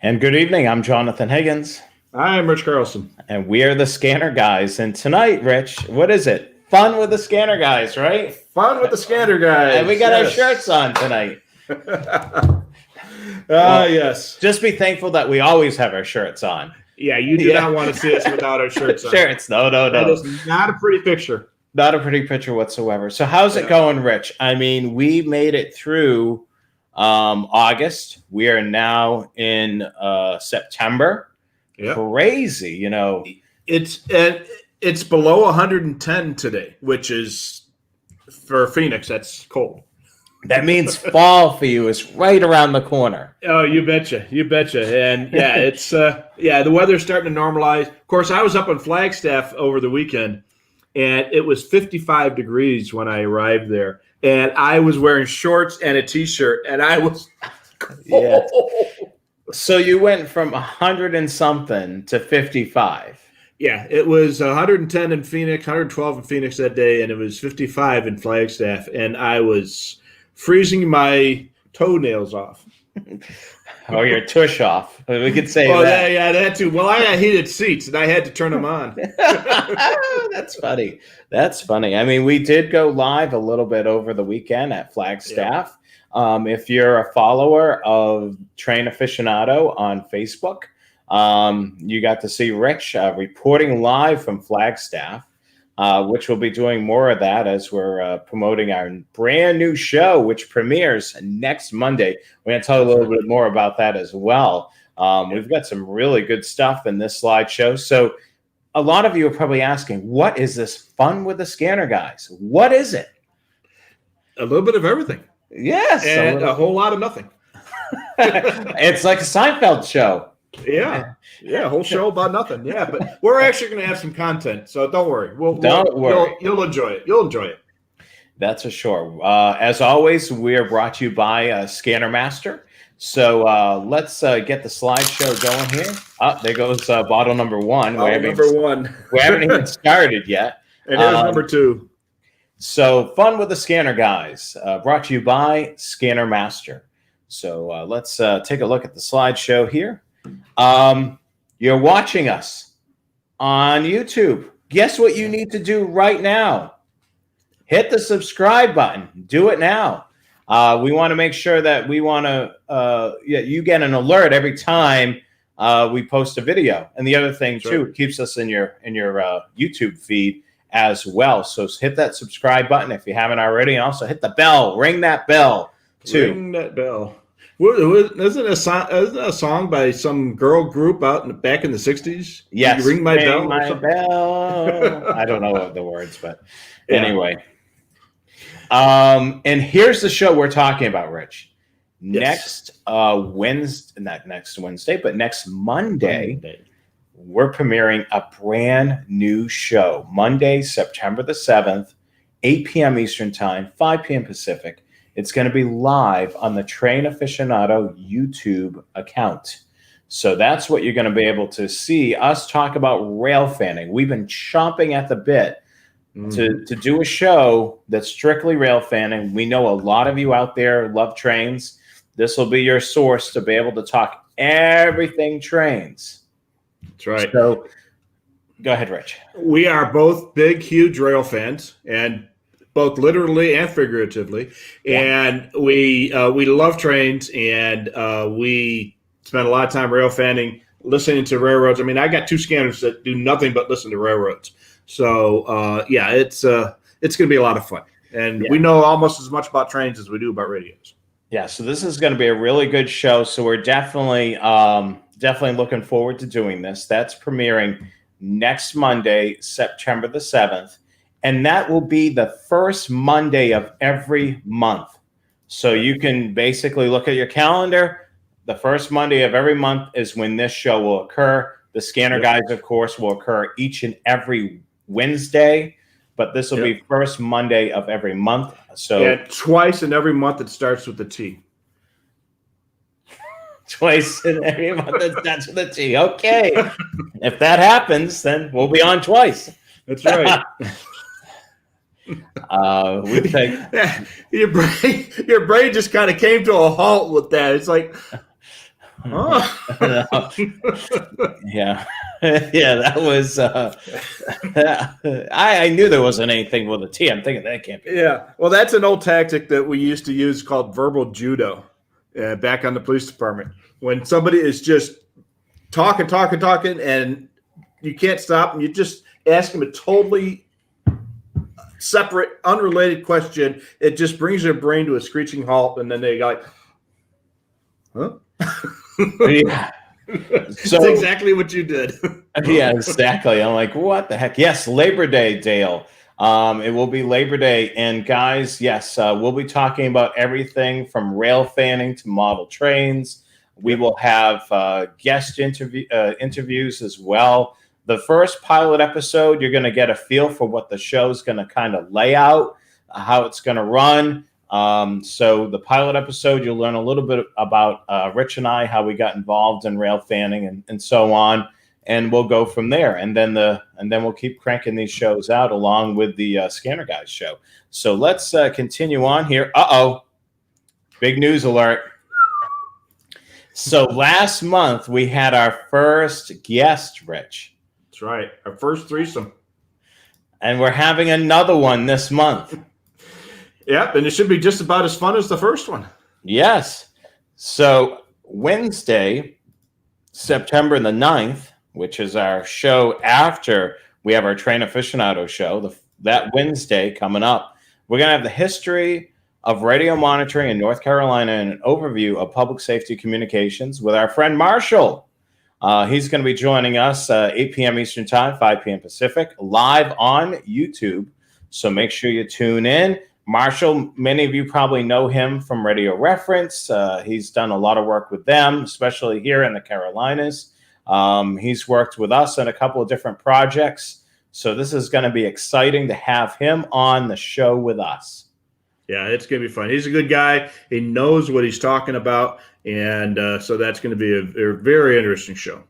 And good evening. I'm Jonathan Higgins. I'm Rich Carlson. And we are the Scanner Guys. And tonight, Rich, what is it? Fun with the Scanner Guys, right? Fun with the Scanner Guys. And we got our shirts on tonight. Yes. Just be thankful that we always have our shirts on. Yeah, you do not want to see us without our shirts on. Shirts, no. That is not a pretty picture. Not a pretty picture whatsoever. So how's it going, Rich? I mean, we made it through August. We are now in September. Yep. Crazy, you know. It's below 110 today, which is, for Phoenix, that's cold. That means fall for you is right around the corner. Oh, you betcha. And yeah, it's the weather's starting to normalize. Of course, I was up in Flagstaff over the weekend, and it was 55 degrees when I arrived there. And I was wearing shorts and a T-shirt, and I was yeah. So you went from 100 and something to 55. Yeah, it was 110 in Phoenix, 112 in Phoenix that day, and it was 55 in Flagstaff, and I was freezing my toenails off. Or your tush off. We could say that. Yeah, that too. Well, I had heated seats, and I had to turn them on. That's funny. I mean, we did go live a little bit over the weekend at Flagstaff. Yeah. If you're a follower of Train Aficionado on Facebook, you got to see Rich reporting live from Flagstaff, which we'll be doing more of that as we're promoting our brand new show, which premieres next Monday. We're going to tell you a little bit more about that as well. We've got some really good stuff in this slideshow. So a lot of you are probably asking, what is this Fun with the Scanner Guys? What is it? A little bit of everything. Yes. And a whole lot of nothing. It's like a Seinfeld show. Yeah, a whole show about nothing. Yeah, but we're actually going to have some content, so don't worry. Don't worry. You'll enjoy it. You'll enjoy it. That's for sure. As always, we are brought to you by Scanner Master. So let's get the slideshow going here. There goes bottle number one. We haven't even started yet. And here's number two. So Fun with the Scanner Guys, brought to you by Scanner Master. So let's take a look at the slideshow here. You're watching us on YouTube. Guess what you need to do right now? Hit the subscribe button. Do it now. We want to make sure that you get an alert every time we post a video. And the other thing too, it keeps us in your YouTube feed as well. So hit that subscribe button if you haven't already. And also hit the bell. Ring that bell too. Ring that bell. Isn't it a song by some girl group back in the 60s? Yes. Ring my bell. My bell. I don't know the words, but anyway. And here's the show we're talking about, Rich. Yes. Next Monday, we're premiering a brand new show. Monday, September the 7th, 8 p.m. Eastern Time, 5 p.m. Pacific. It's going to be live on the Train Aficionado YouTube account. So that's what you're going to be able to see us talk about rail fanning. We've been chomping at the bit to do a show that's strictly rail fanning. We know a lot of you out there love trains. This will be your source to be able to talk everything trains. That's right. So go ahead, Rich. We are both big, huge rail fans, and both literally and figuratively. Yeah. And we love trains, and we spend a lot of time rail fanning, listening to railroads. I mean, I got two scanners that do nothing but listen to railroads. So, it's going to be a lot of fun. And we know almost as much about trains as we do about radios. Yeah, so this is going to be a really good show. So we're definitely looking forward to doing this. That's premiering next Monday, September the 7th. And that will be the first Monday of every month. So you can basically look at your calendar. The first Monday of every month is when this show will occur. The Scanner Guys, of course, will occur each and every Wednesday. But this will be first Monday of every month. So twice in every month it starts with the T. Twice in every month it starts with the T. Okay. If that happens, then we'll be on twice. That's right. We think your brain just kind of came to a halt with that. It's like Oh. Yeah. Yeah, that was. I knew there wasn't anything with a T. I'm thinking that can't be. Yeah. Well, that's an old tactic that we used to use called verbal judo back on the police department. When somebody is just talking, and you can't stop, and you just ask them a totally separate, unrelated question, it just brings their brain to a screeching halt, and then they go like, huh? Yeah. That's exactly what you did. Yeah, exactly. I'm like, what the heck? Yes, Labor Day, Dale. It will be Labor Day. And guys, yes, we'll be talking about everything from rail fanning to model trains. We will have guest interviews as well. The first pilot episode, you're going to get a feel for what the show's going to kind of lay out, how it's going to run. So the pilot episode, you'll learn a little bit about Rich and I, how we got involved in rail fanning and so on. And we'll go from there. And then we'll keep cranking these shows out along with the Scanner Guys show. So let's continue on here. Uh-oh. Big news alert. So last month we had our first guest, Rich. That's right. Our first threesome. And we're having another one this month. Yep, and it should be just about as fun as the first one. Yes. So Wednesday, September the 9th, which is our show after we have our Train Aficionado show, that Wednesday coming up, we're going to have the history of radio monitoring in North Carolina and an overview of public safety communications with our friend Marshall. He's going to be joining us 8 p.m. Eastern Time, 5 p.m. Pacific, live on YouTube. So make sure you tune in. Marshall, many of you probably know him from Radio Reference. He's done a lot of work with them, especially here in the Carolinas. He's worked with us on a couple of different projects. So this is going to be exciting to have him on the show with us. Yeah, it's going to be fun. He's a good guy. He knows what he's talking about. And so that's going to be a very interesting show.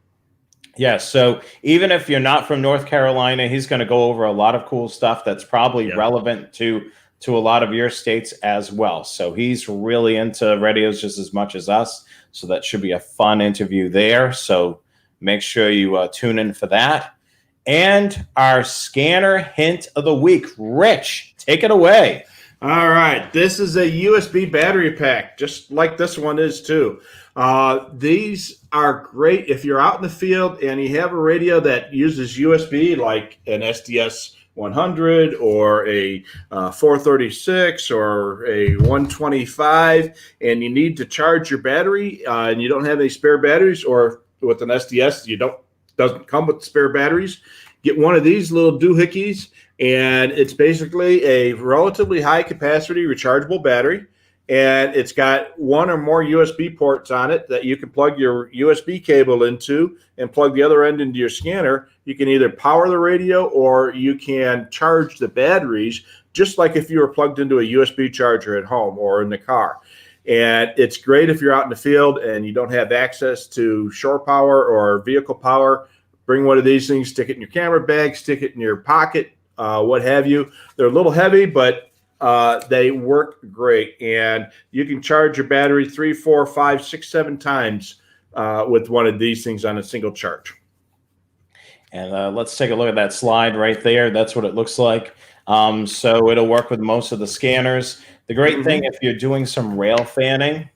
Yes. So even if you're not from North Carolina, he's going to go over a lot of cool stuff that's probably relevant to a lot of your states as well. So he's really into radios just as much as us. So that should be a fun interview there. So make sure you tune in for that. And our scanner hint of the week. Rich, take it away. All right. This is a USB battery pack, just like this one is too. These are great if you're out in the field and you have a radio that uses USB, like an SDS 100 or a 436 or a 125, and you need to charge your battery and you don't have any spare batteries, or with an SDS doesn't come with spare batteries. Get one of these little doohickeys, and it's basically a relatively high capacity rechargeable battery, and it's got one or more USB ports on it that you can plug your USB cable into and plug the other end into your scanner. You can either power the radio or you can charge the batteries, just like if you were plugged into a USB charger at home or in the car. And it's great if you're out in the field and you don't have access to shore power or vehicle power. Bring one of these things, stick it in your camera bag, stick it in your pocket, what have you. They're a little heavy, but they work great. And you can charge your battery 3, 4, 5, 6, 7 times with one of these things on a single charge. And let's take a look at that slide right there. That's what it looks like. So it'll work with most of the scanners. The great thing, if you're doing some rail fanning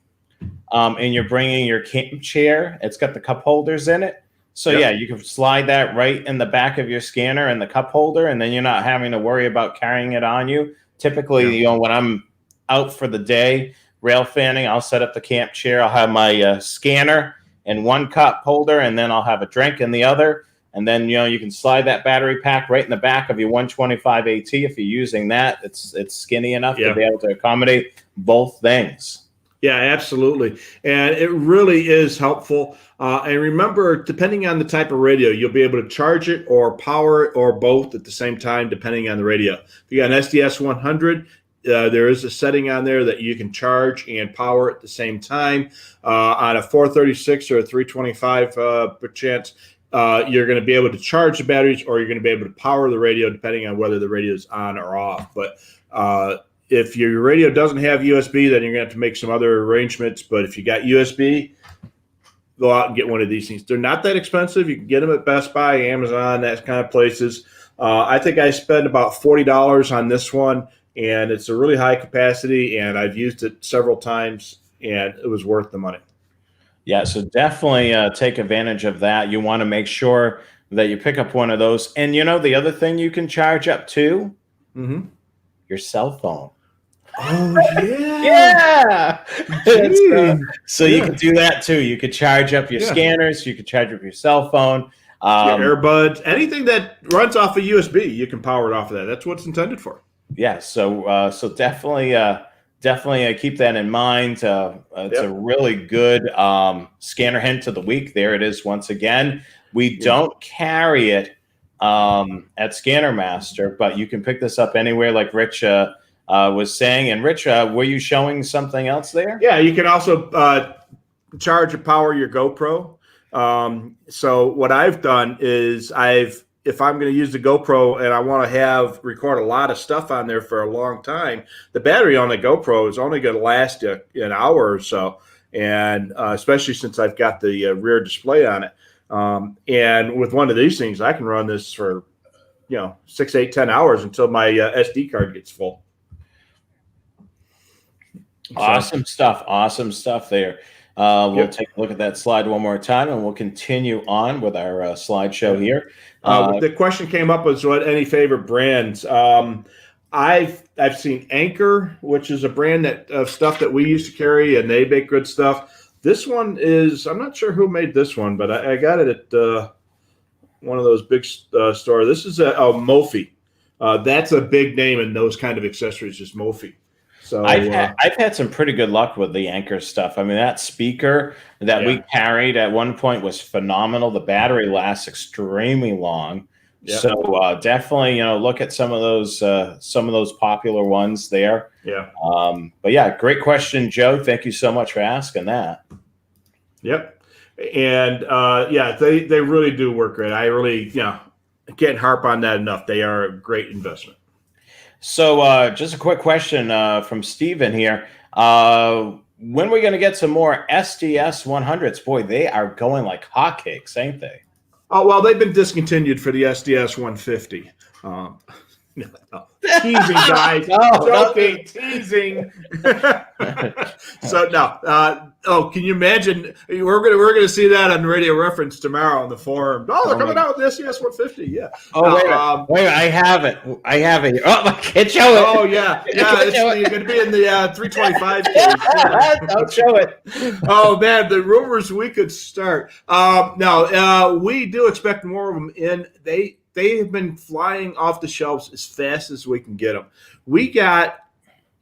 and you're bringing your camp chair, it's got the cup holders in it. So yeah, you can slide that right in the back of your scanner and the cup holder, and then you're not having to worry about carrying it on you. Typically, you know, when I'm out for the day rail fanning, I'll set up the camp chair. I'll have my scanner in one cup holder, and then I'll have a drink in the other. And then, you know, you can slide that battery pack right in the back of your 125 AT if you're using that. It's skinny enough to be able to accommodate both things. Yeah, absolutely. And it really is helpful. And remember, depending on the type of radio, you'll be able to charge it or power it or both at the same time, depending on the radio. If you got an SDS 100, there is a setting on there that you can charge and power at the same time. On a 436 or a 325, perchance, you're going to be able to charge the batteries, or you're going to be able to power the radio, depending on whether the radio is on or off. But if your radio doesn't have USB, then you're going to have to make some other arrangements. But if you got USB, go out and get one of these things. They're not that expensive. You can get them at Best Buy, Amazon, that kind of places. I think I spent about $40 on this one, and it's a really high capacity, and I've used it several times, and it was worth the money. Yeah, so definitely take advantage of that. You want to make sure that you pick up one of those. And the other thing you can charge up to your cell phone. Oh, yeah. Yeah. So Yeah. you can do that too. You could charge up your scanners. You could charge up your cell phone. Your earbuds, anything that runs off a USB, you can power it off of that. That's what it's intended for. Yeah. So definitely keep that in mind. It's a really good scanner hint of the week. There it is once again. We don't carry it at Scanner Master, but you can pick this up anywhere like Rich was saying. And Rich, were you showing something else there? Yeah, you can also charge or power your GoPro. So what I've done is if I'm going to use the GoPro and I want to record a lot of stuff on there for a long time, the battery on the GoPro is only going to last you an hour or so. And especially since I've got the rear display on it. And with one of these things, I can run this for, 6, 8, 10 hours until my SD card gets full. Awesome stuff there. We'll take a look at that slide one more time, and we'll continue on with our slideshow here. The question came up was what any favorite brands. I've seen Anchor, which is a brand of stuff that we used to carry, and they make good stuff. This one is, I'm not sure who made this one, but I got it at one of those big stores. This is a Mophie. That's a big name in those kind of accessories, just Mophie. So I've had some pretty good luck with the Anchor stuff. I mean, that speaker that we carried at one point was phenomenal. The battery lasts extremely long. Yep. So definitely, look at some of those popular ones there. Yeah. But yeah, great question, Joe. Thank you so much for asking that. Yep. And they really do work great. I really, can't harp on that enough. They are a great investment. So just a quick question from Steven here. When are we going to get some more SDS 100s? Boy, they are going like hotcakes, ain't they? Oh, well, they've been discontinued for the SDS 150. Teasing, guys. Joking, teasing. So no. Can you imagine? We're gonna see that on Radio Reference tomorrow on the forum. Oh, they're coming out with the SDS 150. Yeah. Oh, wait, I have it. Here. Oh, I can't show it. Oh yeah. You're gonna be in the 325 case. Yeah. Don't show it. Oh man, the rumors we could start. We do expect more of them in. They have been flying off the shelves as fast as we can get them. We got,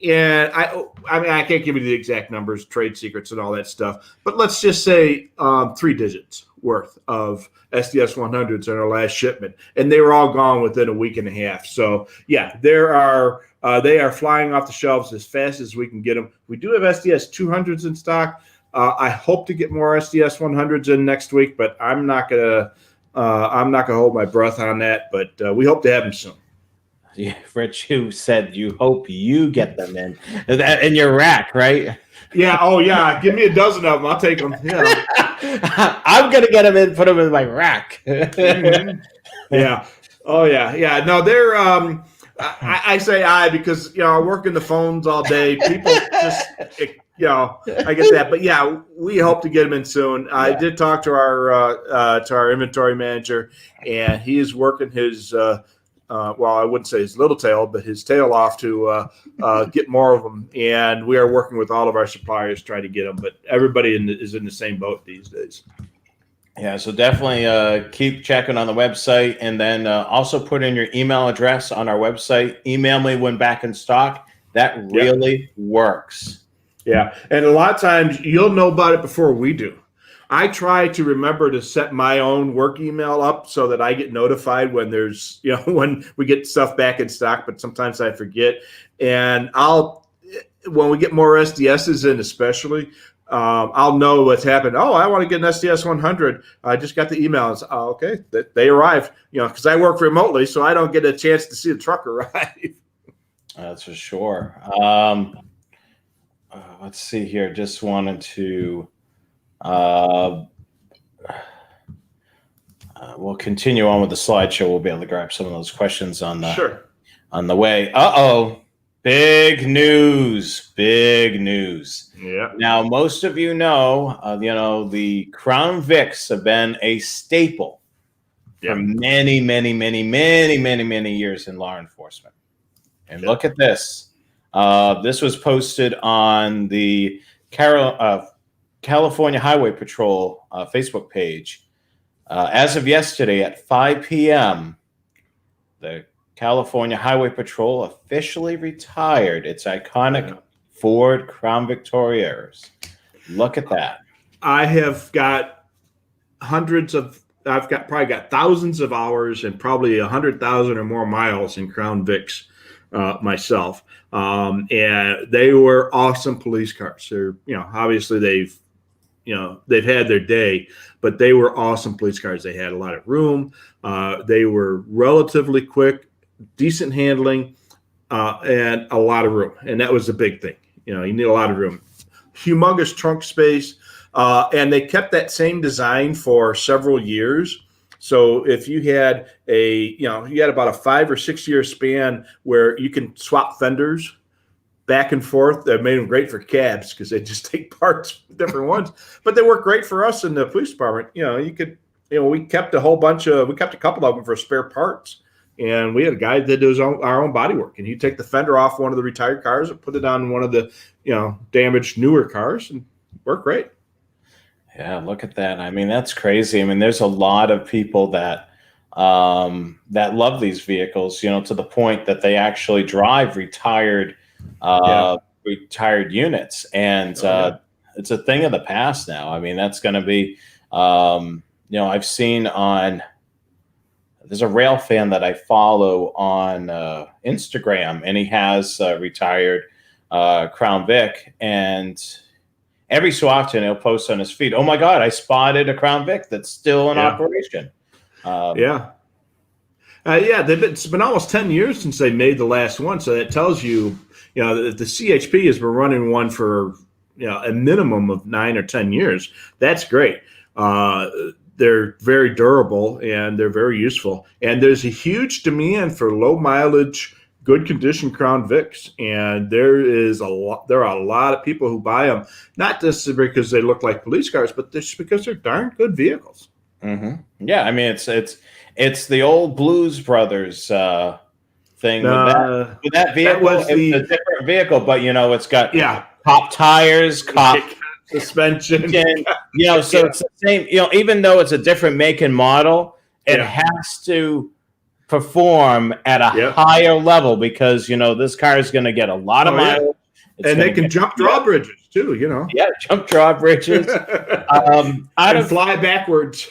and I can't give you the exact numbers, trade secrets, and all that stuff, but let's just say 3 digits worth of SDS 100s in our last shipment, and they were all gone within a week and a half. So yeah, they are flying off the shelves as fast as we can get them. We do have SDS 200s in stock. I hope to get more SDS 100s in next week, but I'm not gonna hold my breath on that, but we hope to have them soon. Yeah, Rich, you said you hope you get them in your rack, right? Yeah. Oh, yeah. Give me a dozen of them. I'll take them. Yeah. I'm gonna get them in, put them in my rack. Mm-hmm. Yeah. Oh, yeah. Yeah. No, they're. I say because I work in the phones all day. People just. I get that, but yeah, we hope to get them in soon. Yeah. I did talk to our inventory manager, and he is working his I wouldn't say his little tail, but his tail off to get more of them. And we are working with all of our suppliers trying to get them, but everybody is in the same boat these days. Yeah, so definitely keep checking on the website, and then also put in your email address on our website. Email me when back in stock. That really works. Yeah, and a lot of times you'll know about it before we do. I try to remember to set my own work email up so that I get notified when there's, when we get stuff back in stock, but sometimes I forget. And when we get more SDSs in especially, I'll know what's happened. Oh, I want to get an SDS 100. I just got the email. It's, okay, they arrived, because I work remotely, so I don't get a chance to see the truck arrive. That's for sure. Let's see here. Just wanted to we'll continue on with the slideshow. We'll be able to grab some of those questions on the way. Big news! Big news! Yeah. Now, most of you know, the Crown Vics have been a staple for many, many, many, many, many, many years in law enforcement. And look at this. This was posted on the California Highway Patrol Facebook page. As of yesterday at 5 p.m., the California Highway Patrol officially retired its iconic Ford Crown Victorias. Look at that. I have got probably got thousands of hours and probably 100,000 or more miles in Crown Vics myself. And they were awesome police cars. They're, obviously they've had their day, but they were awesome police cars. They had a lot of room. They were relatively quick, decent handling, and a lot of room. And that was the big thing. You need a lot of room. Humongous trunk space. And they kept that same design for several years. So if you had about a 5 or 6 year span where you can swap fenders back and forth, that made them great for cabs because they just take parts, different ones. But they work great for us in the police department. We kept a couple of them for spare parts. And we had a guy that did our own body work. And he'd take the fender off one of the retired cars and put it on one of the, damaged newer cars and work great. Yeah, look at that. I mean, that's crazy. I mean, there's a lot of people that love these vehicles, to the point that they actually drive retired units. And it's a thing of the past now. I mean, that's going to be, I've seen there's a rail fan that I follow on Instagram, and he has a retired Crown Vic, and every so often he'll post on his feed, "Oh my God, I spotted a Crown Vic that's still in operation." It's been almost 10 years since they made the last one, so that tells you, that the CHP has been running one for a minimum of 9 or 10 years. That's great. They're very durable and they're very useful. And there's a huge demand for low mileage, good condition Crown Vics, and there are a lot of people who buy them, not just because they look like police cars, but just because they're darn good vehicles. Mm-hmm. Yeah, I mean it's the old Blues Brothers thing with that vehicle. It's a different vehicle, but it's got cop tires, cop suspension. So it's the same. Even though it's a different make and model, it has to perform at a higher level because this car is going to get a lot of mileage. And they can jump drawbridges too. Yeah, jump drawbridges. And fly backwards.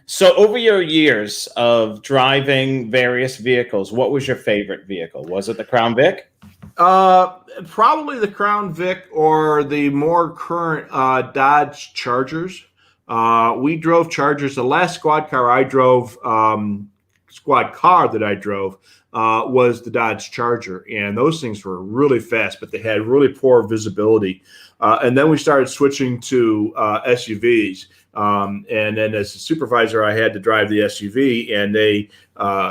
So over your years of driving various vehicles, what was your favorite vehicle? Was it the Crown Vic? Probably the Crown Vic or the more current Dodge Chargers. We drove Chargers. The last squad car that I drove was the Dodge Charger, and those things were really fast, but they had really poor visibility. And then we started switching to SUVs. And then as a supervisor, I had to drive the SUV, and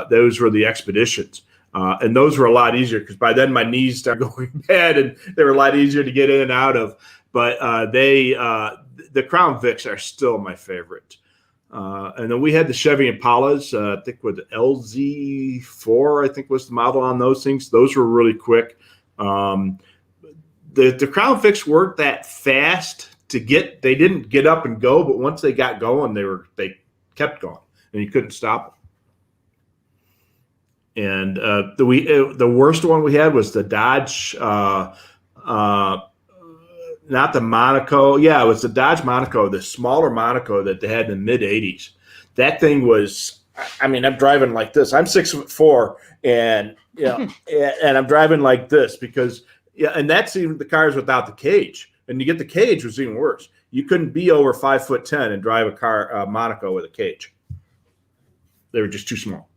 those were the Expeditions. And those were a lot easier because by then my knees started going bad and they were a lot easier to get in and out of. But the Crown Vics are still my favorite. And then we had the Chevy Impalas, I think with the LZ4, I think was the model on those things. Those were really quick. The Crown Vics weren't that fast to get. They didn't get up and go, but once they got going, they kept going and you couldn't stop them. And the worst one we had was the Dodge, not the Monaco. Yeah, it was the Dodge Monaco, the smaller Monaco that they had in the mid '80s. That thing was, I'm driving like this. I'm 6'4", and and I'm driving like this because and that's even the cars without the cage. And you get the cage was even worse. You couldn't be over 5'10" and drive a car Monaco with a cage. They were just too small.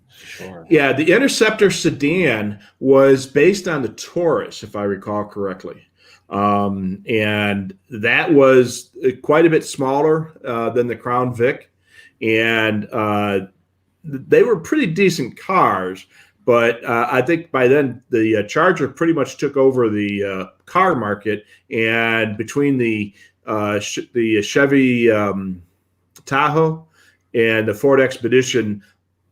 Sure. Yeah, the Interceptor sedan was based on the Taurus, if I recall correctly. And that was quite a bit smaller than the Crown Vic, and they were pretty decent cars. But I think by then the Charger pretty much took over the car market, and between the Chevy Tahoe and the Ford Expedition,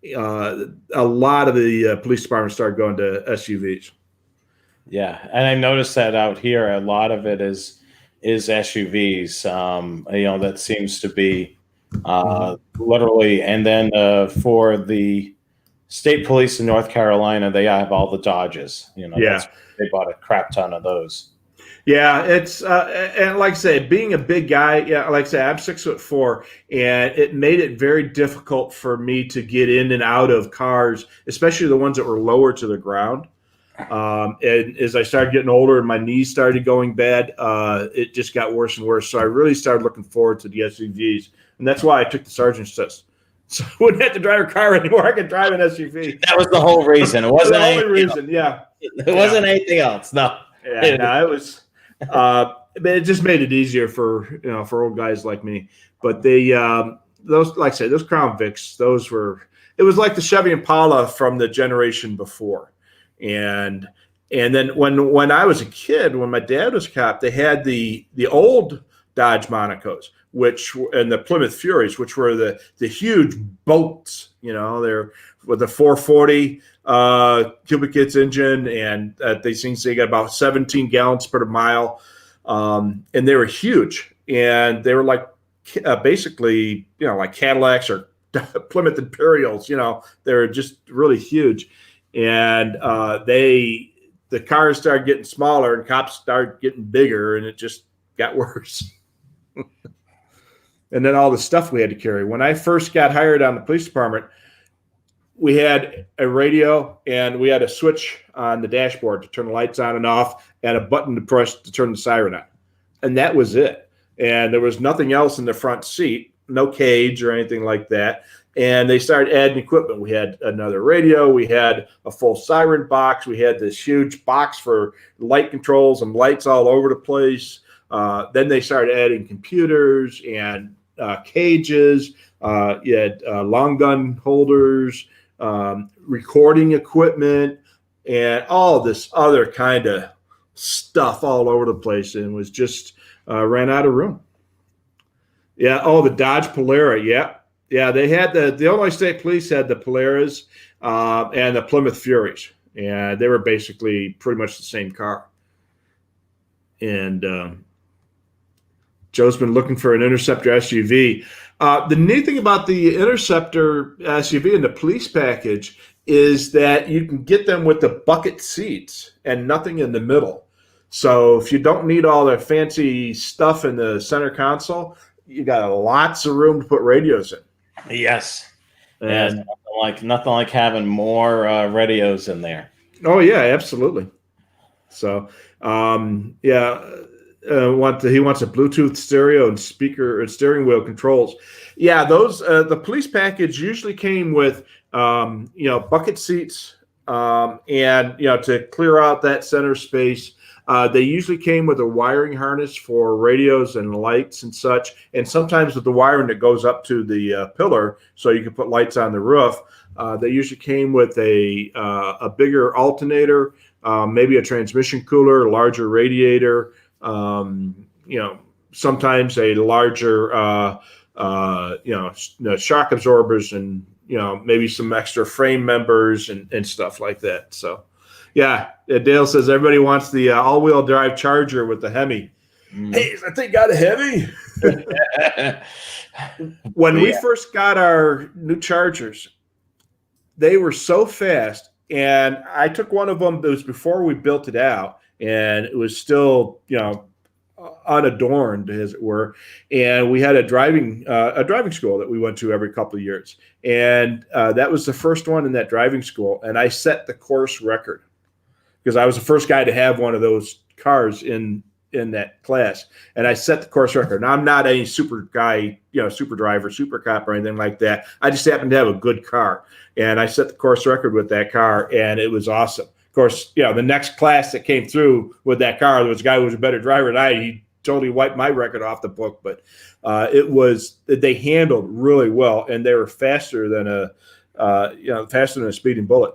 a lot of the police departments started going to SUVs. Yeah, and I noticed that out here, a lot of it is SUVs. That seems to be literally. And then for the state police in North Carolina, they have all the Dodges. They bought a crap ton of those. Yeah, it's and like I say, being a big guy, like I say, I'm 6'4", and it made it very difficult for me to get in and out of cars, especially the ones that were lower to the ground. And as I started getting older and my knees started going bad, it just got worse and worse. So I really started looking forward to the SUVs, and that's why I took the sergeant's test. So I wouldn't have to drive a car anymore. I could drive an SUV. That was the whole reason. It wasn't the only reason. Yeah, it wasn't anything else. No. Yeah, no, it was. It just made it easier for old guys like me. But those, like I said, those Crown Vics, it was like the Chevy Impala from the generation before. And then when I was a kid, when my dad was a cop, they had the old Dodge Monacos, and the Plymouth Furies, which were the huge boats. They're with the 440 cubic inch engine, and these things, they got about 17 gallons per mile, and they were huge, and they were like basically like Cadillacs or Plymouth Imperials. They were just really huge. And the cars started getting smaller and cops started getting bigger, and it just got worse. And then all the stuff we had to carry. When I first got hired on the police department, we had a radio and we had a switch on the dashboard to turn the lights on and off, and a button to press to turn the siren on. And that was it. And there was nothing else in the front seat, no cage or anything like that. And they started adding equipment. We had another radio. We had a full siren box. We had this huge box for light controls and lights all over the place. Then they started adding computers and cages. You had long gun holders, recording equipment, and all this other kind of stuff all over the place. And it was just ran out of room. Yeah. Oh, the Dodge Polara. Yeah. Yeah, they had the Illinois State Police had the Polaras and the Plymouth Furies, and they were basically pretty much the same car. And Joe's been looking for an Interceptor SUV. The neat thing about the Interceptor SUV and the police package is that you can get them with the bucket seats and nothing in the middle. So if you don't need all the fancy stuff in the center console, you got lots of room to put radios in. Yes, and nothing like having more radios in there. Oh yeah, absolutely. So he wants a Bluetooth stereo and speaker and steering wheel controls. Yeah, those the police package usually came with bucket seats and to clear out that center space. They usually came with a wiring harness for radios and lights and such, and sometimes with the wiring that goes up to the pillar so you can put lights on the roof. They usually came with a bigger alternator, maybe a transmission cooler, a larger radiator, sometimes a larger shock absorbers, and maybe some extra frame members and stuff like that. So. Yeah, Dale says everybody wants the all-wheel drive Charger with the Hemi. Hey, is that thing got a Hemi? When we first got our new Chargers, they were so fast, and I took one of them. It was before we built it out, and it was still, unadorned, as it were. And we had a driving school that we went to every couple of years, and that was the first one in that driving school, and I set the course record, because I was the first guy to have one of those cars in that class, and I set the course record. Now, I'm not any super guy, super driver, super cop, or anything like that. I just happened to have a good car, and I set the course record with that car, and it was awesome course, the next class that came through with that car, there was a guy who was a better driver than I. He totally wiped my record off the book, but they handled really well, and they were faster than a speeding bullet.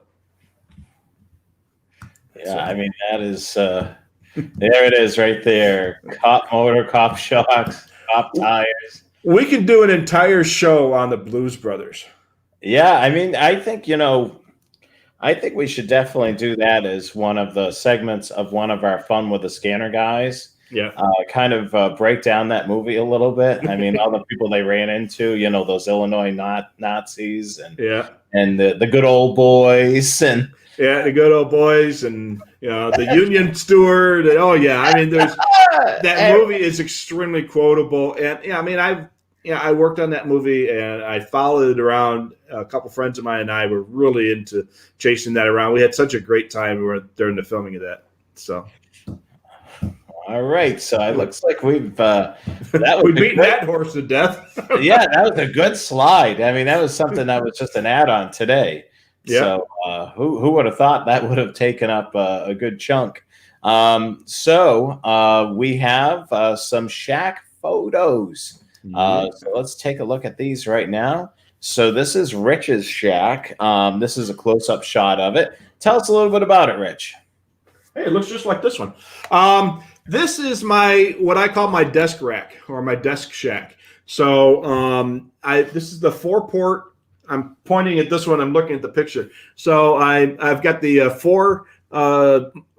Yeah, I mean, that is there it is right there. Cop motor, cop shocks, cop tires. We could do an entire show on the Blues Brothers. Yeah, I mean, I think we should definitely do that as one of the segments of one of our Fun with the Scanner guys. Yeah. Kind of break down that movie a little bit. I mean, all the people they ran into, those Illinois Nazis and the good old boys and the good old boys and the Union steward. And, I mean, that movie is extremely quotable. And I mean, I worked on that movie and I followed it around. A couple friends of mine and I were really into chasing that around. We had such a great time during the filming of that. So. All right, so it looks like we've we beat that horse to death. Yeah, that was a good slide. I mean, that was something that was just an add-on today. Yeah. So who would have thought that would have taken up a good chunk? So we have some shack photos. So let's take a look at these right now. So this is Rich's shack. This is a close-up shot of it. Tell us a little bit about it, Rich. Hey, it looks just like this one. This is what I call my desk rack or my desk shack. So this is the 4-port. I'm pointing at this one. I'm looking at the picture. So I've got the 4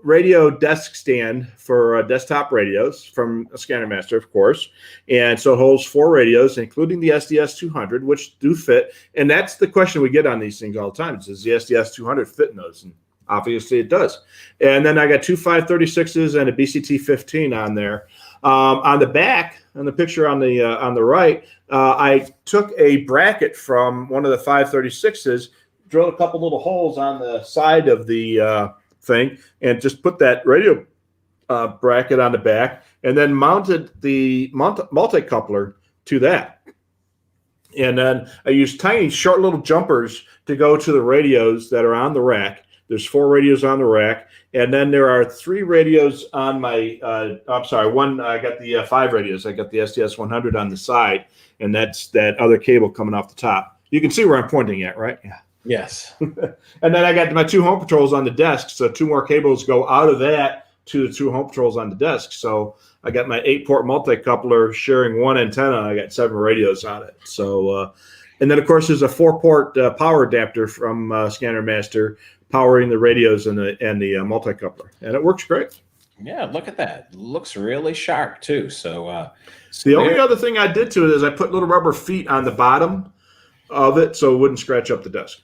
radio desk stand for desktop radios from a Scanner Master, of course. And so it holds 4 radios, including the SDS-200, which do fit. And that's the question we get on these things all the time. Does the SDS-200 fit in those? And obviously it does. And then I got 2 536s and a BCT-15 on there. On the back, on the picture on the right, I took a bracket from one of the 536s, drilled a couple little holes on the side of the thing, and just put that radio bracket on the back, and then mounted the multi-coupler to that. And then I used tiny, short little jumpers to go to the radios that are on the rack. There's 4 radios on the rack, and then there are 3 radios on my. I'm sorry, one. I got the 5 radios. I got the SDS-100 on the side, and that's that other cable coming off the top. You can see where I'm pointing at, right? Yeah. Yes. And then I got my 2 home patrols on the desk, so 2 more cables go out of that to the 2 home patrols on the desk. So I got my 8-port multi-coupler sharing 1 antenna. I got 7 radios on it. So, and then of course there's a 4-port power adapter from Scanner Master, powering the radios and the multi-coupler, and it works great. Yeah, look at that. It looks really sharp too. So the only other thing I did to it is I put little rubber feet on the bottom of it so it wouldn't scratch up the desk.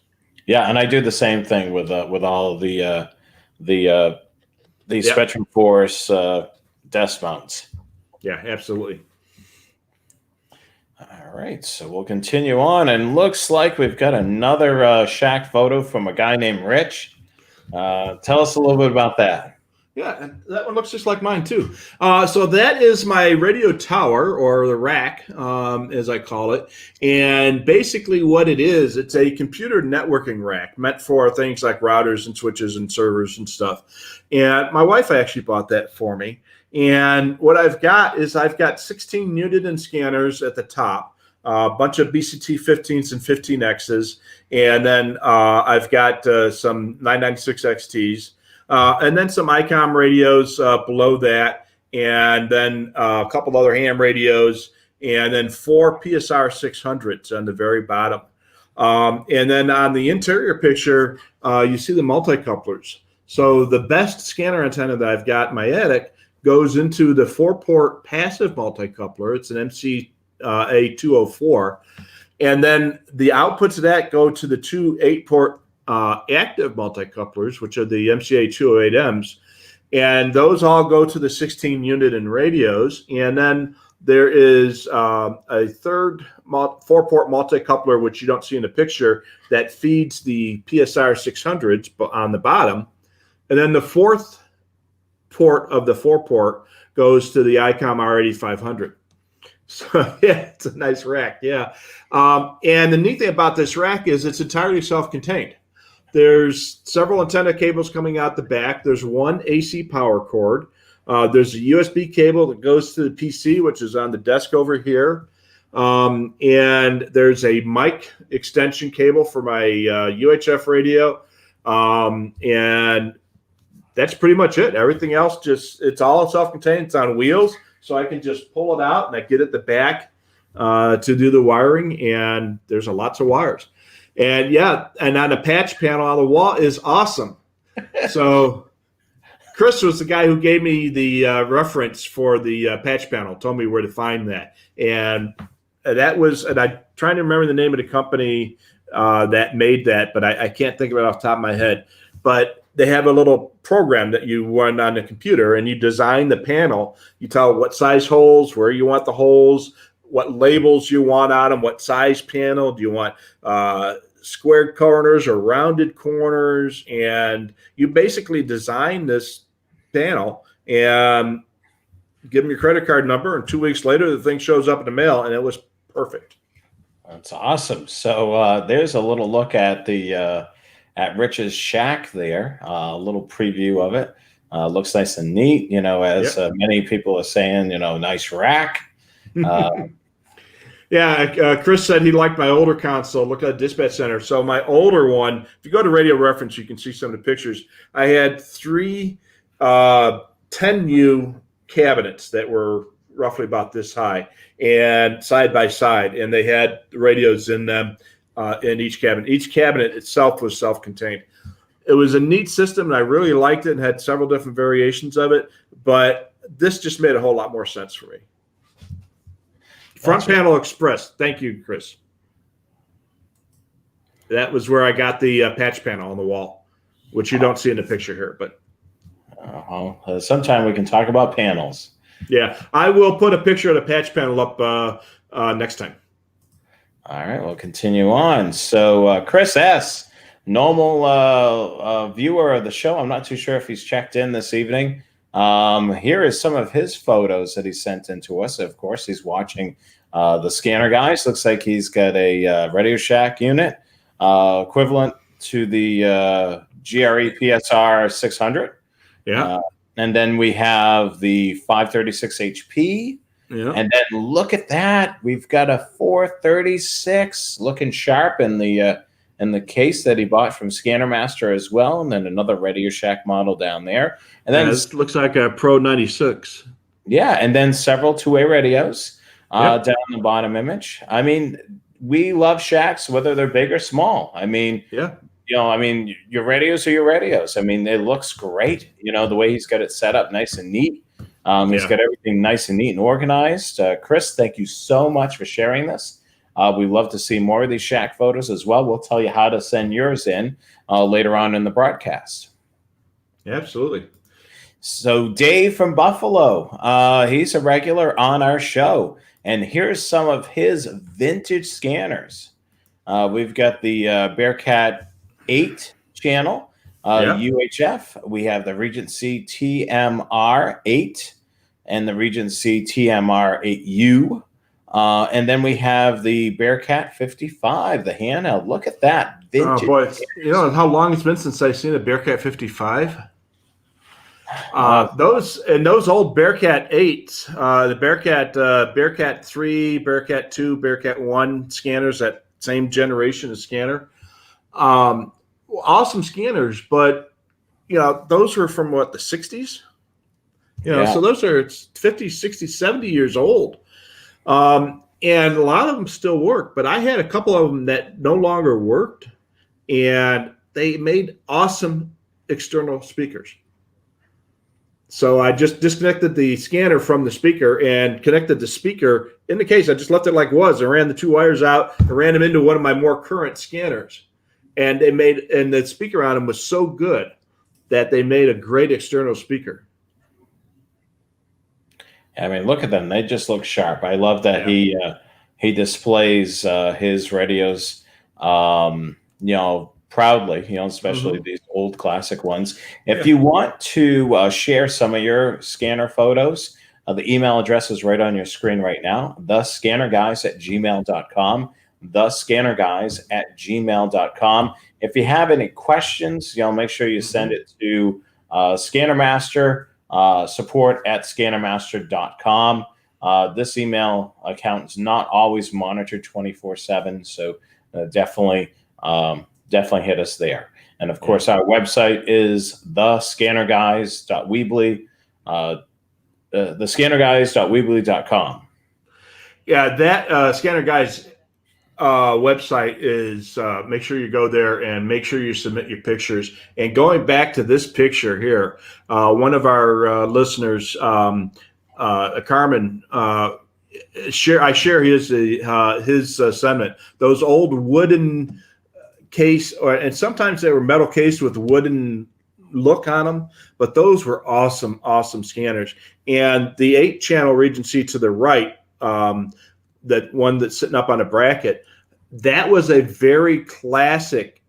Yeah, and I do the same thing with all of the Spectrum Force desk mounts. Yeah, absolutely. All right, so we'll continue on, and looks like we've got another shack photo from a guy named Rich. Tell us a little bit about that. Yeah, and that one looks just like mine too. So that is my radio tower, or the rack, as I call it. And basically what it is, it's a computer networking rack meant for things like routers and switches and servers and stuff. And my wife actually bought that for me. And what I've got is I've got 16 Uniden scanners at the top, a bunch of BCT-15s and 15Xs, and then I've got some 996 XTs, and then some ICOM radios below that, and then a couple other ham radios, and then 4 PSR 600s on the very bottom. And then on the interior picture, you see the multi-couplers. So the best scanner antenna that I've got in my attic goes into the 4-port passive multi-coupler. It's an MCA204. And then the outputs of that go to the 2 8-port active multi-couplers, which are the MCA208Ms. And those all go to the 16 Uniden radios. And then there is a third 4-port multi-coupler, which you don't see in the picture, that feeds the PSR 600s on the bottom. And then the 4th port of the 4-port goes to the ICOM R8500. So yeah, it's a nice rack. Yeah. And the neat thing about this rack is it's entirely self-contained. there's several antenna cables coming out the back. There's one AC power cord. There's a USB cable that goes to the PC, which is on the desk over here. And there's a mic extension cable for my UHF radio. And that's pretty much it. Everything else it's all self-contained. It's on wheels. So I can just pull it out and I get at the back to do the wiring. And there's lots of wires. And yeah, and on the patch panel on the wall is awesome. So Chris was the guy who gave me the reference for the patch panel, told me where to find that. And that was, and I'm trying to remember the name of the company that made that, but I can't think of it off the top of my head. But they have a little program that you run on the computer, and you design the panel. You tell what size holes, where you want the holes, what labels you want on them, what size panel. Do you want squared corners or rounded corners? And you basically design this panel and give them your credit card number, and 2 weeks later, the thing shows up in the mail, and it was perfect. That's awesome. So there's a little look at the at Rich's shack there. A little preview of it. Looks nice and neat. As many people are saying, nice rack. Yeah, Chris said he liked my older console. Look at the dispatch center. So my older one, if you go to Radio Reference, you can see some of the pictures. I had 3 10U cabinets that were roughly about this high and side by side, and they had radios in them in each cabinet. Each cabinet itself was self-contained. It was a neat system, and I really liked it and had several different variations of it, but this just made a whole lot more sense for me. Front panel express. Thank you, Chris. That was where I got the patch panel on the wall, which you don't see in the picture here, but sometime we can talk about panels. Yeah, I will put a picture of the patch panel up next time. All right, we'll continue on. So Chris S., normal viewer of the show. I'm not too sure if he's checked in this evening. Here is some of his photos that he sent in to us. Of course, he's watching the Scanner Guys. Looks like he's got a Radio Shack unit equivalent to the GRE PSR 600. Yeah. And then we have the 536 HP. Yeah. And then look at that. We've got a 436 looking sharp in the case that he bought from Scanner Master as well. And then another Radio Shack model down there. And then it looks like a Pro 96. Yeah. And then several two-way radios down in the bottom image. I mean, we love Shacks, whether they're big or small. I mean, your radios are your radios. I mean, it looks great. The way he's got it set up nice and neat. He's got everything nice and neat and organized. Chris, thank you so much for sharing this. We love to see more of these Shack photos as well. We'll tell you how to send yours in later on in the broadcast. Absolutely. So Dave from Buffalo, he's a regular on our show. And here's some of his vintage scanners. We've got the Bearcat 8 channel, UHF. We have the Regency TMR 8 and the Regency TMR 8U. And then we have the Bearcat 55, the handheld. Look at that. Vintage. Oh, boy. You know how long it's been since I've seen a Bearcat 55? Those old Bearcat 8s, the Bearcat 3, Bearcat 2, Bearcat 1 scanners, that same generation of scanner. Awesome scanners, but those were from the 60s? So those are 50, 60, 70 years old. And a lot of them still work, but I had a couple of them that no longer worked, and they made awesome external speakers. So I just disconnected the scanner from the speaker and connected the speaker in the case. I just left it like it was. I ran the 2 wires out and ran them into one of my more current scanners. And the speaker on them was so good that they made a great external speaker. I mean, look at them. They just look sharp. I love that he displays his radios, proudly, especially these old classic ones. If you want to share some of your scanner photos, the email address is right on your screen right now, thescannerguys@gmail.com, thescannerguys@gmail.com. If you have any questions, make sure you send it to Scannermaster, support@scannermaster.com. This email account is not always monitored 24/7, so definitely hit us there. And of course, our website is thescannerguys.weebly, thescannerguys.weebly.com. Yeah, that Scanner Guys website is, make sure you go there and make sure you submit your pictures. And going back to this picture here, one of our listeners, Carmen, I share his sentiment. Those old wooden case, and sometimes they were metal case with wooden look on them, but those were awesome scanners. And the 8-channel Regency to the right, that one that's sitting up on a bracket, that was a very classic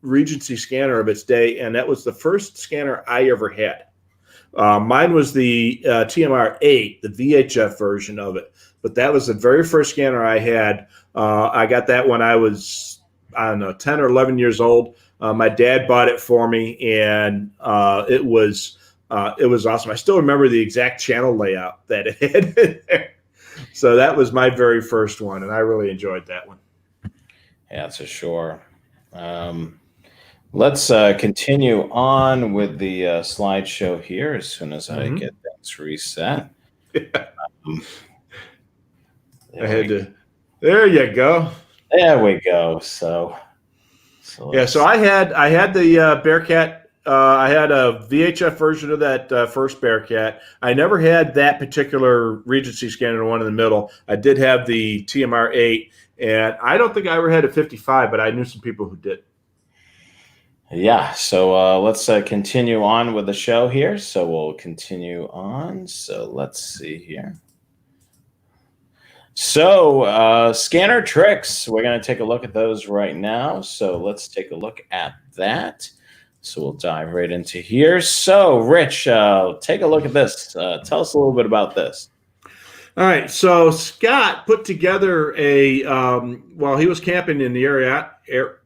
Regency scanner of its day, and that was the first scanner I ever had. Mine was the TMR-8, the VHF version of it, but that was the very first scanner I had. I got that when I was, 10 or 11 years old. My dad bought it for me, and it was awesome. I still remember the exact channel layout that it had in there. So that was my very first one, and I really enjoyed that one. Yeah, that's for sure. Let's continue on with the slideshow here as soon as I get things reset. There you go. There we go. So I had the Bearcat. I had a VHF version of that first Bearcat. I never had that particular Regency scanner, the one in the middle. I did have the TMR-8, and I don't think I ever had a 55, but I knew some people who did. Yeah, so let's continue on with the show here. So we'll continue on. So let's see here. So scanner tricks, we're going to take a look at those right now. So let's take a look at that. So we'll dive right into here. So Rich, take a look at this. Tell us a little bit about this. All right. So Scott put together a, while he was camping in the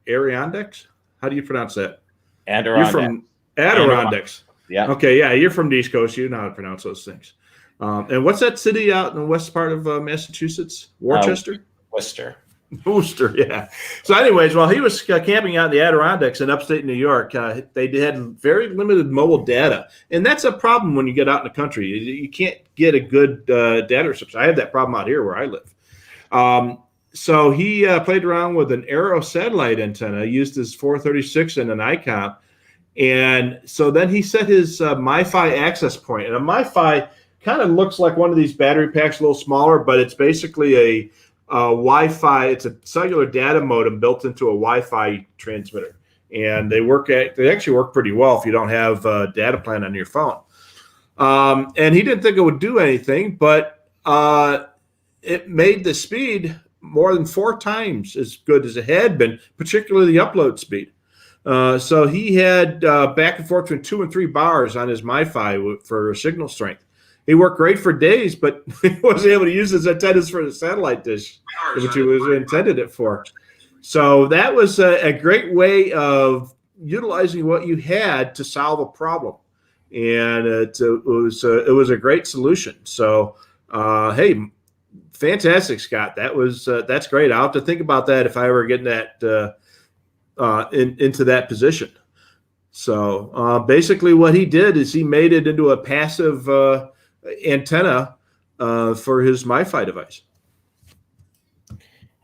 Adirondacks. How do you pronounce that? Adirondacks. You're from Adirondacks. Yeah. Okay. Yeah. You're from the East Coast. You know how to pronounce those things. And what's that city out in the west part of Massachusetts? Worcester? Worcester. Worcester, yeah. So anyways, while he was camping out in the Adirondacks in upstate New York, they had very limited mobile data. And that's a problem when you get out in the country. You can't get a good data reception. I have that problem out here where I live. So he played around with an Aero satellite antenna, used his 436 and an ICOM. And so then he set his MiFi access point. And a MiFi kind of looks like one of these battery packs, a little smaller, but it's basically a Wi-Fi. It's a cellular data modem built into a Wi-Fi transmitter, and they actually work pretty well if you don't have a data plan on your phone. And he didn't think it would do anything, but it made the speed more than 4 times as good as it had been, particularly the upload speed. So he had back and forth between 2 and 3 bars on his MiFi for signal strength. He worked great for days, but he wasn't able to use his antennas for the satellite dish, which he was intended it for. So that was a great way of utilizing what you had to solve a problem, and it was a great solution. So, hey, fantastic, Scott. That's great. I'll have to think about that if I ever get that into that position. So basically, what he did is he made it into a passive antenna for his MiFi device.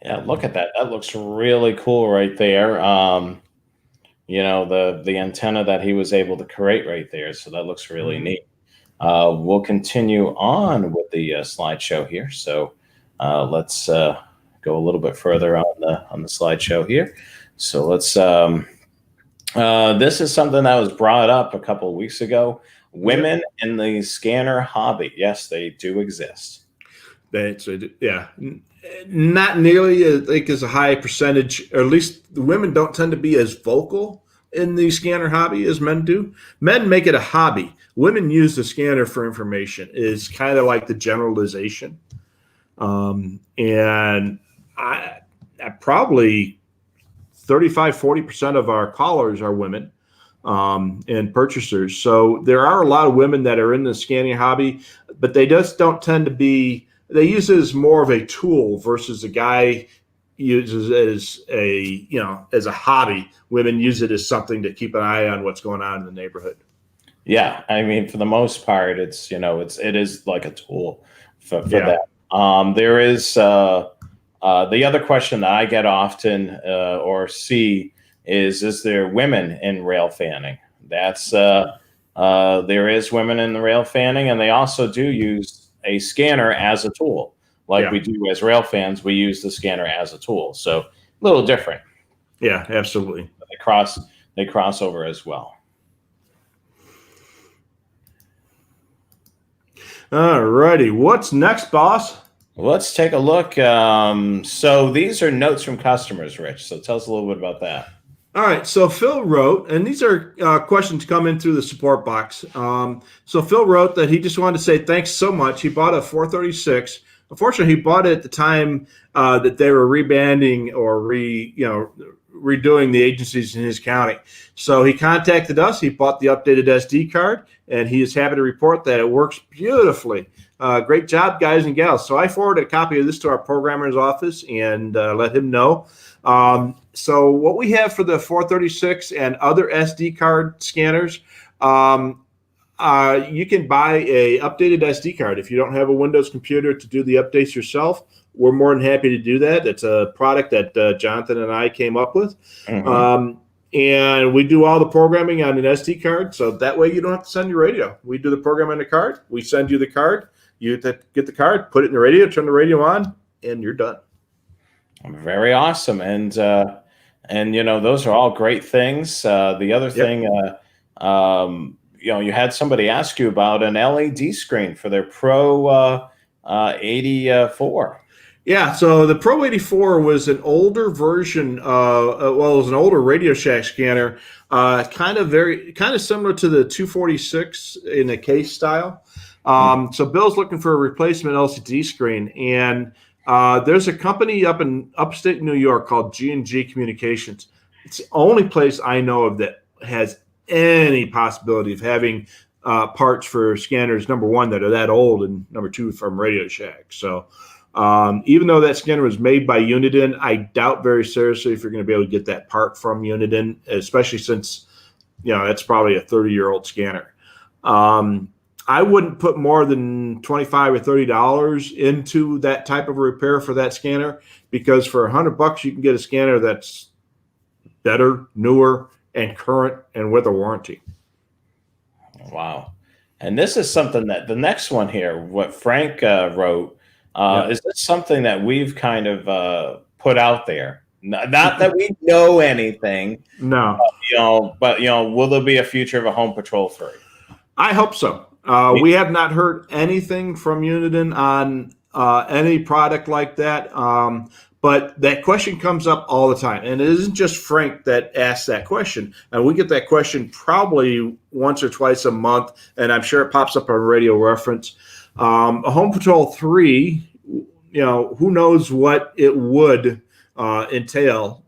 Yeah, look at that. That looks really cool right there. The antenna that he was able to create right there. So that looks really neat. We'll continue on with the slideshow here. So let's go a little bit further on the slideshow here. So let's. This is something that was brought up a couple of weeks ago. Women in the scanner hobby. Yes, they do exist. Not nearly as a high percentage, or at least the women don't tend to be as vocal in the scanner hobby as men do. Men make it a hobby. Women use the scanner for information is kind of like the generalization. And I probably 35-40% of our callers are women and purchasers. So there are a lot of women that are in the scanning hobby, but they just don't tend to be. They use it as more of a tool versus a guy uses it as a hobby. Women use it as something to keep an eye on what's going on in the neighborhood. Yeah, I mean, for the most part, it is like a tool for Yeah. that. There is the other question that I get often or see is there women in rail fanning? That's there is women in the rail fanning, and they also do use a scanner as a tool, like Yeah. we do as rail fans. We use the scanner as a tool, so a little different. Yeah, absolutely. They cross over as well. All righty. What's next, boss? Let's take a look. So these are notes from customers, Rich. So tell us a little bit about that. All right. So Phil wrote, and these are questions come in through the support box. So Phil wrote that he just wanted to say thanks so much. He bought a 436. Unfortunately, he bought it at the time that they were rebanding or redoing the agencies in his county. So he contacted us. He bought the updated SD card, and he is happy to report that it works beautifully. Great job, guys and gals. So I forwarded a copy of this to our programmer's office and let him know. So what we have for the 436 and other SD card scanners, you can buy a updated SD card. If you don't have a Windows computer to do the updates yourself, we're more than happy to do that. It's a product that Jonathan and I came up with. Mm-hmm. And we do all the programming on an SD card, so that way you don't have to send your radio. We do the program on the card. We send you the card. You get the card, put it in the radio, turn the radio on, and you're done. Very awesome. And those are all great things. The other thing, you had somebody ask you about an LED screen for their Pro 84. Yeah, so the Pro 84 was an older version. It was an older Radio Shack scanner, kind of similar to the 246 in a case style. So Bill's looking for a replacement LCD screen, and there's a company up in upstate New York called G&G Communications. It's the only place I know of that has any possibility of having parts for scanners, number one, that are that old, and number two, from Radio Shack. So even though that scanner was made by Uniden, I doubt very seriously if you're going to be able to get that part from Uniden, especially since, that's probably a 30-year-old scanner. I wouldn't put more than $25 or $30 into that type of repair for that scanner, because for $100 you can get a scanner that's better, newer, and current, and with a warranty. Wow. And this is something that the next one here, what Frank wrote, is this something that we've kind of put out there? Not that we know anything. No. But will there be a future of a Home Patrol 3? I hope so. We have not heard anything from Uniden on any product like that. But that question comes up all the time. And it isn't just Frank that asks that question. And we get that question probably once or twice a month. And I'm sure it pops up on Radio Reference. A Home Patrol 3, who knows what it would entail,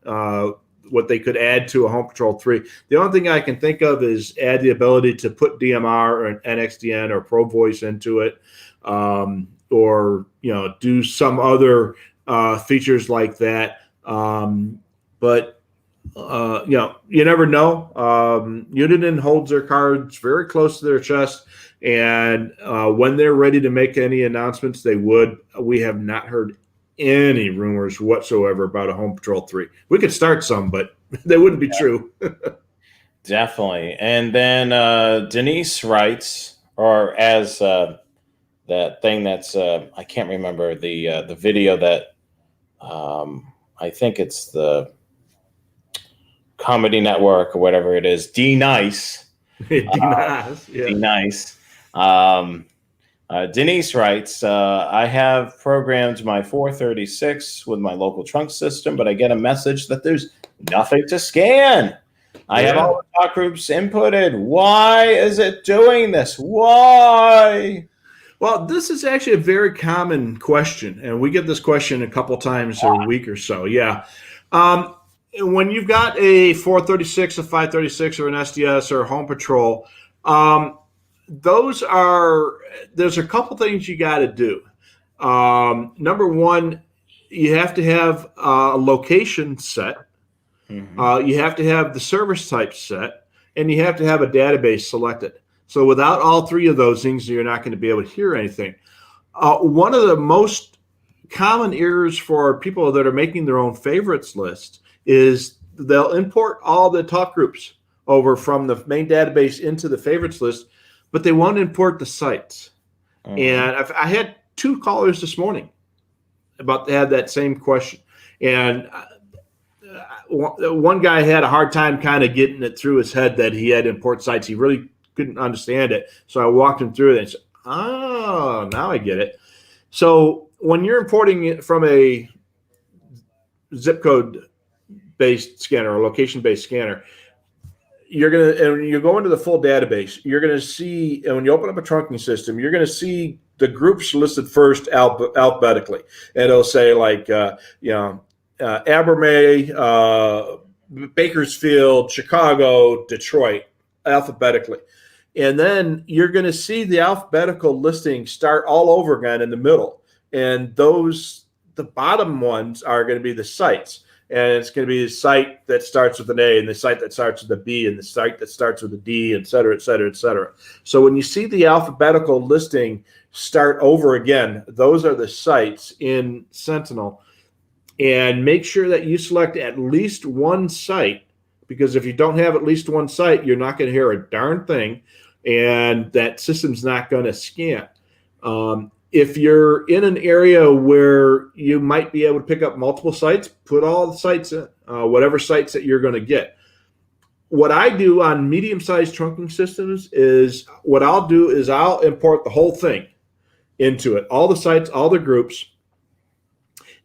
what they could add to a Home Patrol 3. The only thing I can think of is add the ability to put DMR or an NXDN or Pro Voice into it, or do some other features like that. But you never know. Uniden holds their cards very close to their chest, and when they're ready to make any announcements, they would. We have not heard any rumors whatsoever about a Home Patrol 3. We could start some, but they wouldn't be true. Definitely. And then Denise writes, or as that thing that's I can't remember the video that I think it's the Comedy Network or whatever it is. D Nice. D-Nice. Yeah. D-Nice. Denise writes, I have programmed my 436 with my local trunk system, but I get a message that there's nothing to scan. I have all the talk groups inputted. Why is it doing this? Why? Well, this is actually a very common question, and we get this question a couple times a week or so. Yeah. when you've got a 436, a 536, or an SDS or a Home Patrol, there's a couple things you got to do. Number one, you have to have a location set. Mm-hmm. You have to have the service type set, and you have to have a database selected. So without all three of those things, you're not going to be able to hear anything. One of the most common errors for people that are making their own favorites list is they'll import all the talk groups over from the main database into the favorites list, but they won't import the sites. Mm-hmm. And I had 2 callers this morning about to have that same question. And one guy had a hard time kind of getting it through his head that he had to import sites. He really couldn't understand it. So I walked him through it and said, oh, now I get it. So when you're importing it from a zip code based scanner or location based scanner, and you go into the full database, you're going to see, and when you open up a trunking system, you're going to see the groups listed first alphabetically. And it'll say Abermay, Bakersfield, Chicago, Detroit, alphabetically. And then you're going to see the alphabetical listing start all over again in the middle. And the bottom ones are going to be the sites. And it's going to be the site that starts with an A, and the site that starts with a B, and the site that starts with a D, et cetera, et cetera, et cetera. So when you see the alphabetical listing start over again, those are the sites in Sentinel. And make sure that you select at least one site, because if you don't have at least one site, you're not going to hear a darn thing, and that system's not going to scan. If you're in an area where you might be able to pick up multiple sites, put all the sites in, whatever sites that you're going to get. What I do on medium-sized trunking systems is I'll import the whole thing into it, all the sites, all the groups,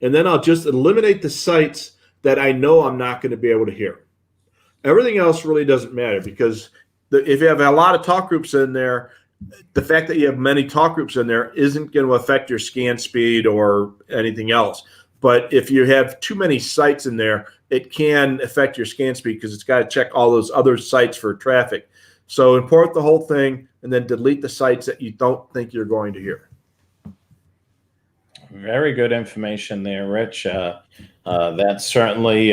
and then I'll just eliminate the sites that I know I'm not going to be able to hear. Everything else really doesn't matter, because if you have a lot of talk groups in there, the fact that you have many talk groups in there isn't going to affect your scan speed or anything else. But if you have too many sites in there, it can affect your scan speed, because it's got to check all those other sites for traffic. So import the whole thing and then delete the sites that you don't think you're going to hear. Very good information there, Rich. That's certainly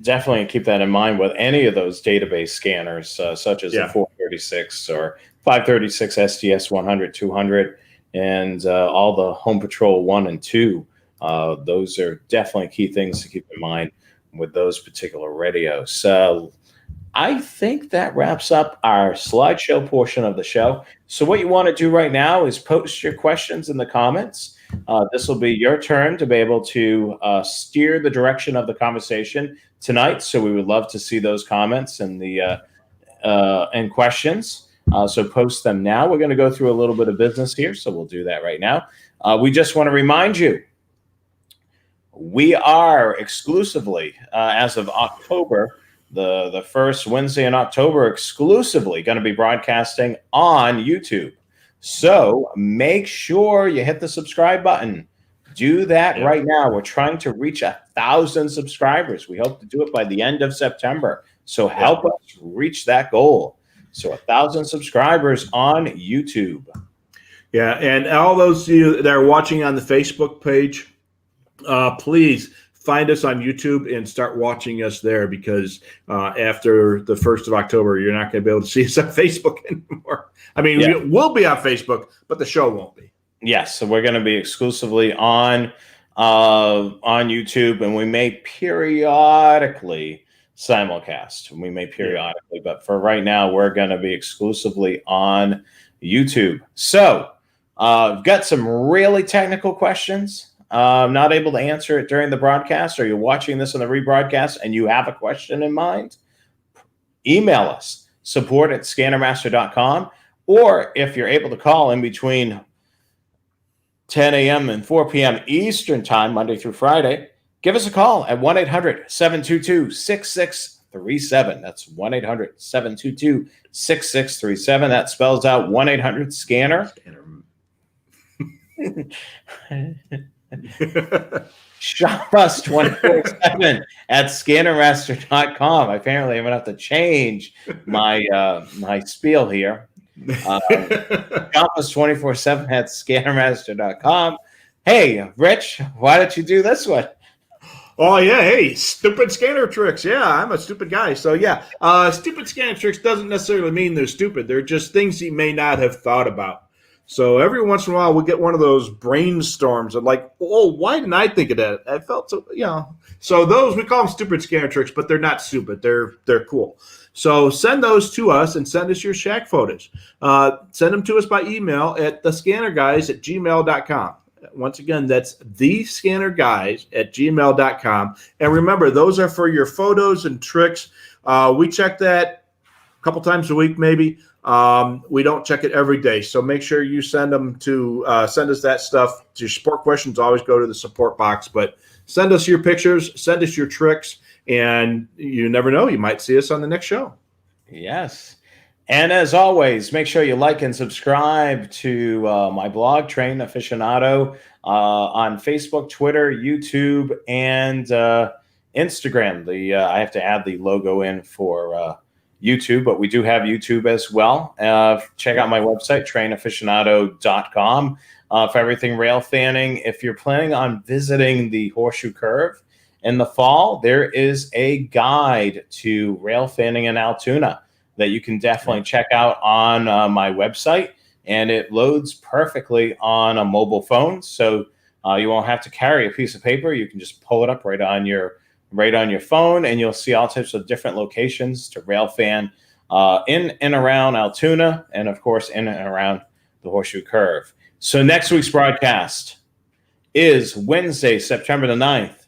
definitely keep that in mind with any of those database scanners, such as the 436 or 536 SDS 100, 200, and all the Home Patrol 1 and 2. Those are definitely key things to keep in mind with those particular radios. So I think that wraps up our slideshow portion of the show. So what you want to do right now is post your questions in the comments. This will be your turn to be able to steer the direction of the conversation tonight. So we would love to see those comments and and questions. So post them now. We're going to go through a little bit of business here, so we'll do that right now. We just want to remind you, we are exclusively, as of October, the first Wednesday in October, exclusively going to be broadcasting on YouTube. So make sure you hit the subscribe button. Do that right now. We're trying to reach 1,000 subscribers. We hope to do it by the end of September. So help us reach that goal. So 1,000 subscribers on YouTube. Yeah, and all those of you that are watching on the Facebook page, please find us on YouTube and start watching us there, because after the 1st of October, you're not going to be able to see us on Facebook anymore. I mean, we'll be on Facebook, but the show won't be. Yes, so we're going to be exclusively on YouTube, and we may periodically simulcast. We may periodically, but for right now, we're going to be exclusively on YouTube. So I've got some really technical questions. I'm not able to answer it during the broadcast, or you're watching this on the rebroadcast and you have a question in mind, email us, support@scannermaster.com, or if you're able to call in between 10 a.m. and 4 p.m. Eastern time, Monday through Friday, give us a call at 1-800-722-6637. That's 1-800-722-6637. That spells out 1-800-SCANNER. Shop us 24/7 at scannermaster.com. Apparently, I'm going to have to change my my spiel here. Shop us 24/7 at scannermaster.com. Hey, Rich, why don't you do this one? Oh, yeah. Hey, stupid scanner tricks. Yeah, I'm a stupid guy. So, yeah, stupid scanner tricks doesn't necessarily mean they're stupid. They're just things you may not have thought about. So every once in a while, we'll get one of those brainstorms of like, oh, why didn't I think of that? I felt so, So those, we call them stupid scanner tricks, but they're not stupid. They're cool. So send those to us and send us your shack photos. Send them to us by email at thescannerguys@gmail.com. Once again, that's thescannerguys@gmail.com. And remember, those are for your photos and tricks. We check that a couple times a week, maybe. We don't check it every day. So make sure you send them to send us that stuff. Your support questions always go to the support box. But send us your pictures, send us your tricks, and you never know, you might see us on the next show. Yes. And as always, make sure you like and subscribe to my blog, Train Aficionado, on Facebook, Twitter, YouTube, and Instagram. I have to add the logo in for YouTube, but we do have YouTube as well. Check out my website, trainaficionado.com, for everything rail fanning. If you're planning on visiting the Horseshoe Curve in the fall, there is a guide to rail fanning in Altoona that you can definitely check out on my website, and it loads perfectly on a mobile phone, so you won't have to carry a piece of paper. You can just pull it up right on your phone, and you'll see all types of different locations to rail fan in and around Altoona, and of course in and around the Horseshoe Curve. So next week's broadcast is Wednesday, September the 9th.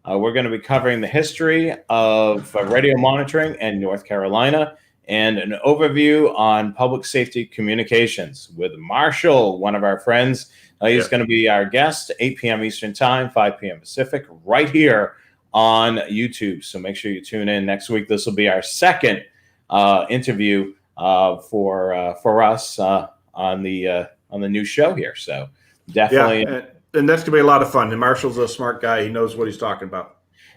We're going to be covering the history of radio monitoring in North Carolina, and an overview on public safety communications with Marshall, one of our friends. He's going to be our guest, 8 p.m. Eastern Time, 5 p.m. Pacific, right here on YouTube. So make sure you tune in next week. This will be our second interview for us on the new show here. So definitely, and that's gonna be a lot of fun. And Marshall's a smart guy; he knows what he's talking about.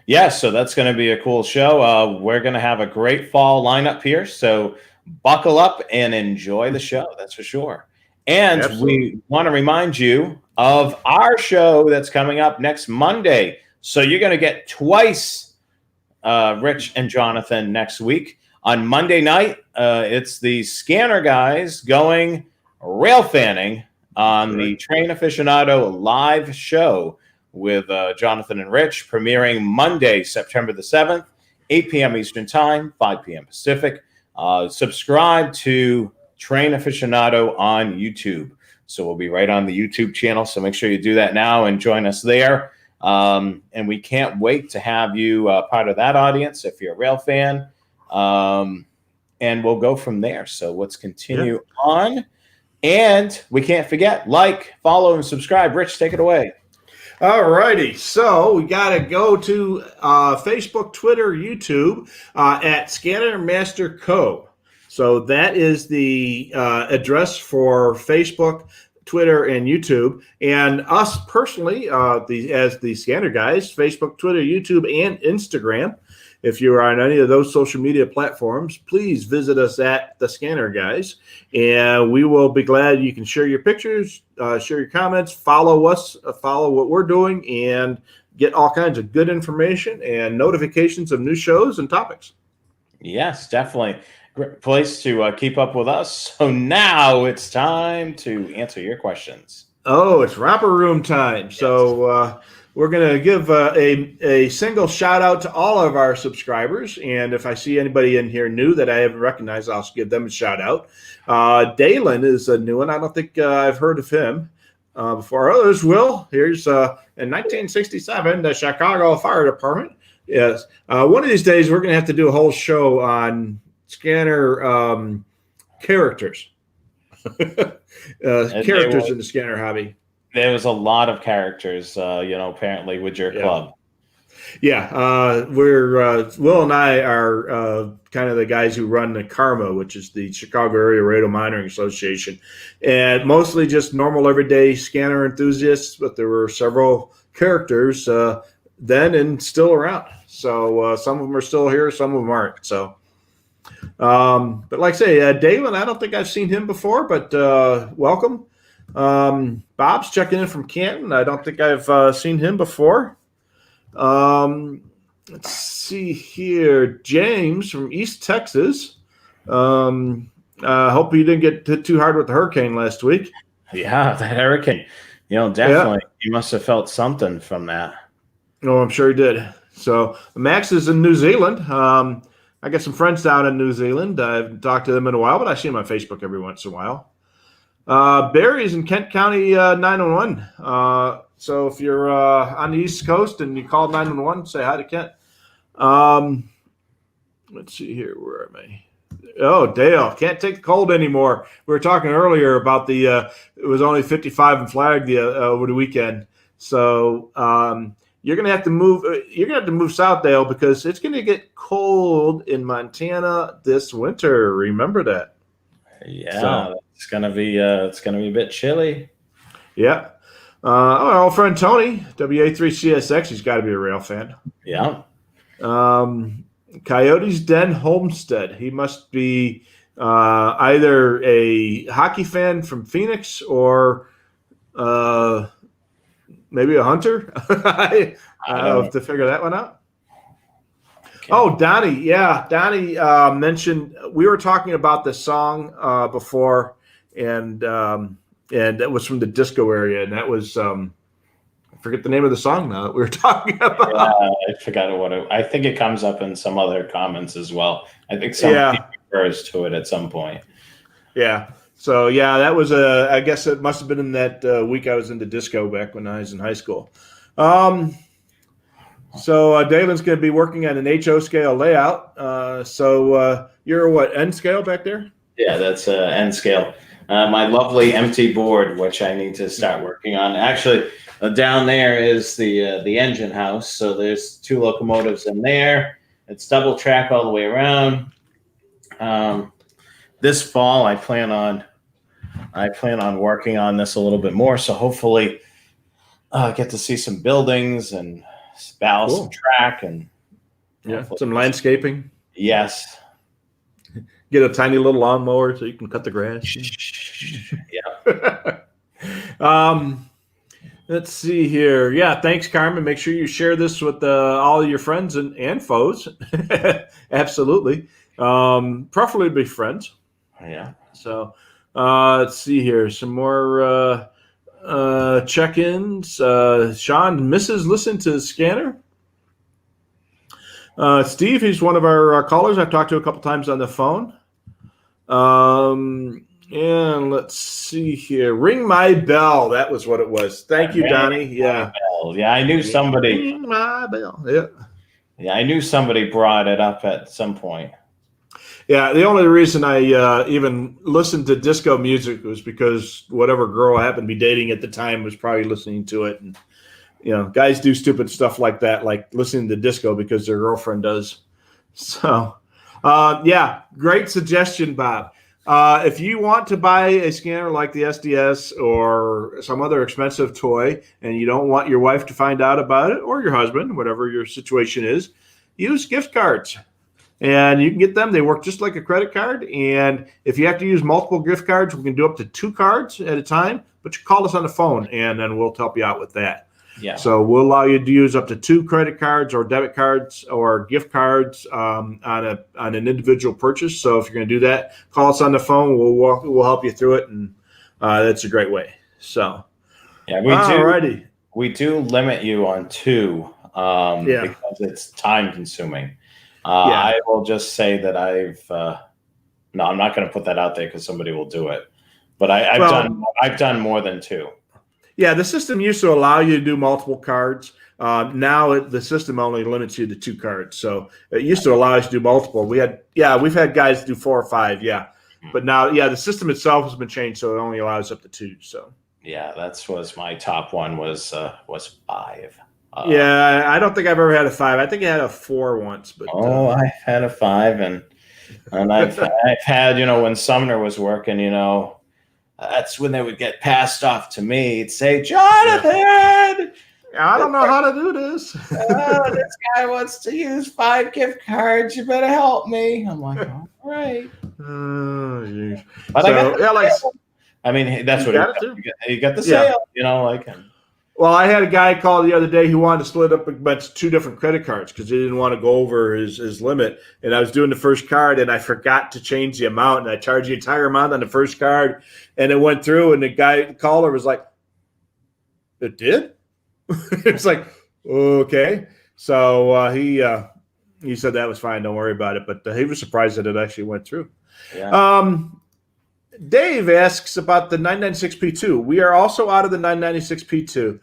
Yeah, so that's going to be a cool show. We're going to have a great fall lineup here, so buckle up and enjoy the show. That's for sure. And we want to remind you of our show that's coming up next Monday. So you're going to get twice Rich and Jonathan next week. On Monday night, it's the Scanner Guys going rail fanning on the Train Aficionado live show with Jonathan and Rich, premiering Monday, September the 7th, 8 p.m. Eastern Time, 5 p.m. Pacific. Subscribe to Train Aficionado on YouTube. So we'll be right on the YouTube channel. So make sure you do that now and join us there. And we can't wait to have you part of that audience if you're a rail fan. And we'll go from there. So let's continue on. And we can't forget, like, follow, and subscribe. Rich, take it away. All righty. So we got to go to Facebook, Twitter, YouTube at Scanner Master Co. So that is the address for Facebook, Twitter, and YouTube. And us personally, as the Scanner Guys, Facebook, Twitter, YouTube, and Instagram. If you're on any of those social media platforms, please visit us at The Scanner Guys, and we will be glad you can share your pictures, share your comments, follow us, follow what we're doing, and get all kinds of good information and notifications of new shows and topics. Yes, definitely. Great place to keep up with us. So now it's time to answer your questions. Oh, it's romper room time. Yes. So we're going to give a single shout out to all of our subscribers. And if I see anybody in here new that I haven't recognized, I'll give them a shout out. Dalen is a new one. I don't think I've heard of him before. Others will. Here's in 1967, the Chicago Fire Department. Yes. One of these days, we're going to have to do a whole show on scanner characters. Characters in the scanner hobby. There was a lot of characters, apparently with your club. Yeah, we're Will and I are kind of the guys who run the Karma, which is the Chicago Area Radio Monitoring Association, and mostly just normal everyday scanner enthusiasts. But there were several characters then and still around. So some of them are still here, some of them aren't. So, but like I say, Dalen, I don't think I've seen him before, but welcome. Bob's checking in from Canton. I don't think I've seen him before. Let's see here. James from East Texas. Hope you didn't get hit too hard with the hurricane last week. Yeah, the hurricane. Definitely. Yeah. You must have felt something from that. Oh, I'm sure he did. So Max is in New Zealand. I got some friends down in New Zealand. I haven't talked to them in a while, but I see them on Facebook every once in a while. Barry's in Kent County 911. So if you're on the East Coast and you call 911, say hi to Kent. Let's see here. Where am I? Oh, Dale, can't take the cold anymore. We were talking earlier about it was only 55 in Flag over the weekend. So you're gonna have to move. You're gonna have to move south, Dale, because it's gonna get cold in Montana this winter. Remember that. Yeah, so, it's gonna be a bit chilly. Yeah. Our old friend Tony, WA3CSX, he's got to be a rail fan. Yeah. Coyotes Den Homestead. He must be either a hockey fan from Phoenix or maybe a hunter. I don't know to figure that one out. Okay. Oh, Donnie. Yeah, Donnie mentioned we were talking about this song before, and that was from the disco area, and that was I forget the name of the song now that we were talking about. Yeah, I forgot what I think it comes up in some other comments as well. I think somebody refers to it at some point. Yeah. So yeah, that was I guess it must have been in that week I was into disco back when I was in high school. So Dalen's going to be working on an HO scale layout. So you're what, N scale back there? Yeah, that's N scale. My lovely empty board, which I need to start working on. Actually, down there is the engine house. So there's 2 locomotives in there. It's double track all the way around. This fall, I plan on working on this a little bit more. So hopefully, get to see some buildings and ballast some track and some landscaping. Yes. Get a tiny little lawnmower so you can cut the grass. Yeah. Let's see here. Yeah, thanks, Carmen. Make sure you share this with all of your friends and foes. Absolutely. Preferably be friends. Yeah. So let's see here. Some more check-ins. Sean misses listen to the scanner. Steve, he's one of our callers I've talked to a couple times on the phone. And let's see here. Ring my bell. That was what it was. Thank you, Donnie. Yeah. Yeah, I knew somebody. Ring my bell. Yeah. Yeah, I knew somebody brought it up at some point. Yeah, the only reason I even listened to disco music was because whatever girl I happened to be dating at the time was probably listening to it. And, guys do stupid stuff like that, like listening to disco because their girlfriend does. So, yeah, great suggestion, Bob. If you want to buy a scanner like the SDS or some other expensive toy and you don't want your wife to find out about it, or your husband, whatever your situation is, use gift cards. And you can get them. They work just like a credit card. And if you have to use multiple gift cards, we can do up to 2 cards at a time. But you call us on the phone, and then we'll help you out with that. Yeah. So we'll allow you to use up to 2 credit cards or debit cards or gift cards on an individual purchase. So if you're going to do that, call us on the phone. We'll help you through it, and that's a great way. So yeah, we do limit you on 2 because it's time consuming. I will just say that no, I'm not going to put that out there because somebody will do it. But I've done more than 2. Yeah, the system used to allow you to do multiple cards. Now the system only limits you to 2 cards. So it used to allow us to do multiple. We've had guys do 4 or 5. Yeah, but now the system itself has been changed, so it only allows up to 2. So yeah, that was my top one was 5. Yeah, I don't think I've ever had a 5. I think I had a 4 once, but I've had a 5, and I've had, when Sumner was working, that's when they would get passed off to me. It'd say, Jonathan, I don't know how to do this. this guy wants to use 5 gift cards. You better help me. I'm like, all right. But I mean, that's what got it too. You got the sale, Well, I had a guy call the other day who wanted to split up against 2 different credit cards because he didn't want to go over his limit. And I was doing the first card, and I forgot to change the amount, and I charged the entire amount on the first card, and it went through. And the caller was like, "It did?" It's like, okay. So he said that was fine. Don't worry about it. But he was surprised that it actually went through. Yeah. Dave asks about the 996P2. We are also out of the 996P2.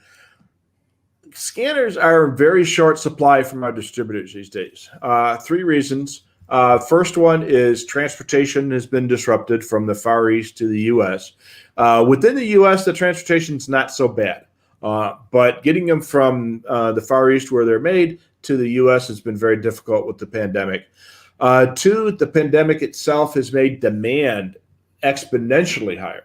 Scanners are in very short supply from our distributors these days. 3 reasons. First one is transportation has been disrupted from the Far East to the U.S. Within the U.S., the transportation is not so bad. But getting them from the Far East where they're made to the U.S. has been very difficult with the pandemic. 2, the pandemic itself has made demand exponentially higher.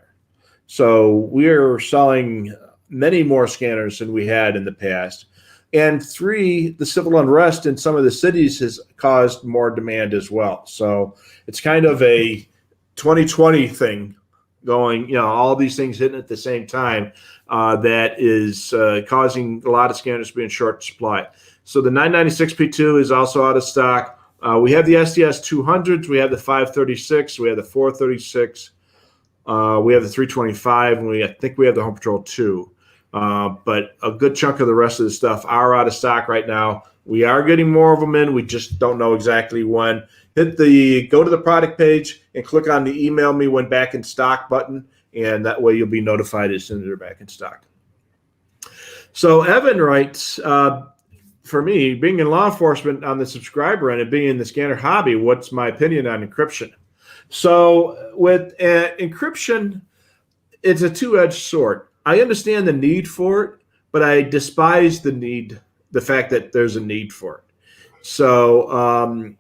So we're selling many more scanners than we had in the past. And 3, the civil unrest in some of the cities has caused more demand as well. So it's kind of a 2020 thing going, all these things hitting at the same time that is causing a lot of scanners to be in short supply. So the 996P2 is also out of stock. We have the SDS 200s, we have the 536, we have the 436, we have the 325, and I think we have the Home Patrol 2. But a good chunk of the rest of the stuff are out of stock right now. We are getting more of them in. We just don't know exactly when. Go to the product page and click on the email me when back in stock button, and that way you'll be notified as soon as they're back in stock. So Evan writes, for me, being in law enforcement on the subscriber end and being in the scanner hobby, what's my opinion on encryption? So with encryption, it's a two-edged sword. I understand the need for it, but I despise the fact that there's a need for it. So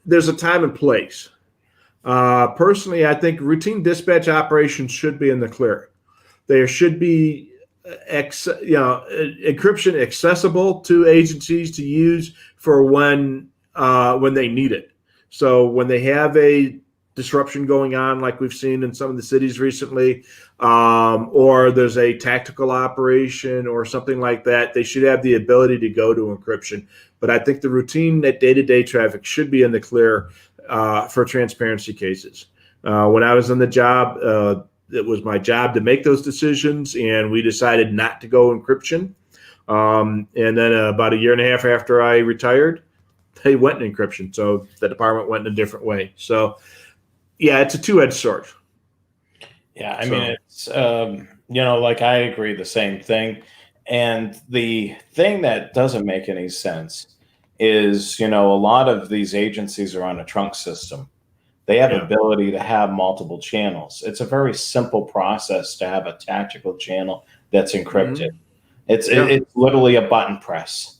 there's a time and place. Personally, I think routine dispatch operations should be in the clear. There should be encryption accessible to agencies to use for when they need it. So when they have a disruption going on, like we've seen in some of the cities recently, or there's a tactical operation or something like that, they should have the ability to go to encryption. But I think the routine day-to-day traffic should be in the clear for transparency cases. When I was on the job, it was my job to make those decisions, and we decided not to go encryption. And then about a year and a half after I retired, they went in encryption. So the department went in a different way. So, yeah, it's a two-edged sword. Yeah, I mean, it's, I agree the same thing. And the thing that doesn't make any sense is, a lot of these agencies are on a trunk system. They have ability to have multiple channels. It's a very simple process to have a tactical channel that's encrypted. Mm-hmm. It's literally a button press.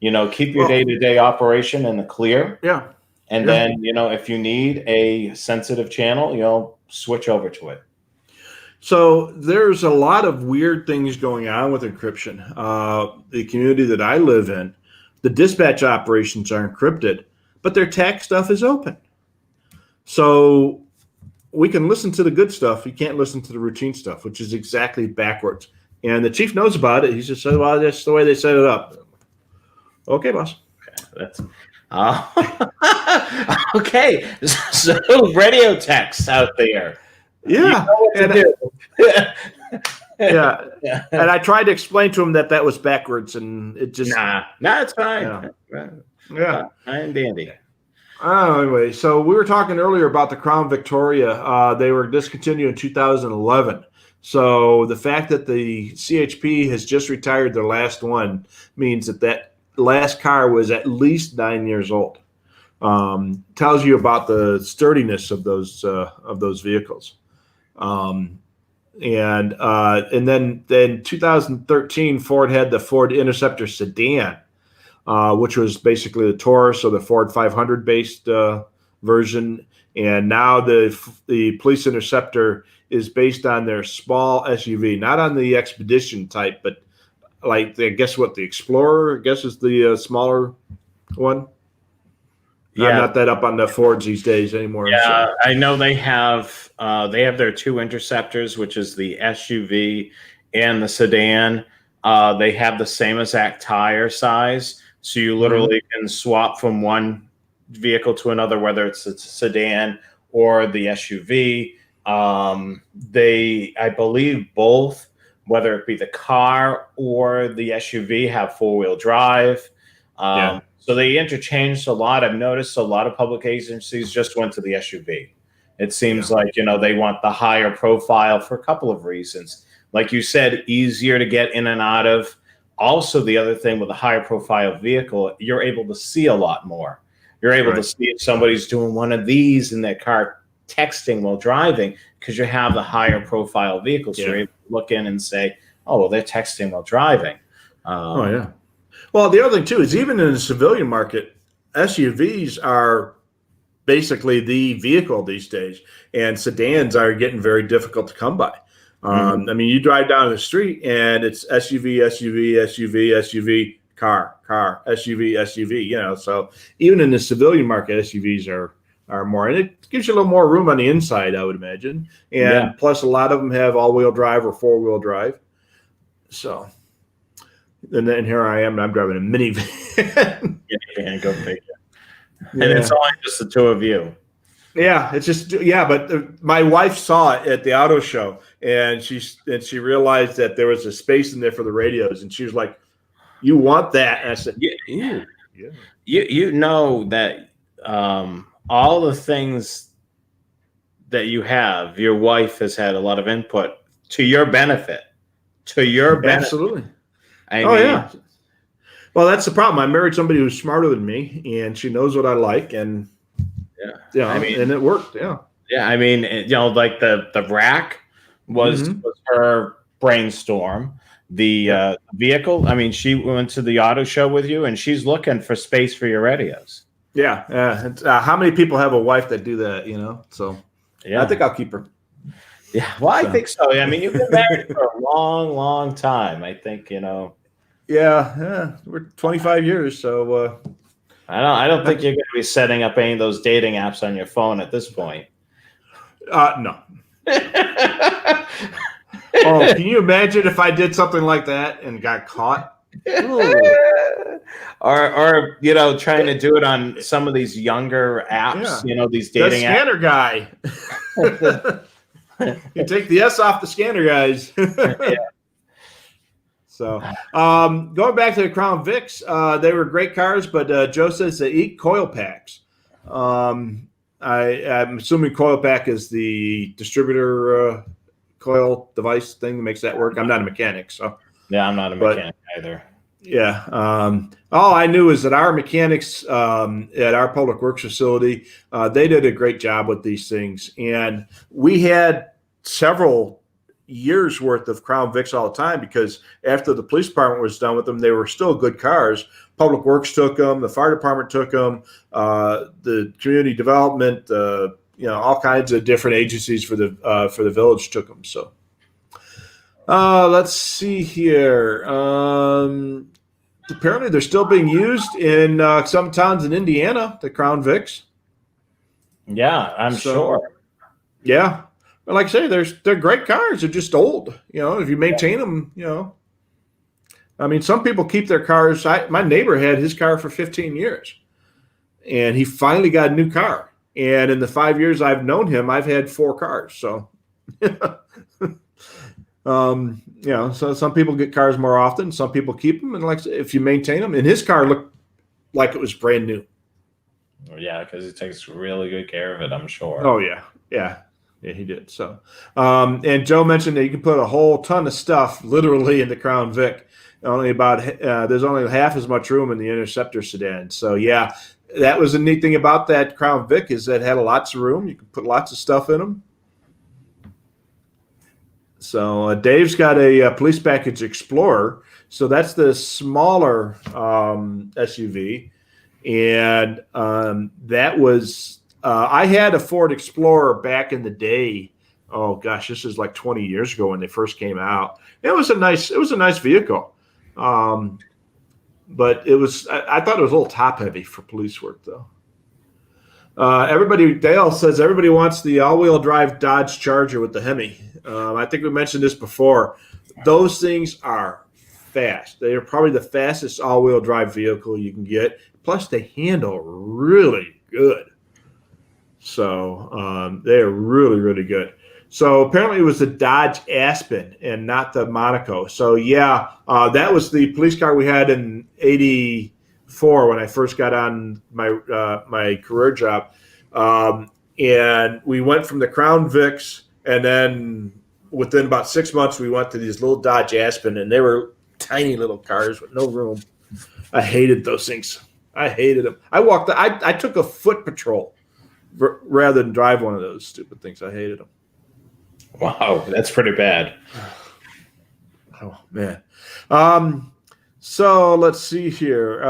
Keep your day-to-day operation in the clear. Yeah. And then, if you need a sensitive channel, switch over to it. So there's a lot of weird things going on with encryption. The community that I live in, the dispatch operations are encrypted, but their TAC stuff is open. So we can listen to the good stuff. You can't listen to the routine stuff, which is exactly backwards. And the chief knows about it. He just said, well, that's the way they set it up. Okay, boss. Okay, that's okay. So radio techs out there. Yeah. Yeah. And I tried to explain to him that was backwards, and it just nah, it's fine. Yeah. Fine dandy. Anyway, so we were talking earlier about the Crown Victoria. They were discontinued in 2011. So the fact that the CHP has just retired their last one means that last car was at least 9 years old. Tells you about the sturdiness of those vehicles. And then 2013, Ford had the Ford Interceptor sedan, which was basically the Taurus or the Ford 500 based version. And now the Police Interceptor is based on their small SUV, not on the Expedition type, but like I guess what the Explorer, I guess, is the smaller one. Yeah, I'm not that up on the Fords these days anymore. yeah, So. I know they have their two Interceptors, which is the SUV and the sedan. They have the same exact tire size, so you literally can swap from one vehicle to another, whether it's a sedan or the SUV. I believe both, whether it be the car or the SUV, have four-wheel drive. Yeah. So they interchanged a lot. I've noticed a lot of public agencies just went to the SUV. It seems like, they want the higher profile for a couple of reasons. Like you said, easier to get in and out of. Also, the other thing with a higher profile vehicle, you're able to see a lot more. You're able to see if somebody's doing one of these in their car texting while driving, because you have the higher profile vehicles. So you're able to look in and say, oh, well, they're texting while driving. Oh, yeah. Well, the other thing, too, is even in the civilian market, SUVs are basically the vehicle these days, and sedans are getting very difficult to come by. I mean, you drive down the street, and it's SUV, SUV, SUV, SUV, car, SUV, SUV, So even in the civilian market, SUVs are more, and it gives you a little more room on the inside, I would imagine. And plus, a lot of them have all-wheel drive or four-wheel drive. So... And then here I am, and I'm driving a minivan. Yeah, go figure. And it's only just the two of you. Yeah, it's just but my wife saw it at the auto show, and she realized that there was a space in there for the radios, and she was like, "You want that?" And I said, "Ooh, yeah." You know that all the things that you have, your wife has had a lot of input to your benefit. Absolutely. I mean, yeah. Well, that's the problem. I married somebody who's smarter than me, and she knows what I like, and and it worked. Yeah. Yeah, I mean, like the rack was her brainstorm. The vehicle, I mean, she went to the auto show with you, and she's looking for space for your radios. Yeah. How many people have a wife that do that? So I think I'll keep her. Yeah, well, I think so. I mean, you've been married for a long, long time. I think Yeah, we're 25 years, so I don't think you're going to be setting up any of those dating apps on your phone at this point. No. Oh, can you imagine if I did something like that and got caught? Or trying to do it on some of these younger apps. These dating apps. The scanner guy. You take the S off the scanner, guys. So, going back to the Crown Vics, they were great cars, but Joe says they eat coil packs. I'm assuming coil pack is the distributor coil device thing that makes that work. I'm not a mechanic, so. Yeah, I'm not a mechanic either. Yeah. All I knew is that our mechanics at our public works facility, they did a great job with these things. And we had several years worth of Crown Vics all the time, because after the police department was done with them, they were still good cars. Public Works took them, the fire department took them, the community development, all kinds of different agencies for the village took them. So let's see here. Apparently, they're still being used in some towns in Indiana, the Crown Vics. Yeah, I'm sure. Yeah. But like I say, they're great cars. They're just old. If you maintain them, I mean, some people keep their cars. My neighbor had his car for 15 years, and he finally got a new car. And in the 5 years I've known him, I've had 4 cars. So, so some people get cars more often. Some people keep them, and like if you maintain them, and his car looked like it was brand new. Yeah, because he takes really good care of it, I'm sure. Oh yeah. Yeah, he did. So, and Joe mentioned that you can put a whole ton of stuff literally in the Crown Vic. There's only half as much room in the Interceptor sedan. So yeah, that was the neat thing about that Crown Vic, is that it had lots of room. You could put lots of stuff in them. So Dave's got a police package Explorer. So that's the smaller SUV. And that was I had a Ford Explorer back in the day. Oh gosh, this is like 20 years ago when they first came out. It was a nice vehicle. But I thought it was a little top heavy for police work though. Dale says everybody wants the all-wheel drive Dodge Charger with the Hemi. I think we mentioned this before. Those things are fast. They are probably the fastest all-wheel drive vehicle you can get. Plus, they handle really good. So they are really, really good. So apparently it was the Dodge Aspen and not the Monaco. So yeah, that was the police car we had in '84 when I first got on my career job. And we went from the Crown Vics, and then within about 6 months we went to these little Dodge Aspen, and they were tiny little cars with no room. I hated those things. I hated them. I took a foot patrol rather than drive one of those stupid things. I hated them. Wow, that's pretty bad. Oh man. So let's see here.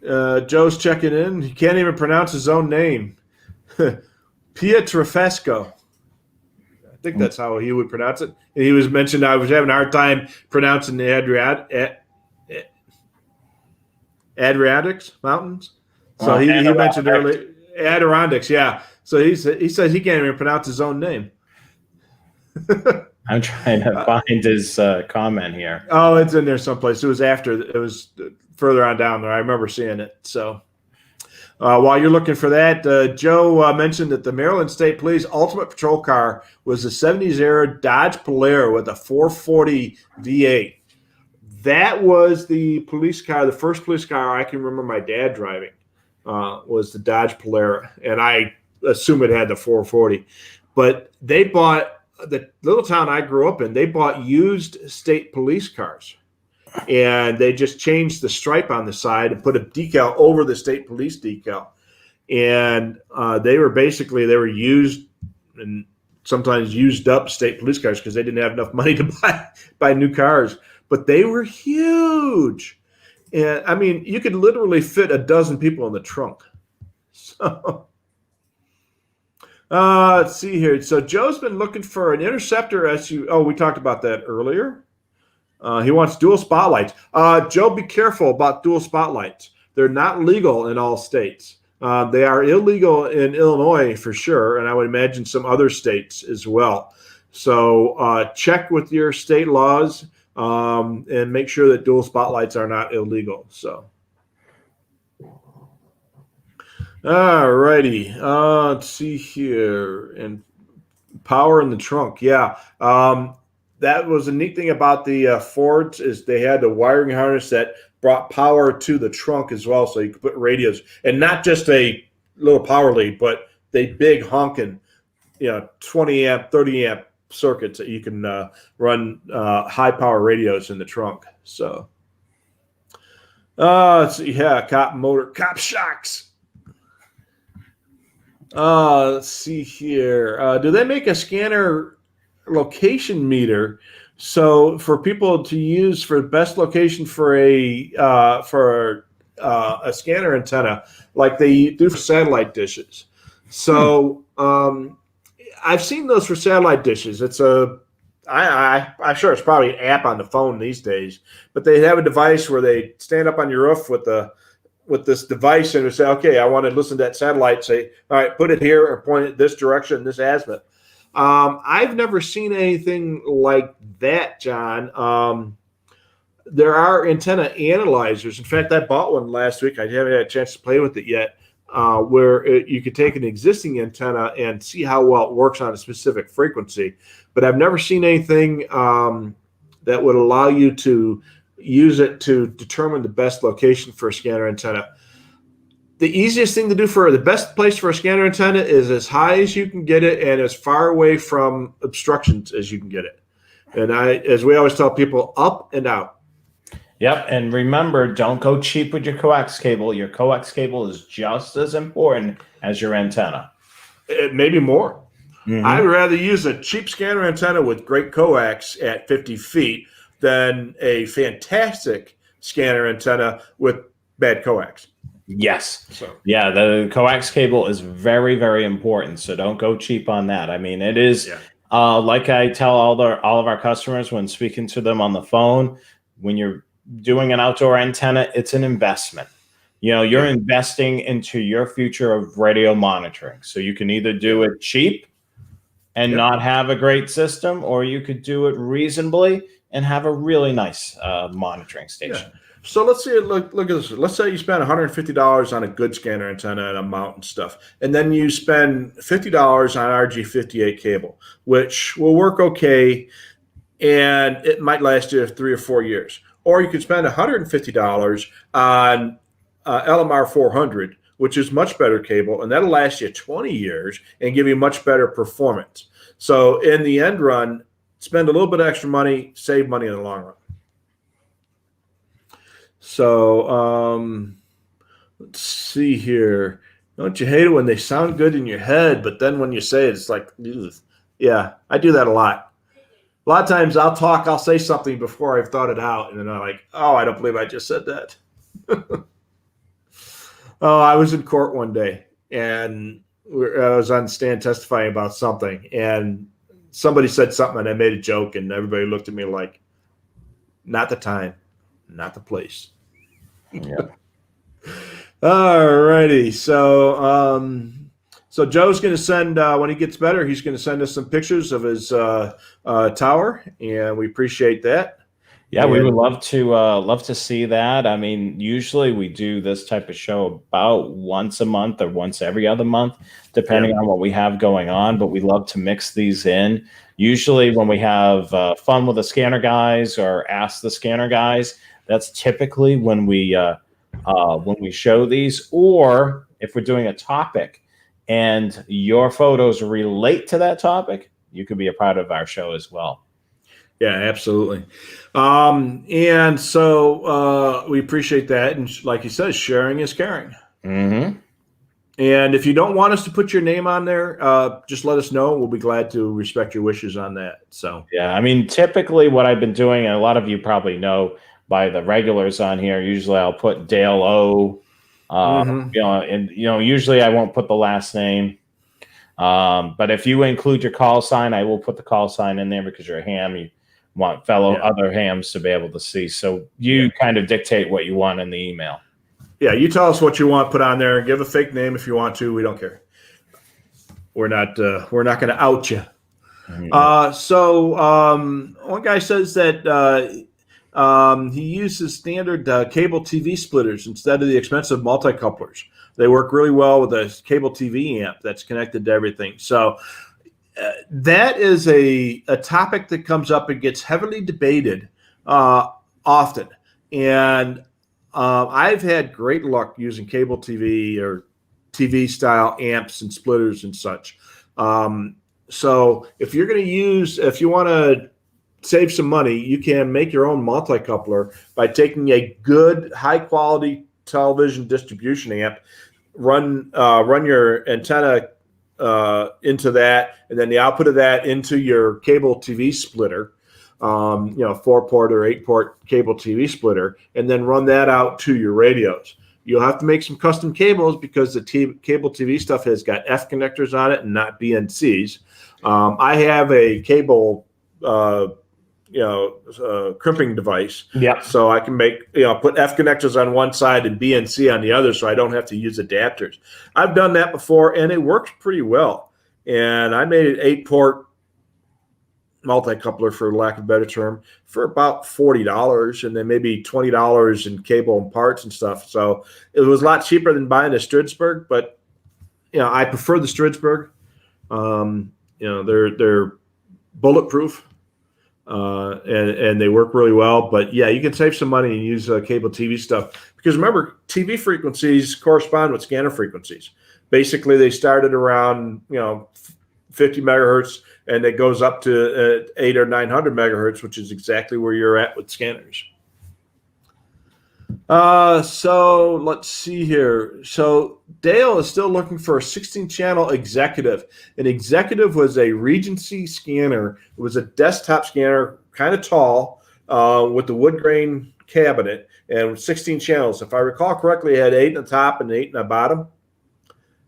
Joe's checking in. He can't even pronounce his own name. Pietrafesco. I think that's how he would pronounce it. And he was mentioned I was having a hard time pronouncing the Adriatics Mountains. So he mentioned earlier Adirondacks, yeah. So he says he can't even pronounce his own name. I'm trying to find his comment here. Oh, it's in there someplace. It was further on down there. I remember seeing it. So while you're looking for that, Joe mentioned that the Maryland State Police Ultimate Patrol car was a 70s era Dodge Polara with a 440 V8. That was the police car, the first police car I can remember my dad driving was the Dodge Polara, and I assume it had the 440. But they bought, the little town I grew up in, they bought used state police cars. And they just changed the stripe on the side and put a decal over the state police decal. And they were used and sometimes used up state police cars because they didn't have enough money to buy new cars. But they were huge. And I mean, you could literally fit a dozen people in the trunk. So let's see here. So Joe's been looking for an Interceptor SUV. Oh, we talked about that earlier. He wants dual spotlights. Joe, be careful about dual spotlights. They're not legal in all states. They are illegal in Illinois for sure, and I would imagine some other states as well. So check with your state laws and make sure that dual spotlights are not illegal. So, all righty. Let's see here. And power in the trunk. Yeah. That was a neat thing about the Fords is they had the wiring harness that brought power to the trunk as well, so you could put radios and not just a little power lead, but the big honking, 20 amp, 30 amp circuits that you can run high power radios in the trunk. So, let's see, cop shocks. Let's see here. Do they make a scanner location meter so for people to use for best location for a scanner antenna like they do for satellite dishes? So I've seen those for satellite dishes. It's I'm sure it's probably an app on the phone these days, but they have a device where they stand up on your roof with this device and say, okay, I want to listen to that satellite, say, all right, put it here or point it this direction, this azimuth. I've never seen anything like that, John. There are antenna analyzers. In fact, I bought one last week. I haven't had a chance to play with it yet, where you could take an existing antenna and see how well it works on a specific frequency. But I've never seen anything that would allow you to use it to determine the best location for a scanner antenna. The easiest thing to do for the best place for a scanner antenna is as high as you can get it and as far away from obstructions as you can get it. And as we always tell people, up and out. Yep. And remember, don't go cheap with your coax cable. Your coax cable is just as important as your antenna. Maybe more. I'd rather use a cheap scanner antenna with great coax at 50 feet than a fantastic scanner antenna with bad coax. Yes. So. Yeah, the coax cable is very, very important. So don't go cheap on that. I mean, it is like I tell all of our customers when speaking to them on the phone, when you're doing an outdoor antenna, it's an investment. You know, you're investing into your future of radio monitoring. So you can either do it cheap and not have a great system, or you could do it reasonably and have a really nice monitoring station. Yeah. So let's see. Look at this. Let's say you spend $150 on a good scanner antenna and a mount and stuff, and then you spend $50 on RG58 cable, which will work okay, and it might last you 3 or 4 years. Or you could spend $150 on LMR 400, which is much better cable, and that'll last you 20 years and give you much better performance. So in the end run, spend a little bit of extra money, save money in the long run. So let's see here. Don't you hate it when they sound good in your head, but then when you say it, it's like, ugh. Yeah, I do that a lot. A lot of times I'll say something before I've thought it out, and then I'm like, oh, I don't believe I just said that. Oh, I was in court one day, and I was on stand testifying about something, and somebody said something, and I made a joke, and everybody looked at me like, not the time, not the place. Yeah. All righty. So, so Joe's going to send, when he gets better, he's going to send us some pictures of his tower, and we appreciate that. Yeah, we would love to see that. I mean, usually we do this type of show about once a month or once every other month, depending on what we have going on. But we love to mix these in. Usually, when we have fun with the scanner guys or ask the scanner guys, that's typically when we show these. Or if we're doing a topic and your photos relate to that topic, you could be a part of our show as well. Yeah, absolutely. And so we appreciate that. And like he says, sharing is caring. Mm-hmm. And if you don't want us to put your name on there, just let us know. We'll be glad to respect your wishes on that. So yeah, I mean, typically what I've been doing, and a lot of you probably know by the regulars on here, usually I'll put Dale O. Usually I won't put the last name. But if you include your call sign, I will put the call sign in there because you're a ham. You want other hams to be able to see. So you kind of dictate what you want in the email. Yeah, you tell us what you want put on there. Give a fake name if you want to. We don't care. We're not going to out you. Mm-hmm. So one guy says that he uses standard cable TV splitters instead of the expensive multi-couplers. They work really well with a cable TV amp that's connected to everything. So that is a topic that comes up and gets heavily debated often. And I've had great luck using cable TV or TV style amps and splitters and such. So if you want to save some money, you can make your own multi-coupler by taking a good high quality television distribution amp, run your antenna into that, and then the output of that into your cable TV splitter, 4-port or 8-port cable TV splitter, and then run that out to your radios. You'll have to make some custom cables because the cable TV stuff has got F connectors on it and not BNCs. I have a cable, crimping device. Yeah. So I can put F connectors on one side and BNC on the other, so I don't have to use adapters. I've done that before, and it works pretty well. And I made an 8-port multi-coupler, for lack of a better term, for about $40, and then maybe $20 in cable and parts and stuff. So it was a lot cheaper than buying a Stridsberg, but I prefer the Stridsberg. They're bulletproof, and they work really well. But yeah, you can save some money and use cable TV stuff, because remember, TV frequencies correspond with scanner frequencies. Basically, they started around 50 megahertz, and it goes up to 800 or 900 megahertz, which is exactly where you're at with scanners. So let's see here. So Dale is still looking for a 16-channel executive. An executive was a Regency scanner. It was a desktop scanner, kind of tall, with the wood grain cabinet and 16 channels. If I recall correctly, it had 8 in the top and 8 in the bottom.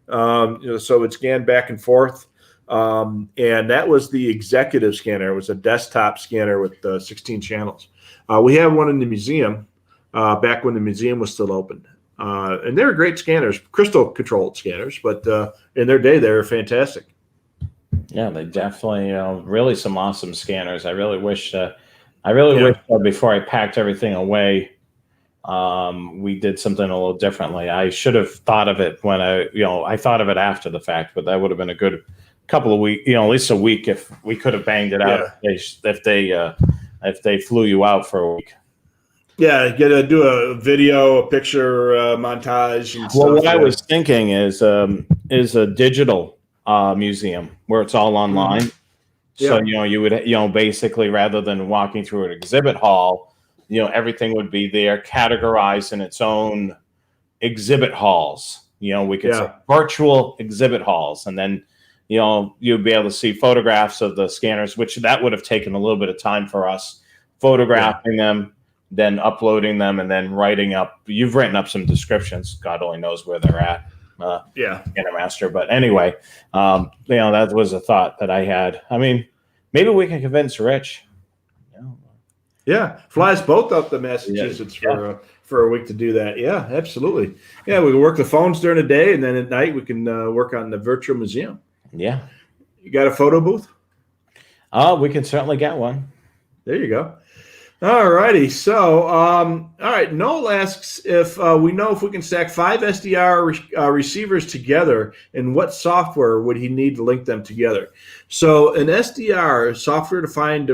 So it scanned back and forth. And that was the executive scanner. It was a desktop scanner with 16 channels. We have one in the museum. Back when the museum was still open. And they were great scanners, crystal-controlled scanners, but in their day, they were fantastic. Yeah, they definitely, really some awesome scanners. I really wish before I packed everything away, we did something a little differently. I should have thought of it when I thought of it after the fact, but that would have been a good couple of weeks, at least a week if we could have banged it out if they flew you out for a week. Yeah, get to do a video, a picture montage, and stuff. Well, what I was thinking is a digital museum where it's all online. Mm-hmm. So you would basically rather than walking through an exhibit hall, everything would be there, categorized in its own exhibit halls. We could say virtual exhibit halls, and then you'd be able to see photographs of the scanners, which that would have taken a little bit of time for us, photographing them, then uploading them, and then writing up. You've written up some descriptions. God only knows where they're at. Scanner Master. But anyway, that was a thought that I had. I mean, maybe we can convince Rich. Yeah, fly us both up to Massachusetts for a week to do that. Yeah, absolutely. Yeah, we can work the phones during the day, and then at night we can work on the virtual museum. Yeah. You got a photo booth? We can certainly get one. There you go. All righty. So, all right. Noel asks if we know if we can stack 5 SDR receivers together, and what software would he need to link them together? So, an SDR, software-defined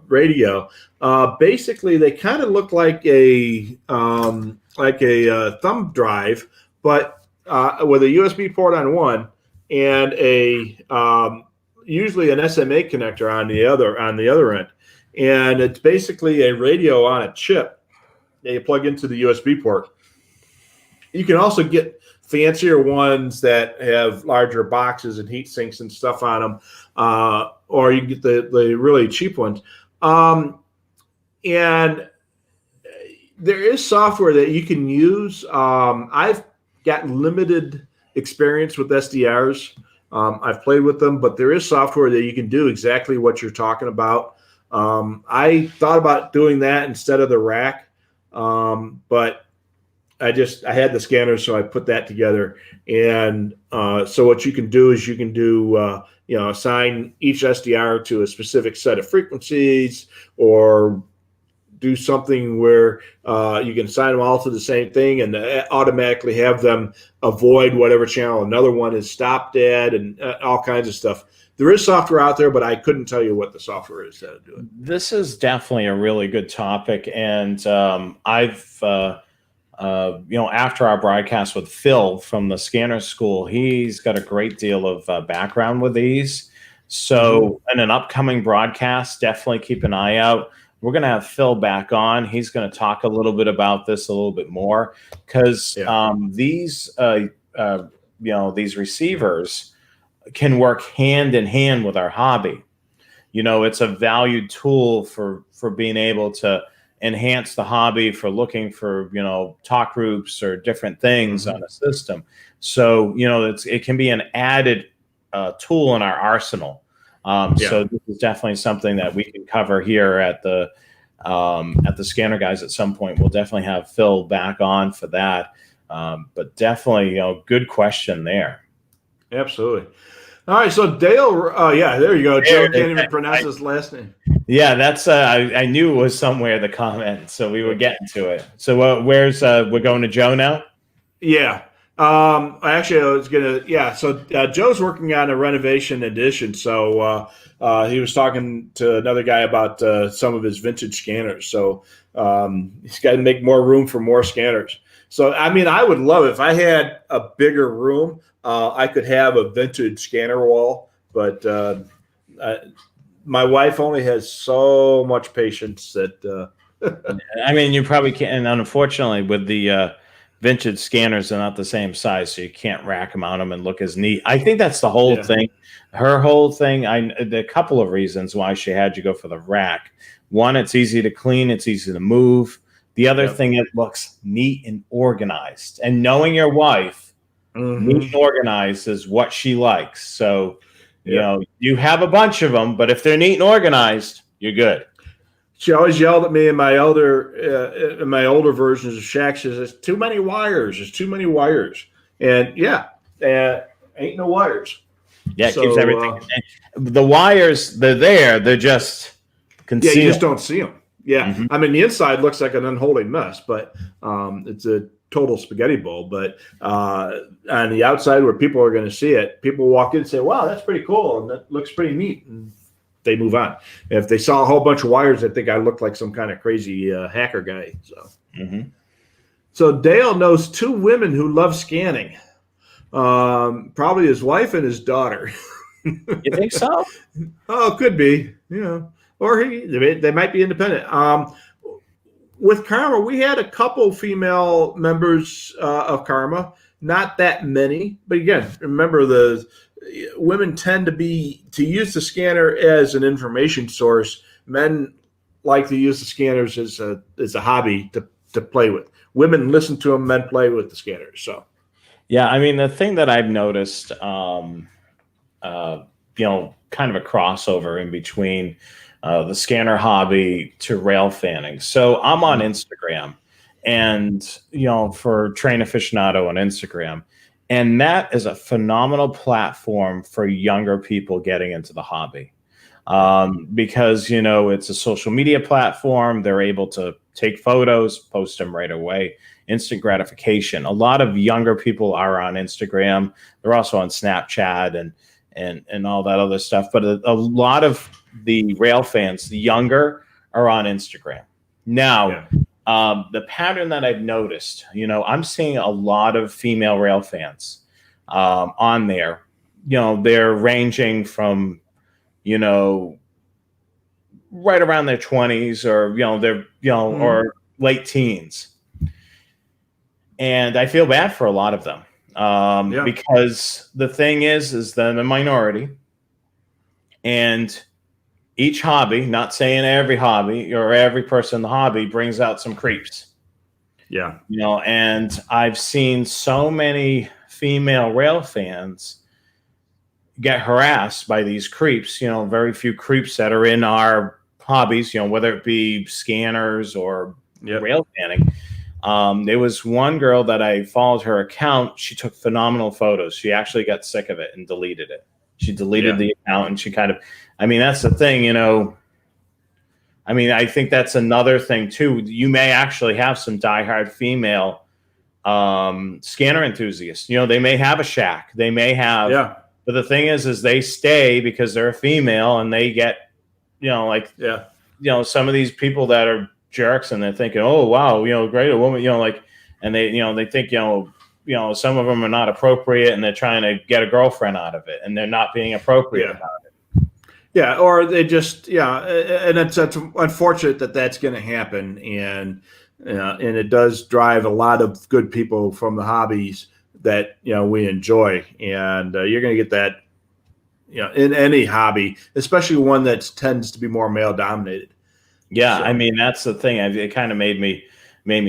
radio, basically they kind of look like a thumb drive, but with a USB port on one and usually an SMA connector on the other end. And it's basically a radio on a chip that you plug into the USB port. You can also get fancier ones that have larger boxes and heat sinks and stuff on them, or you can get the really cheap ones. And there is software that you can use. I've got limited experience with SDRs. I've played with them, but there is software that you can do exactly what you're talking about. I thought about doing that instead of the rack, but I had the scanner, so I put that together. And so what you can do is you can do assign each SDR to a specific set of frequencies, or do something where you can assign them all to the same thing and automatically have them avoid whatever channel another one is stopped at, and all kinds of stuff. There is software out there, but I couldn't tell you what the software is to do it. This is definitely a really good topic, and I've after our broadcast with Phil from the Scanner School, he's got a great deal of background with these. So in an upcoming broadcast, definitely keep an eye out. We're going to have Phil back on. He's going to talk a little bit about this a little bit more, because these receivers can work hand in hand with our hobby. It's a valued tool for being able to enhance the hobby, for looking for, talk groups or different things on a system. So, it can be an added tool in our arsenal. So this is definitely something that we can cover here at the Scanner Guys at some point. We'll definitely have Phil back on for that. But definitely, good question there. Absolutely. All right, so Dale, there you go. Joe can't even pronounce his last name. Yeah, that's I knew it was somewhere in the comments, so we were getting to it. So we're going to Joe now? Yeah. Actually, I was gonna. So Joe's working on a renovation addition. So he was talking to another guy about some of his vintage scanners. So he's got to make more room for more scanners. So I mean, I would love it if I had a bigger room. I could have a vintage scanner wall, but my wife only has so much patience that I mean, you probably can't. And unfortunately, with the vintage scanners, they're not the same size, so you can't rack mount them and look as neat. I think that's the whole Yeah. thing. Her whole thing. There are a couple of reasons why she had you go for the rack. One, it's easy to clean. It's easy to move. The other thing, it looks neat and organized. And knowing your wife, neat and organized is what she likes. So, you know, you have a bunch of them, but if they're neat and organized, you're good. She always yelled at me in my older versions of Shaq. She says, "There's too many wires. There's too many wires." And ain't no wires. Yeah, it keeps everything. The wires, they're there. They're just concealed. Yeah, you just don't see them. Yeah. I mean, the inside looks like an unholy mess, but it's a total spaghetti bowl. But on the outside where people are going to see it, people walk in and say, "Wow, that's pretty cool. And that looks pretty neat." And they move on. If they saw a whole bunch of wires, I think I looked like some kind of crazy hacker guy. So Dale knows 2 women who love scanning. Probably his wife and his daughter. You think so? Oh, could be. Yeah. Or they might be independent. With Karma, we had a couple female members of Karma, not that many. But again, remember the women tend to use the scanner as an information source. Men like to use the scanners as a hobby to play with. Women listen to them, men play with the scanners. So, yeah, I mean, the thing that I've noticed, kind of a crossover in between the scanner hobby to rail fanning. So I'm on Instagram, and for Train Aficionado on Instagram. And that is a phenomenal platform for younger people getting into the hobby because, it's a social media platform. They're able to take photos, post them right away, instant gratification. A lot of younger people are on Instagram. They're also on Snapchat and all that other stuff. But a lot of the rail fans, the younger, are on Instagram. Now, the pattern that I've noticed, I'm seeing a lot of female rail fans on there. They're ranging from, right around their 20s or, they're, or late teens. And I feel bad for a lot of them because the thing is they're the minority. And each hobby, not saying every hobby or every person in the hobby, brings out some creeps. Yeah. And I've seen so many female rail fans get harassed by these creeps, very few creeps that are in our hobbies, whether it be scanners or rail fanning. There was one girl that I followed her account. She took phenomenal photos. She actually got sick of it and deleted it. She deleted the account, and she that's the thing, I think that's another thing too. You may actually have some diehard female scanner enthusiasts. They may have a shack. They may have, but the thing is they stay because they're a female and they get, some of these people that are jerks and they're thinking, oh, wow, great, a woman, and they think, some of them are not appropriate and they're trying to get a girlfriend out of it and they're not being appropriate about it. Yeah, or they just and it's unfortunate that that's going to happen, and it does drive a lot of good people from the hobbies that we enjoy, and you're going to get that in any hobby, especially one that tends to be more male dominated. Yeah, so. That's the thing. It kind of made me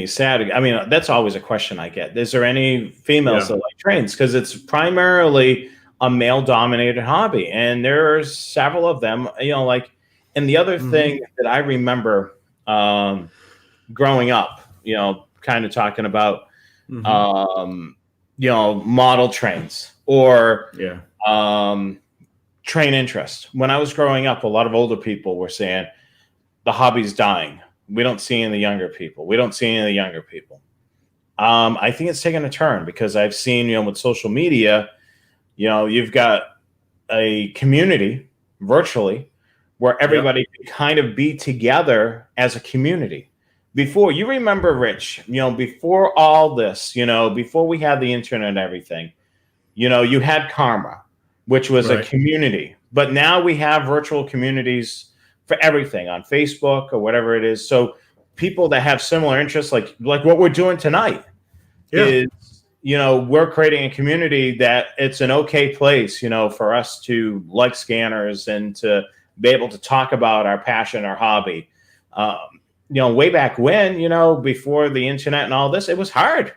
sad. That's always a question I get. Is there any females that like trains? Because it's primarily a male-dominated hobby, and there's several of them. And the other thing that I remember growing up, kind of talking about, model trains or train interest. When I was growing up, a lot of older people were saying the hobby's dying. We don't see any of the younger people. I think it's taken a turn because I've seen, with social media, you've got a community virtually where everybody can kind of be together as a community. Before, you remember, Rich, before all this, before we had the internet and everything, you had Karma, which was a community. But now we have virtual communities for everything on Facebook or whatever it is. So people that have similar interests, like what we're doing tonight, is, we're creating a community that it's an okay place, for us to like scanners and to be able to talk about our passion, our hobby. Way back when, before the internet and all this, it was hard.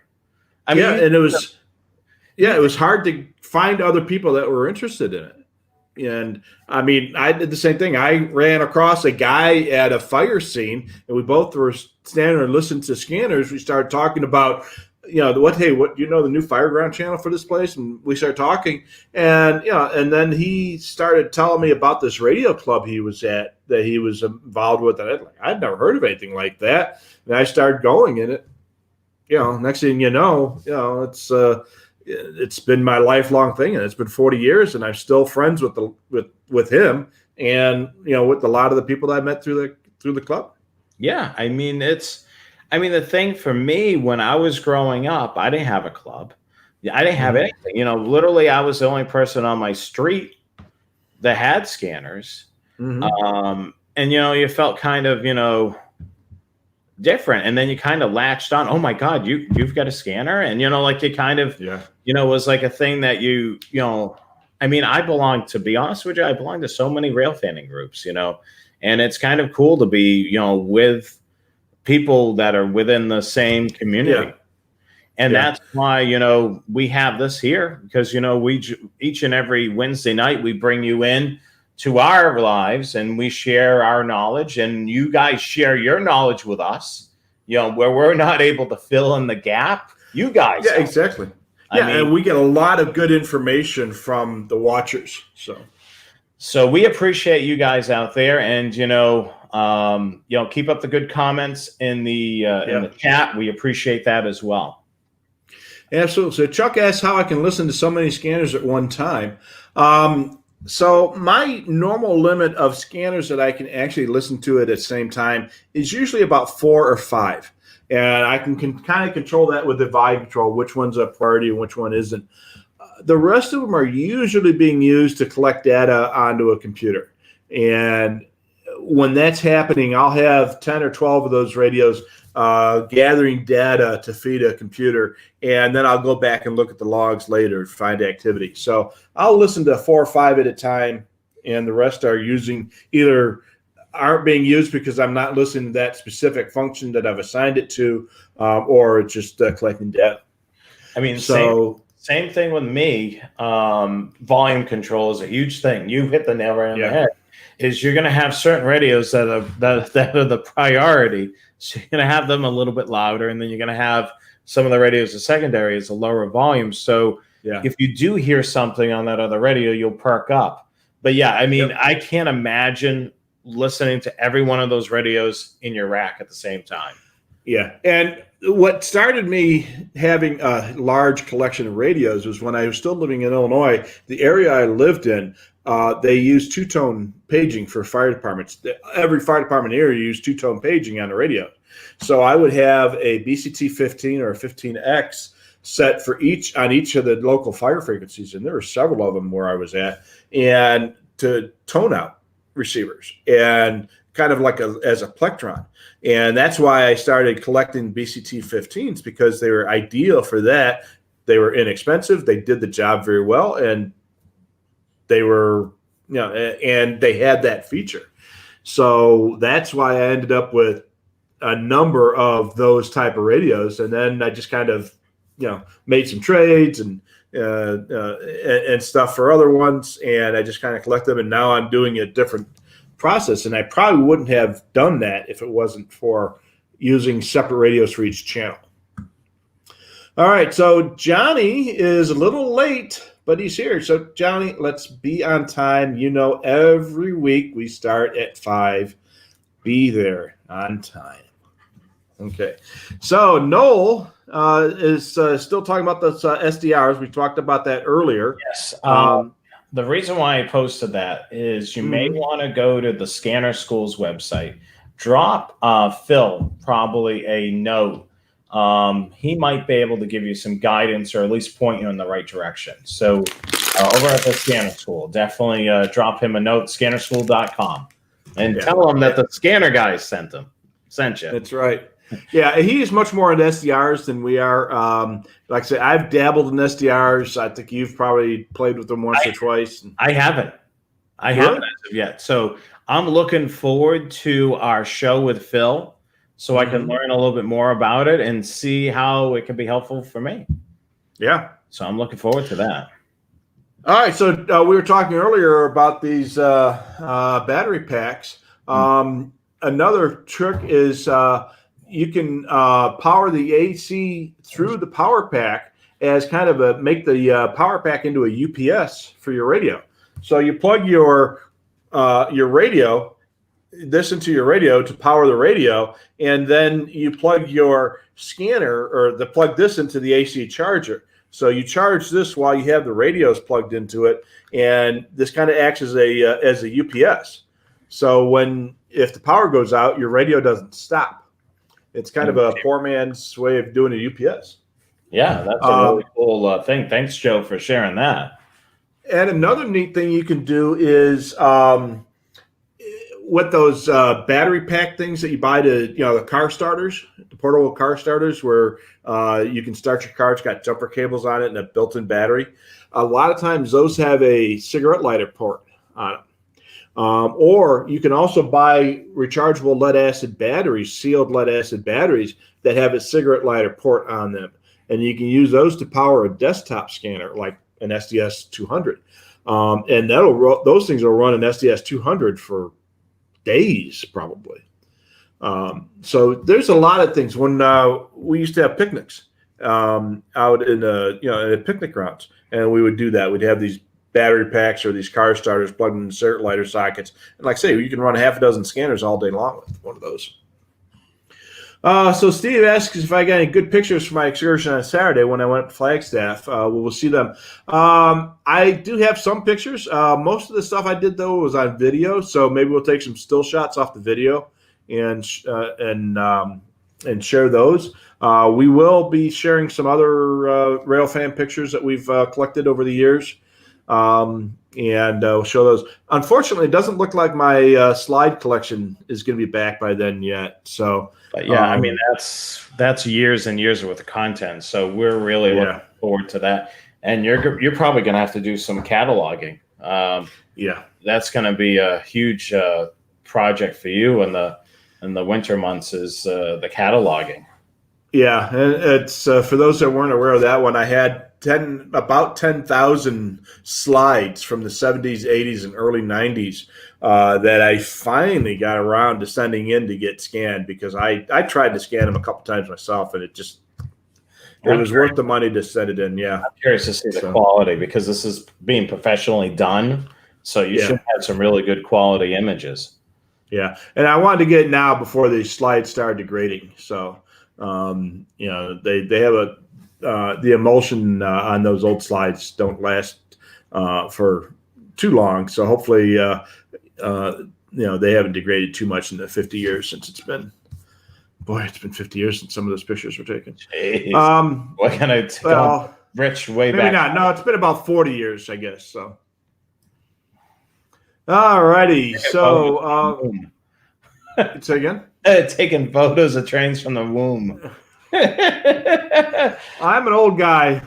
And it was hard to find other people that were interested in it. And I mean, I did the same thing. I ran across a guy at a fire scene, and we both were standing there and listening to scanners. We started talking about, what the new Fireground channel for this place, and we started talking, and and then he started telling me about this radio club he was at that he was involved with, and I'd never heard of anything like that. And I started going in it. Next thing it's been my lifelong thing, and it's been 40 years, and I'm still friends with him, and with a lot of the people that I met through the club. Yeah, the thing for me, when I was growing up, I didn't have a club. I didn't have anything. Literally, I was the only person on my street that had scanners. And you felt kind of different, and then you kind of latched on. Oh my God, you've got a scanner, and you kind of was like a thing that I belong, to be honest with you, I belong to so many rail fanning groups, and it's kind of cool to be with people that are within the same community. And that's why we have this here, because we each and every Wednesday night we bring you in to our lives, and we share our knowledge, and you guys share your knowledge with us, where we're not able to fill in the gap, you guys. Yeah, exactly. And we get a lot of good information from the watchers. So we appreciate you guys out there, and keep up the good comments in the chat. We appreciate that as well. Absolutely. So Chuck asks how I can listen to so many scanners at one time. So my normal limit of scanners that I can actually listen to at the same time is usually about 4 or 5. And I can kind of control that with the volume control, which one's a priority and which one isn't. The rest of them are usually being used to collect data onto a computer. And when that's happening, I'll have 10 or 12 of those radios gathering data to feed a computer, and then I'll go back and look at the logs later to find activity. So I'll listen to 4 or 5 at a time, and the rest are aren't being used because I'm not listening to that specific function that I've assigned it to, or just collecting data. Same thing with me. Volume control is a huge thing. You hit the nail right on the head. Is you're going to have certain radios that are the priority. So you're going to have them a little bit louder, and then you're going to have some of the radios, the secondary, is a lower volume. So if you do hear something on that other radio, you'll perk up. But I can't imagine listening to every one of those radios in your rack at the same time. Yeah. And what started me having a large collection of radios was when I was still living in Illinois. The area I lived in, they used two-tone paging for fire departments. Every fire department area used two-tone paging on the radio. So I would have a BCT 15 or a 15X set for each of the local fire frequencies, and there were several of them where I was at, and to tone out receivers, and kind of like as a plectron. And that's why I started collecting BCT 15s, because they were ideal for that. They were inexpensive. They did the job very well, and they were, and they had that feature. So that's why I ended up with a number of those type of radios. And then I just kind of, made some trades and stuff for other ones. And I just kind of collect them. And now I'm doing a different process. And I probably wouldn't have done that if it wasn't for using separate radios for each channel. All right. So Johnny is a little late, but he's here. So Johnny, let's be on time. Every week we start at 5. Be there on time. Okay. So Noel is still talking about those SDRs. We talked about that earlier. Yes. The reason why I posted that is you may want to go to the Scanner School's website, drop Phil probably a note. He might be able to give you some guidance, or at least point you in the right direction. So over at the Scanner School, definitely drop him a note, scannerschool.com, and tell him that the Scanner guys sent him. sent you. That's right. Yeah, he's much more into SDRs than we are. Like I said, I've dabbled in SDRs. I think you've probably played with them once or twice. I haven't. I haven't as of yet. So I'm looking forward to our show with Phil so I can learn a little bit more about it and see how it can be helpful for me. Yeah. So I'm looking forward to that. All right. So we were talking earlier about these battery packs. Another trick is you can power the AC through the power pack as kind of make the power pack into a UPS for your radio. So you plug your radio, this into your radio to power the radio, and then you plug your scanner plug this into the AC charger. So you charge this while you have the radios plugged into it, and this kind of acts as a UPS. So if the power goes out, your radio doesn't stop. It's kind of a poor man's way of doing a UPS. Yeah, that's a really cool thing. Thanks, Joe, for sharing that. And another neat thing you can do is with those battery pack things that you buy the car starters, the portable car starters, where you can start your car. It's got jumper cables on it and a built-in battery. A lot of times those have a cigarette lighter port on them. Or you can also buy rechargeable lead-acid batteries, sealed lead-acid batteries that have a cigarette lighter port on them. And you can use those to power a desktop scanner like an SDS 200. And those things will run an SDS 200 for days probably. So there's a lot of things. When we used to have picnics out in at picnic grounds, and we would do that. We'd have these battery packs or these car starters plugged in cigarette lighter sockets. And like I say, you can run half a dozen scanners all day long with one of those. So Steve asks if I got any good pictures for my excursion on Saturday when I went to Flagstaff. We'll see them. I do have some pictures. Most of the stuff I did, though, was on video. So maybe we'll take some still shots off the video and share those. We will be sharing some other Railfan pictures that we've collected over the years. And we'll show those. Unfortunately, it doesn't look like my slide collection is going to be back by then yet. So, but yeah, I mean that's years and years worth of content. So we're really looking forward to that. And you're probably going to have to do some cataloging. That's going to be a huge project for you in the winter months. Is the cataloging. Yeah, and it's for those that weren't aware of that one. I had about 10,000 slides from the 70s, 80s, and early 90s that I finally got around to sending in to get scanned, because I tried to scan them a couple times myself, and it was worth the money to send it in. Yeah, I'm curious to see the quality, because this is being professionally done, so you should have some really good quality images. Yeah, and I wanted to get it now before the slides started degrading. So they have the emulsion on those old slides don't last for too long. So hopefully, they haven't degraded too much in the 50 years since it's been 50 years since some of those pictures were taken. What can I tell? Rich, way maybe back. Not. No, it's been about 40 years, I guess. So, all righty. So, say again? Taking photos of trains from the womb. I'm an old guy.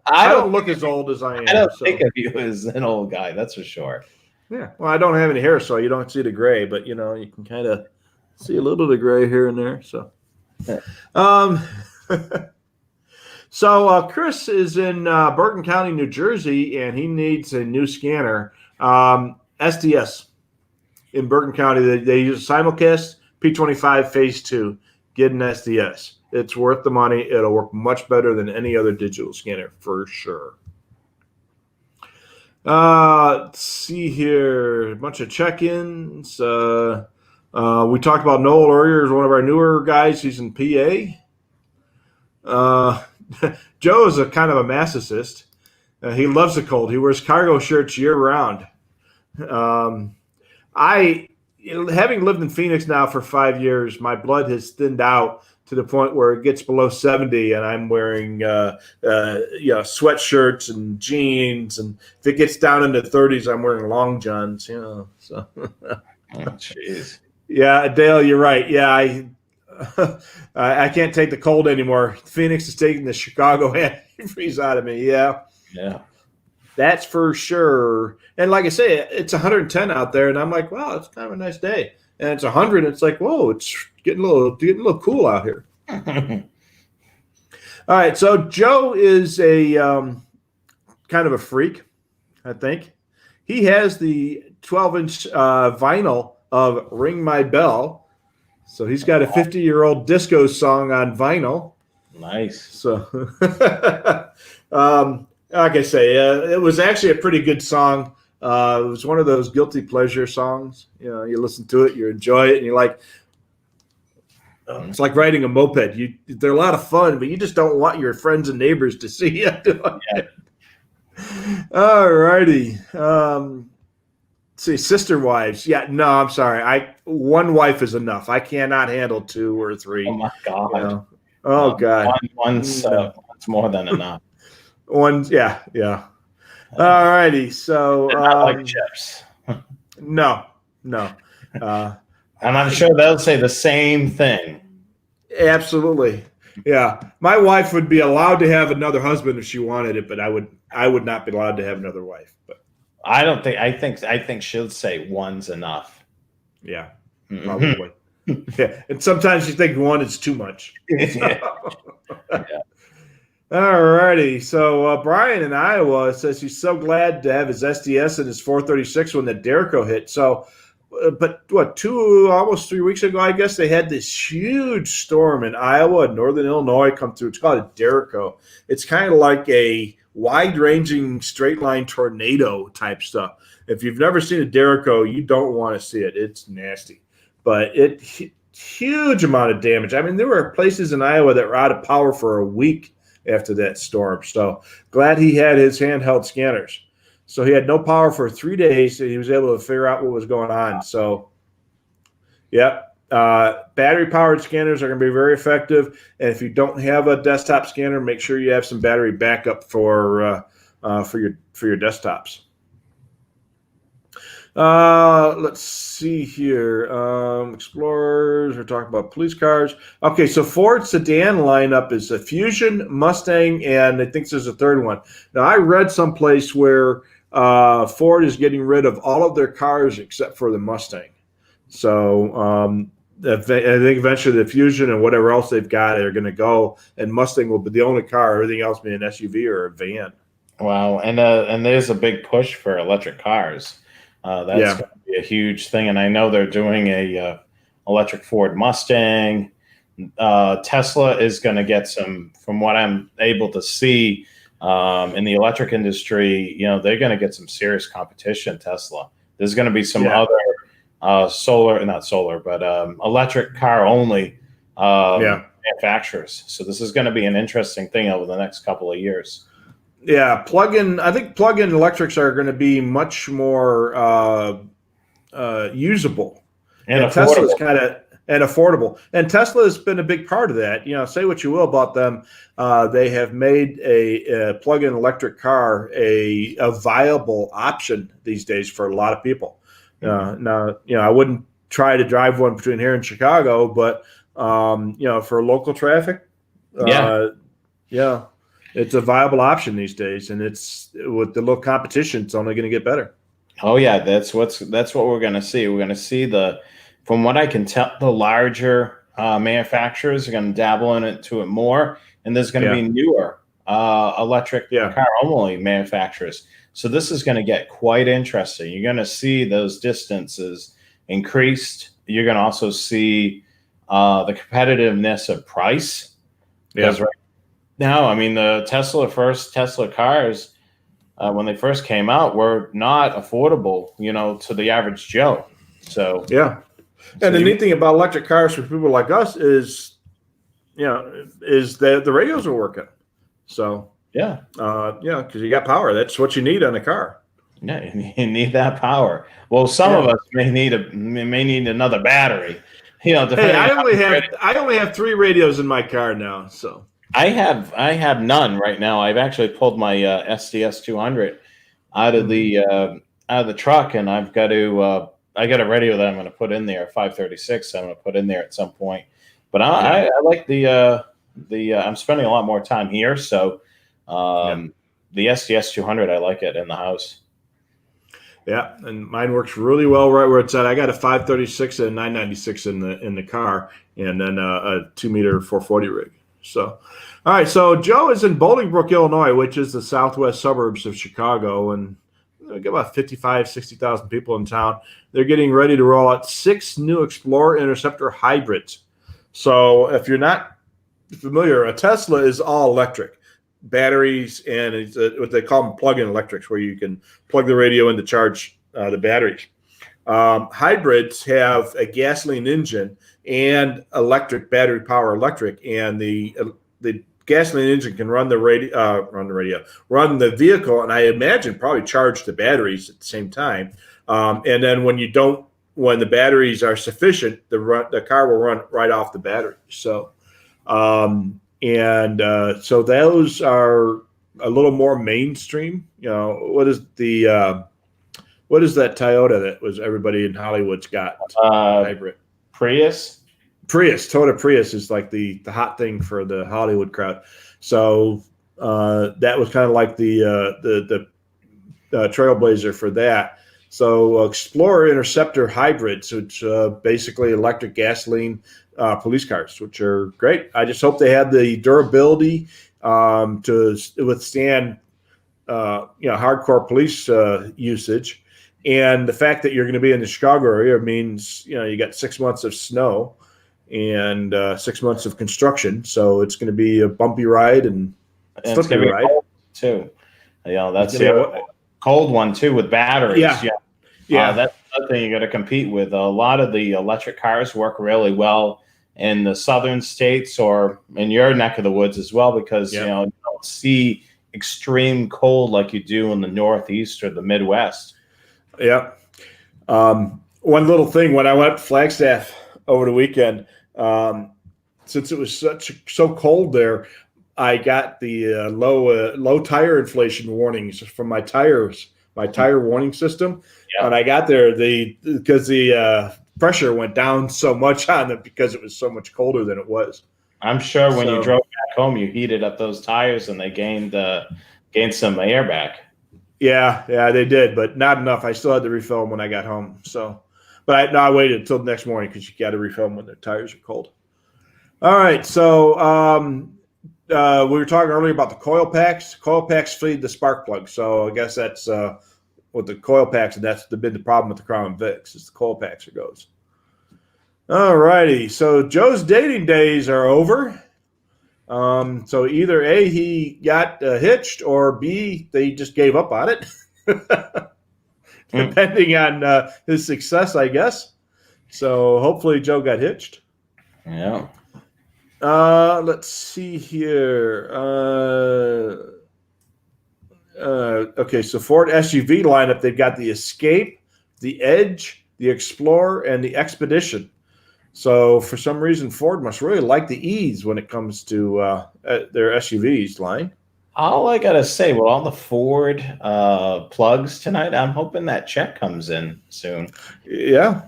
I don't look as old as I am. I don't think of you as an old guy, that's for sure. Yeah. Well, I don't have any hair, so you don't see the gray, but you can kind of see a little bit of gray here and there. So, so Chris is in Bergen County, New Jersey, and he needs a new scanner. SDS in Bergen County, they use simulcast P25 Phase 2. Get an SDS. It's worth the money. It'll work much better than any other digital scanner for sure. Let's see here. A bunch of check-ins. We talked about Noel earlier, is one of our newer guys. He's in PA. Joe is a kind of a masochist. He loves the cold. He wears cargo shirts year-round. Having lived in Phoenix now for 5 years, my blood has thinned out to the point where it gets below 70, and I'm wearing sweatshirts and jeans, and if it gets down into the 30s, I'm wearing long johns. So. Oh, jeez. Yeah, Dale, you're right. Yeah, I can't take the cold anymore. Phoenix is taking the Chicago antifreeze out of me. Yeah, Yeah. that's for sure. And like I say, it's 110 out there, and I'm like, wow, it's kind of a nice day. And it's 100. It's like, whoa, it's getting a little cool out here. All right, so Joe is a kind of a freak, I think. He has the 12-inch vinyl of "Ring My Bell." So he's got a 50-year-old disco song on vinyl. Nice. So, like I say, it was actually a pretty good song. It was one of those guilty pleasure songs. You know, you listen to it, you enjoy it, and you're like, it's like riding a moped. They're a lot of fun, but you just don't want your friends and neighbors to see you doing it. All righty. See, sister wives. Yeah, no, I'm sorry. One wife is enough. I cannot handle 2 or 3. Oh my God. You know? Oh God. One's more than enough. Yeah. All righty. So Not like chips. no. And I'm sure they'll say the same thing. Absolutely. Yeah. My wife would be allowed to have another husband if she wanted it, but I would not be allowed to have another wife. But I don't think. I think she'll say one's enough. yeah, probably. Yeah, and sometimes you think one is too much. Yeah. All righty. So Brian in Iowa says he's so glad to have his SDS and his 436 when the Derico hit. So, but what, almost 3 weeks ago, I guess they had this huge storm in Iowa and northern Illinois come through. It's called a Derico. It's kind of like a wide-ranging straight-line tornado type stuff. If you've never seen a Derico, you don't want to see it. It's nasty. But huge amount of damage. I mean, there were places in Iowa that were out of power for a week after that storm. So glad he had his handheld scanners. So he had no power for 3 days, and he was able to figure out what was going on. So, yeah. Battery-powered scanners are going to be very effective, and if you don't have a desktop scanner, make sure you have some battery backup for your desktops. Let's see here. Explorers. We're talking about police cars. Okay, so Ford sedan lineup is a Fusion, Mustang, and I think there's a third one. Now, I read someplace where Ford is getting rid of all of their cars except for the Mustang. So I think eventually the Fusion and whatever else they've got are going to go, and Mustang will be the only car. Everything else being an SUV or a van. Wow, and there's a big push for electric cars. That's going to be a huge thing, and I know they're doing a electric Ford Mustang. Tesla is going to get some, from what I'm able to see in the electric industry. You know, they're going to get some serious competition. Tesla. There's going to be some other electric car only manufacturers. So this is going to be an interesting thing over the next couple of years. Yeah, I think plug-in electrics are going to be much more usable, and Tesla's affordable. And Tesla has been a big part of that. You know, say what you will about them, they have made a plug-in electric car a viable option these days for a lot of people. Now, you know, I wouldn't try to drive one between here and Chicago, but you know, for local traffic, it's a viable option these days, and it's with the little competition, it's only going to get better. Oh yeah, that's what we're going to see. We're going to see from what I can tell, the larger manufacturers are going to dabble into it more, and there's going to be newer electric car only manufacturers. So this is going to get quite interesting. You're going to see those distances increased. You're going to also see the competitiveness of price. Because right now, I mean, the Tesla cars, when they first came out, were not affordable, you know, to the average Joe. So and the neat thing about electric cars for people like us is that the radios are working. So because you got power. That's what you need on a car. Yeah, you need that power. Well, some of us may need another battery. You know, I only have 3 radios in my car now. So I have none right now. I've actually pulled my SDS 200 out of the truck, and I've got to I got a radio that I'm going to put in there, 536. I'm going to put in there at some point. But I like the I'm spending a lot more time here, so the SDS 200, I like it in the house. Yeah, and mine works really well right where it's at. I got a 536 and a 996 in the car, and then a 2-meter 440 rig. So, all right. So Joe is in Bolingbrook, Illinois, which is the southwest suburbs of Chicago, and we got about 60,000 people in town. They're getting ready to roll out 6 new Explorer Interceptor hybrids. So if you're not familiar, a Tesla is all electric. Batteries, and it's what they call them plug-in electrics, where you can plug the radio in to charge the batteries. Hybrids have a gasoline engine and electric battery power electric, and the gasoline engine can run the vehicle, and I imagine probably charge the batteries at the same time. And then when the batteries are sufficient, the car will run right off the battery. So. So those are a little more mainstream. What is that Toyota that was everybody in Hollywood's got? Hybrid. Prius. Toyota Prius is like the hot thing for the Hollywood crowd. So that was kind of like the trailblazer for that. So Explorer Interceptor hybrids, which basically electric gasoline police cars, which are great. I just hope they have the durability to withstand hardcore police usage. And the fact that you're going to be in the Chicago area means you got 6 months of snow and 6 months of construction, so it's going to be a bumpy ride and it's going to be cold too. That's the cold one too with batteries. Yeah. That's another thing you got to compete with. A lot of the electric cars work really well in the southern states or in your neck of the woods as well, because you don't see extreme cold like you do in the Northeast or the Midwest. Yeah. One little thing, when I went to Flagstaff over the weekend, since it was so cold there, I got the low tire inflation warnings from my tire warning system. Yeah. And I got there because the pressure went down so much on it because it was so much colder than it was. I'm sure when you drove back home, you heated up those tires and they gained some air back. Yeah, they did, but not enough. I still had to refill them when I got home. So, but I waited until the next morning because you got to refill them when the tires are cold. All right, so we were talking earlier about the coil packs. Coil packs feed the spark plug, so I guess that's with the coil packs, and that's been the problem with the Crown Vics, is the coil packs goes. All righty, so Joe's dating days are over. So either A, he got hitched, or B, they just gave up on it, depending on his success, I guess. So hopefully Joe got hitched. Yeah. Let's see here. Okay, so Ford SUV lineup, they've got the Escape, the Edge, the Explorer, and the Expedition. So for some reason, Ford must really like the E's when it comes to their SUVs line. All I got to say, with all the Ford plugs tonight, I'm hoping that check comes in soon. Yeah.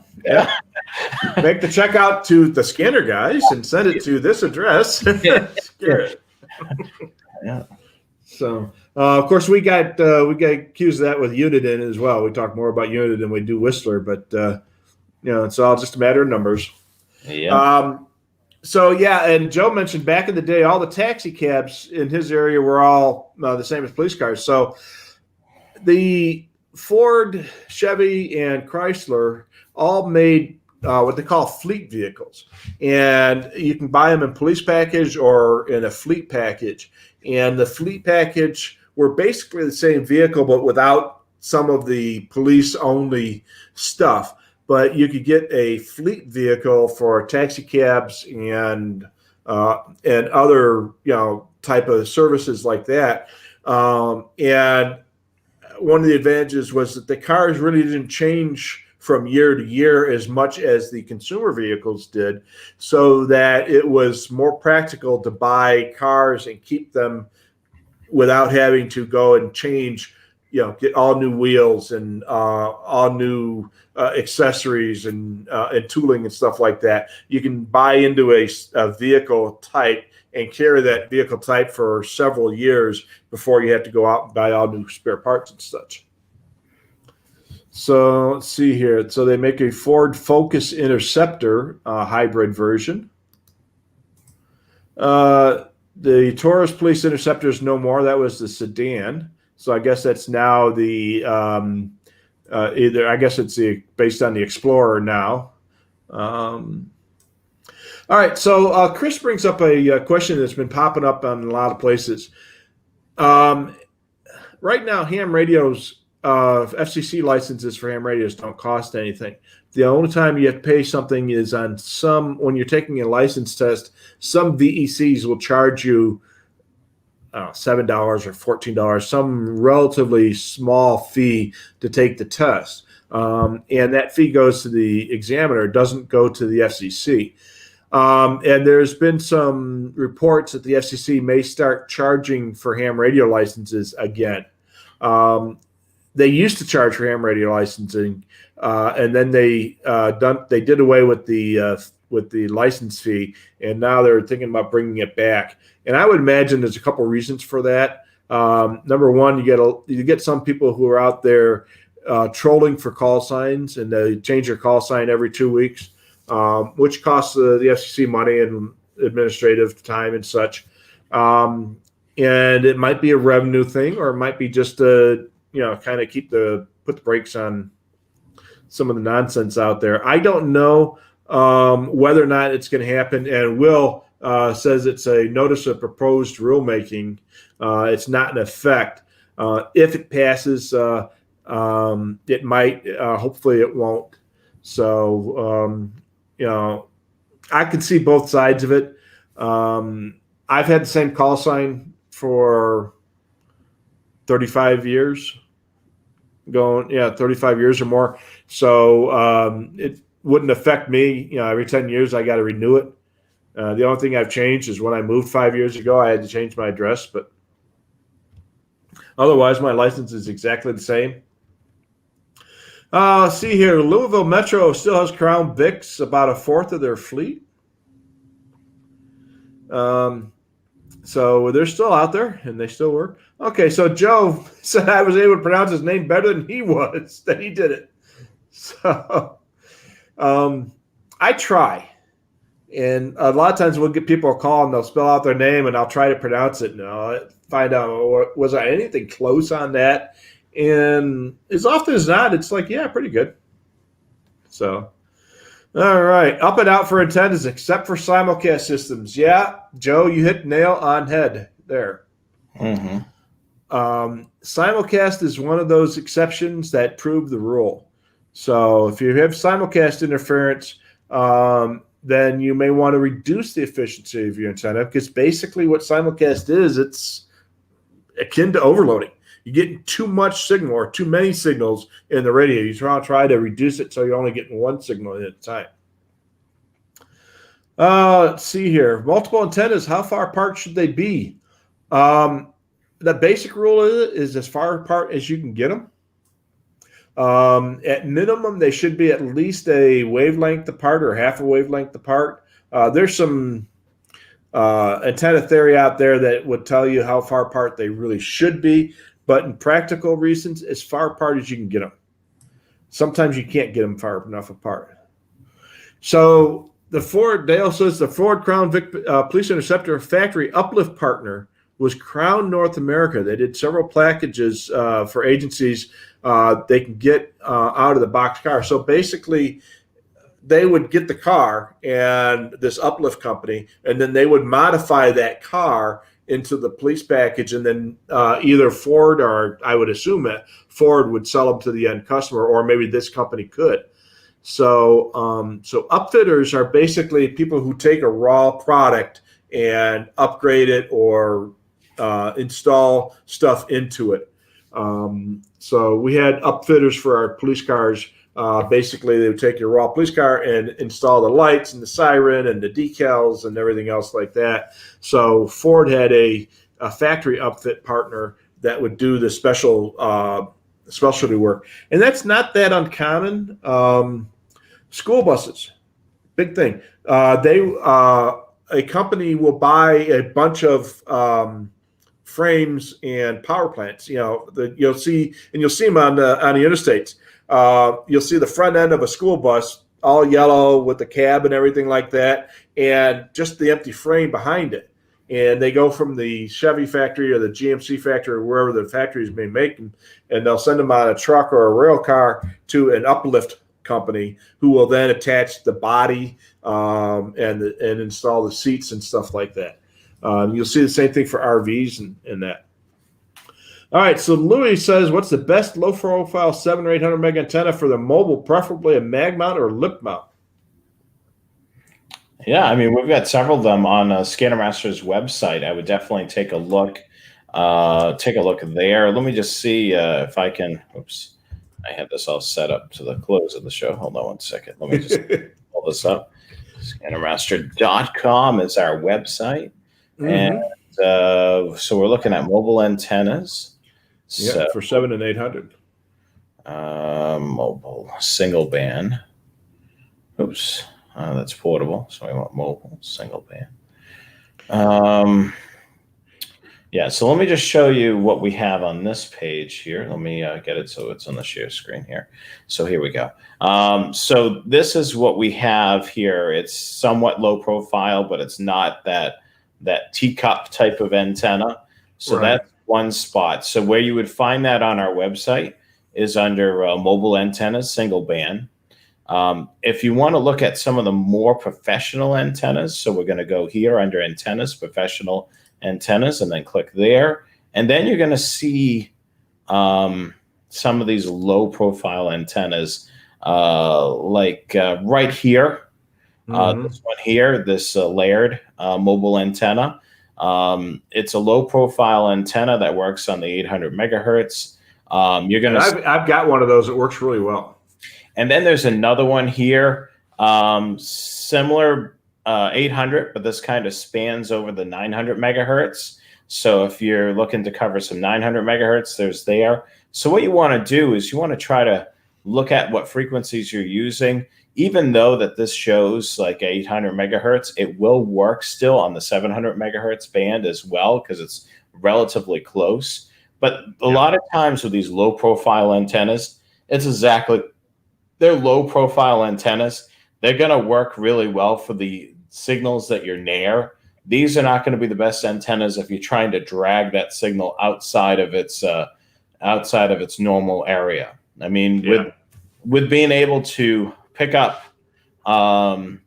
Make the check out to the scanner guys and send it to this address. Yeah. So, of course, we got accused of that with Uniden as well. We talk more about Uniden than we do Whistler, but it's all just a matter of numbers. Yeah. And Joe mentioned back in the day, all the taxi cabs in his area were all the same as police cars. So the Ford, Chevy, and Chrysler all made what they call fleet vehicles. And you can buy them in police package or in a fleet package. And the fleet package were basically the same vehicle, but without some of the police-only stuff. But you could get a fleet vehicle for taxi cabs and other type of services like that. And one of the advantages was that the cars really didn't change from year to year as much as the consumer vehicles did, so that it was more practical to buy cars and keep them without having to go and change get all new wheels and all new accessories and tooling and stuff like that. You can buy into a vehicle type and carry that vehicle type for several years before you have to go out and buy all new spare parts and such. So let's see here. So they make a Ford Focus Interceptor hybrid version. The Taurus Police Interceptor is no more. That was the sedan. So I guess that's now the either. I guess it's based on the Explorer now. All right. So Chris brings up a question that's been popping up on a lot of places. Right now, ham radios, FCC licenses for ham radios don't cost anything. The only time you have to pay something is on when you're taking a license test. Some VECs will charge you $7 or $14, some relatively small fee to take the test. And that fee goes to the examiner, doesn't go to the FCC. And there's been some reports that the FCC may start charging for ham radio licenses again. They used to charge for ham radio licensing, and then they did away with the license fee, and now they're thinking about bringing it back. And I would imagine there's a couple of reasons for that. Number one, you get some people who are out there trolling for call signs, and they change their call sign every 2 weeks, which costs the FCC money and administrative time and such. And it might be a revenue thing, or it might be just kind of put the brakes on some of the nonsense out there. I don't know whether or not it's going to happen. And Will says it's a notice of proposed rulemaking. It's not in effect. If it passes, it might. Hopefully, it won't. So, I could see both sides of it. I've had the same call sign for 35 years. 35 years or more. So it wouldn't affect me. Every 10 years I got to renew it. The only thing I've changed is when I moved 5 years ago, I had to change my address, but otherwise my license is exactly the same. See here, Louisville Metro still has Crown Vics, about a fourth of their fleet. So they're still out there and they still work. Okay, so Joe said I was able to pronounce his name better than he did it. So I try. And a lot of times we'll get people a call and they'll spell out their name and I'll try to pronounce it and I'll find out, was I anything close on that? And as often as not, it's like, yeah, pretty good. So, all right. Up and out for antennas except for simulcast systems. Yeah, Joe, you hit nail on head there. Mm-hmm. Simulcast is one of those exceptions that prove the rule. So if you have simulcast interference, then you may want to reduce the efficiency of your antenna, because basically what simulcast is, it's akin to overloading. You're getting too much signal or too many signals in the radio. You try to reduce it so you're only getting one signal at a time. Let's see here. Multiple antennas, how far apart should they be? The basic rule is as far apart as you can get them. At minimum, they should be at least a wavelength apart or half a wavelength apart. There's some antenna theory out there that would tell you how far apart they really should be, but in practical reasons, as far apart as you can get them. Sometimes you can't get them far enough apart. So Dale says the Ford Crown Vic Police Interceptor factory uplift partner was Crown North America. They did several packages for agencies they can get out of the box car. So basically, they would get the car and this uplift company, and then they would modify that car into the police package, and then either Ford or I would assume that Ford would sell them to the end customer, or maybe this company could. So upfitters are basically people who take a raw product and upgrade it or install stuff into it. So we had upfitters for our police cars. Basically, they would take your raw police car and install the lights and the siren and the decals and everything else like that. So Ford had a factory upfit partner that would do the specialty work, and that's not that uncommon. School buses, big thing. A company will buy a bunch of frames and power plants. You'll see them on the interstates. You'll see the front end of a school bus, all yellow with the cab and everything like that, and just the empty frame behind it. And they go from the Chevy factory or the GMC factory or wherever the factory is being making, and they'll send them on a truck or a rail car to an uplift company who will then attach the body and install the seats and stuff like that. You'll see the same thing for RVs and that. All right, so Louis says, what's the best low-profile 700 or 800 meg antenna for the mobile, preferably a mag mount or lip mount? Yeah, I mean, we've got several of them on Scanner Master's website. I would definitely take a look. There. Let me just see if I can. Oops, I had this all set up to the close of the show. Hold on one second. Let me just pull this up. Scannermaster.com is our website. And so we're looking at mobile antennas. Yeah, for 700 and 800. Mobile single band. Oops, that's portable. So we want mobile single band. Yeah, so let me just show you what we have on this page here. Let me get it so it's on the share screen here. So here we go. So this is what we have here. It's somewhat low profile, but it's not that teacup type of antenna. So that's one spot. So where you would find that on our website is under mobile antennas, single band. If you want to look at some of the more professional antennas, so we're going to go here under antennas, professional antennas, and then click there. And then you're going to see some of these low profile antennas like right here. This one here, this layered mobile antenna. It's a low profile antenna that works on the 800 megahertz. You're going to. I've got one of those. It works really well. And then there's another one here, similar 800, but this kind of spans over the 900 megahertz. So if you're looking to cover some 900 megahertz, there's there. So what you want to do is you want to try to look at what frequencies you're using. Even though that this shows like 800 megahertz, it will work still on the 700 megahertz band as well because it's relatively close. But a lot of times with these low profile antennas, they're low profile antennas. They're going to work really well for the signals that you're near. These are not going to be the best antennas if you're trying to drag that signal outside of its normal area. I mean, with being able to pick up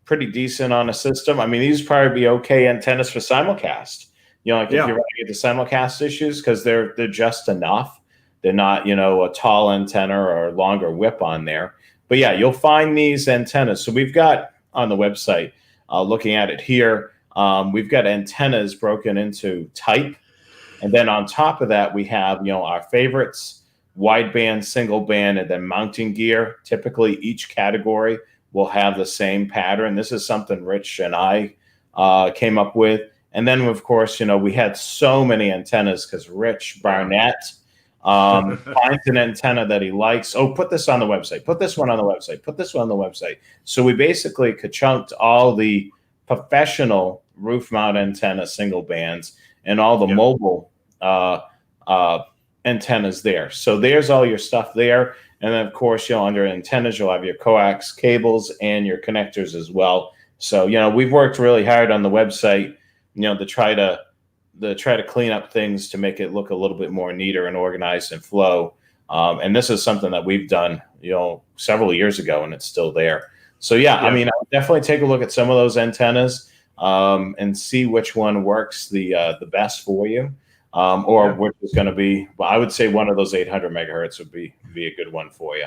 pretty decent on a system. I mean, these would probably be okay antennas for simulcast. Like if you're running into simulcast issues, because they're just enough. They're not, a tall antenna or longer whip on there. But yeah, you'll find these antennas. So we've got on the website, looking at it here, we've got antennas broken into type. And then on top of that, we have, our favorites, wideband, single band, and then mounting gear. Typically, each category will have the same pattern. This is something Rich and I came up with. And then, of course, we had so many antennas because Rich Barnett finds an antenna that he likes. Oh, put this on the website. Put this one on the website. Put this one on the website. So we basically ka-chunked all the professional roof mount antenna single bands and all the mobile antennas there. So there's all your stuff there. And then, of course, under antennas, you'll have your coax cables and your connectors as well. So, we've worked really hard on the website, to try to clean up things to make it look a little bit more neater and organized and flow. And this is something that we've done, several years ago, and it's still there. So, I mean, I'll definitely take a look at some of those antennas and see which one works the best for you. Which is going to be, I would say one of those 800 megahertz would be a good one for you.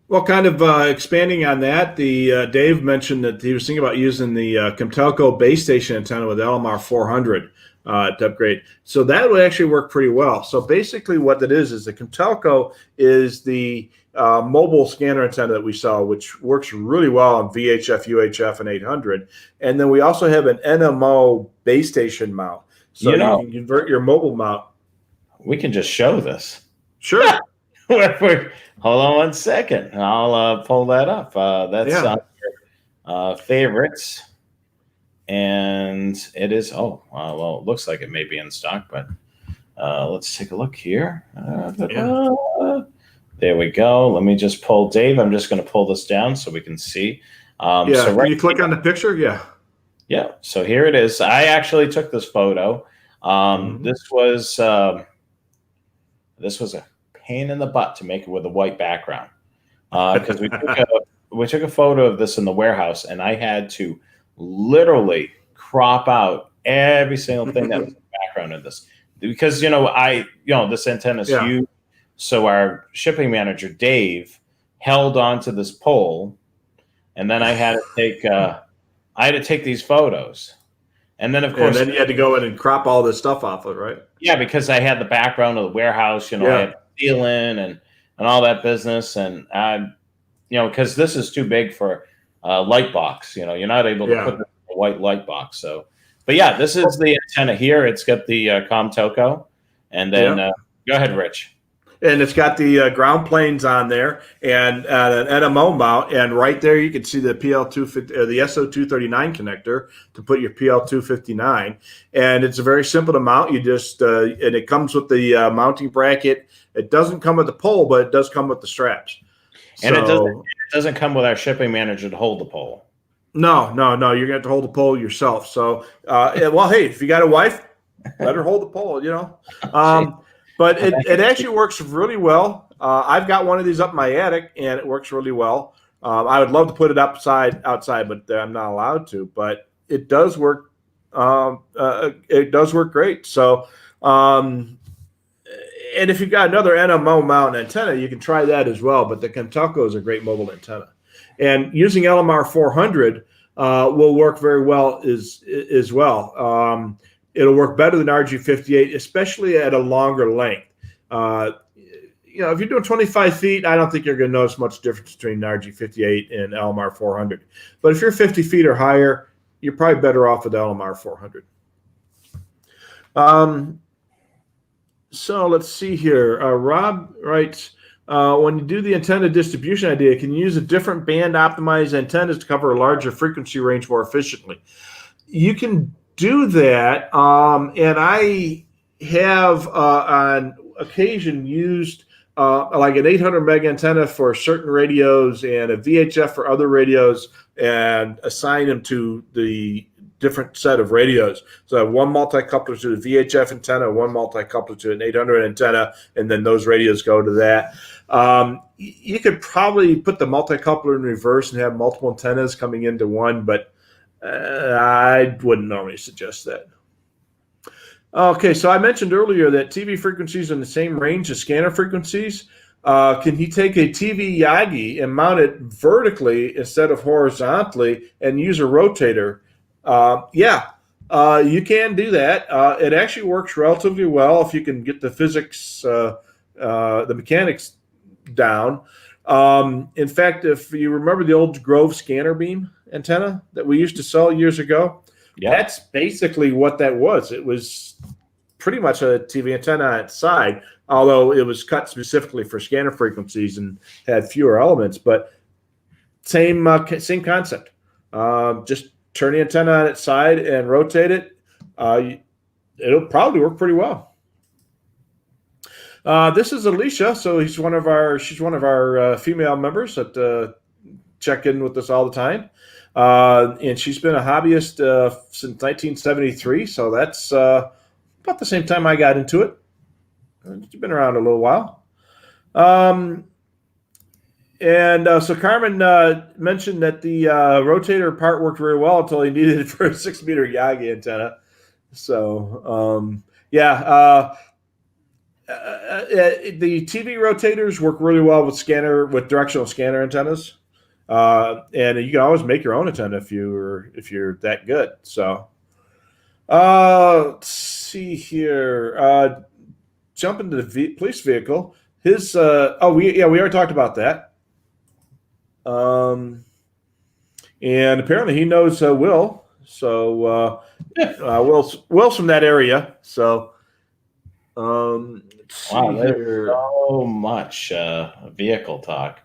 Well, kind of expanding on that, Dave mentioned that he was thinking about using the Comtelco base station antenna with LMR 400 to upgrade. So that would actually work pretty well. So basically what that is the Comtelco is the mobile scanner antenna that we saw, which works really well on VHF, UHF, and 800. And then we also have an NMO base station mount. So you can convert your mobile mount. we can just show this. Sure. Hold on one second. I'll pull that up. That's favorites. And it is, well, it looks like it may be in stock, but let's take a look here. There we go. Let me just pull, Dave, I'm just going to pull this down so we can see. So can you click on the picture? Yeah. Yeah. So here it is. I actually took this photo. This was a pain in the butt to make it with a white background because we took a photo of this in the warehouse, and I had to literally crop out every single thing that was in the background of this because this antenna is huge. So our shipping manager Dave held onto this pole, and then I had to take these photos, and then of course, and then you had to go in and crop all this stuff off of it, right? Yeah, because I had the background of the warehouse, I had ceiling and all that business, and because this is too big for a light box, you're not able to put this in a white light box. So, but yeah, this is the antenna here. It's got the ComToco, and then go ahead, Rich. And it's got the ground planes on there and an NMO mount. And right there, you can see the PL250, the SO239 connector to put your PL259. And it's a very simple to mount. You just and it comes with the mounting bracket. It doesn't come with the pole, but it does come with the straps. And it doesn't come with our shipping manager to hold the pole. No. You're going to have to hold the pole yourself. So, well, hey, if you got a wife, let her hold the pole. But it actually works really well. I've got one of these up in my attic, and it works really well. I would love to put it outside, but I'm not allowed to. But it does work. It does work great. So, and if you've got another NMO mount antenna, you can try that as well. But the ComToco is a great mobile antenna, and using LMR 400 will work very well as well. It'll work better than RG58, especially at a longer length. If you're doing 25 feet, I don't think you're going to notice much difference between RG58 and LMR 400. But if you're 50 feet or higher, you're probably better off with LMR 400. So let's see here. Rob writes, when you do the antenna distribution idea, can you use a different band optimized antennas to cover a larger frequency range more efficiently? You can do that, and I have on occasion used like an 800 meg antenna for certain radios and a VHF for other radios, and assign them to the different set of radios. So I have one multi-coupler to the VHF antenna, one multi-coupler to an 800 antenna, and then those radios go to that. You could probably put the multi-coupler in reverse and have multiple antennas coming into one, but I wouldn't normally suggest that. Okay, so I mentioned earlier that TV frequencies are in the same range as scanner frequencies. Can he take a TV Yagi and mount it vertically instead of horizontally and use a rotator? You can do that. It actually works relatively well if you can get the physics, the mechanics down. In fact, if you remember the old Grove scanner beam antenna that we used to sell years ago, that's basically what that was. It was pretty much a TV antenna on its side, although it was cut specifically for scanner frequencies and had fewer elements, but same concept. Just turn the antenna on its side and rotate it. It'll probably work pretty well. This is Alicia, so she's one of our female members that check in with us all the time, and she's been a hobbyist since 1973. So that's about the same time I got into it. She's been around a little while. So Carmen mentioned that the rotator part worked very well until he needed it for a 6-meter Yagi antenna. So the TV rotators work really well with directional scanner antennas, and you can always make your own antenna if you're that good. So let's see here. Jump into the police vehicle. His we already talked about that. And apparently he knows Will. So Will's from that area. So Let's see Wow, there's here. so much vehicle talk.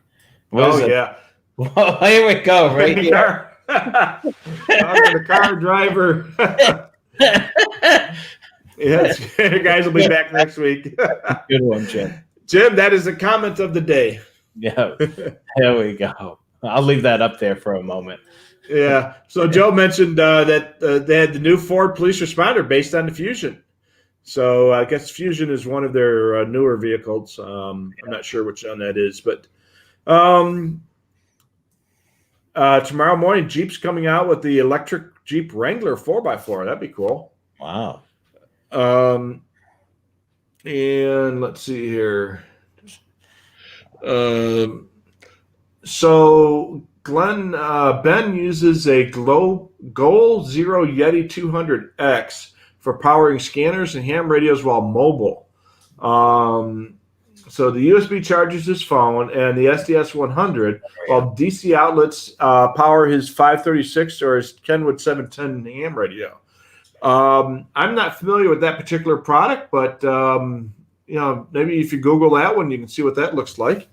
What Oh is it? yeah, Well, here we go, right here. car. Talking to car driver. Yes, guys will be back next week. Good one, Jim. Jim, that is the comment of the day. Yeah, there we go. I'll leave that up there for a moment. Yeah. So Joe mentioned that they had the new Ford Police Responder based on the Fusion. So I guess Fusion is one of their newer vehicles. I'm not sure which one that is, but tomorrow morning, Jeep's coming out with the electric Jeep Wrangler 4x4. That'd be cool. Wow. And let's see here. So Ben uses a Goal Zero Yeti 200X for powering scanners and ham radios while mobile. So the USB charges his phone and the SDS 100, while DC outlets power his 536 or his Kenwood 710 ham radio. I'm not familiar with that particular product, but maybe if you Google that one, you can see what that looks like.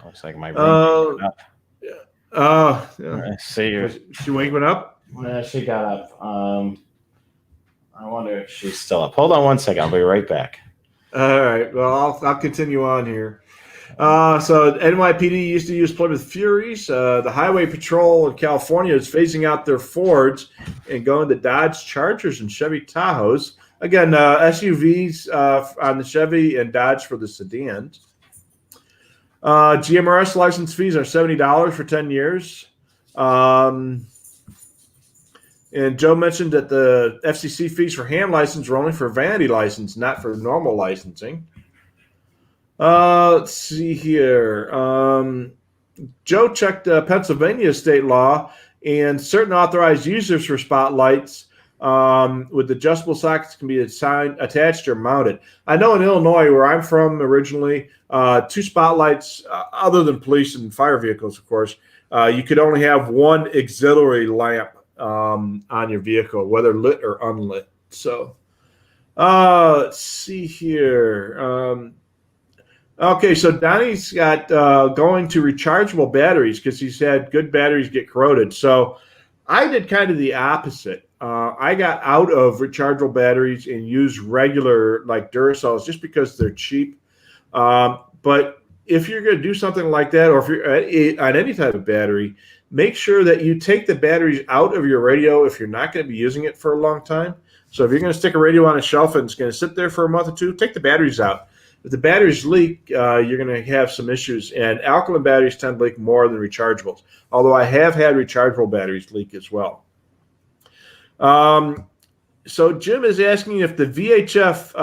Looks like my ring. Yeah. I see her. She waking up? Yeah, she got up. I wonder if she's still up. Hold on one second. I'll be right back. All right. Well, I'll continue on here. So NYPD used to use Plymouth Furies. The Highway Patrol in California is phasing out their Fords and going to Dodge Chargers and Chevy Tahoes. Again, SUVs on the Chevy and Dodge for the sedans. GMRS license fees are $70 for 10 years. And Joe mentioned that the FCC fees for ham license are only for vanity license, not for normal licensing. Let's see here. Joe checked Pennsylvania state law, and certain authorized users for spotlights with adjustable sockets can be attached or mounted. I know in Illinois, where I'm from originally, 2 spotlights, other than police and fire vehicles, of course, you could only have one auxiliary lamp on your vehicle, whether lit or unlit. So let's see here. Okay, so Donnie's got going to rechargeable batteries because he's had good batteries get corroded. So I did kind of the opposite. I got out of rechargeable batteries and used regular like Duracells just because they're cheap. But if you're going to do something like that, or if you're on any type of battery, make sure that you take the batteries out of your radio if you're not going to be using it for a long time. So if you're going to stick a radio on a shelf and it's going to sit there for a month or two, take the batteries out. If the batteries leak, you're going to have some issues. And alkaline batteries tend to leak more than rechargeables, although I have had rechargeable batteries leak as well. So Jim is asking if the VHF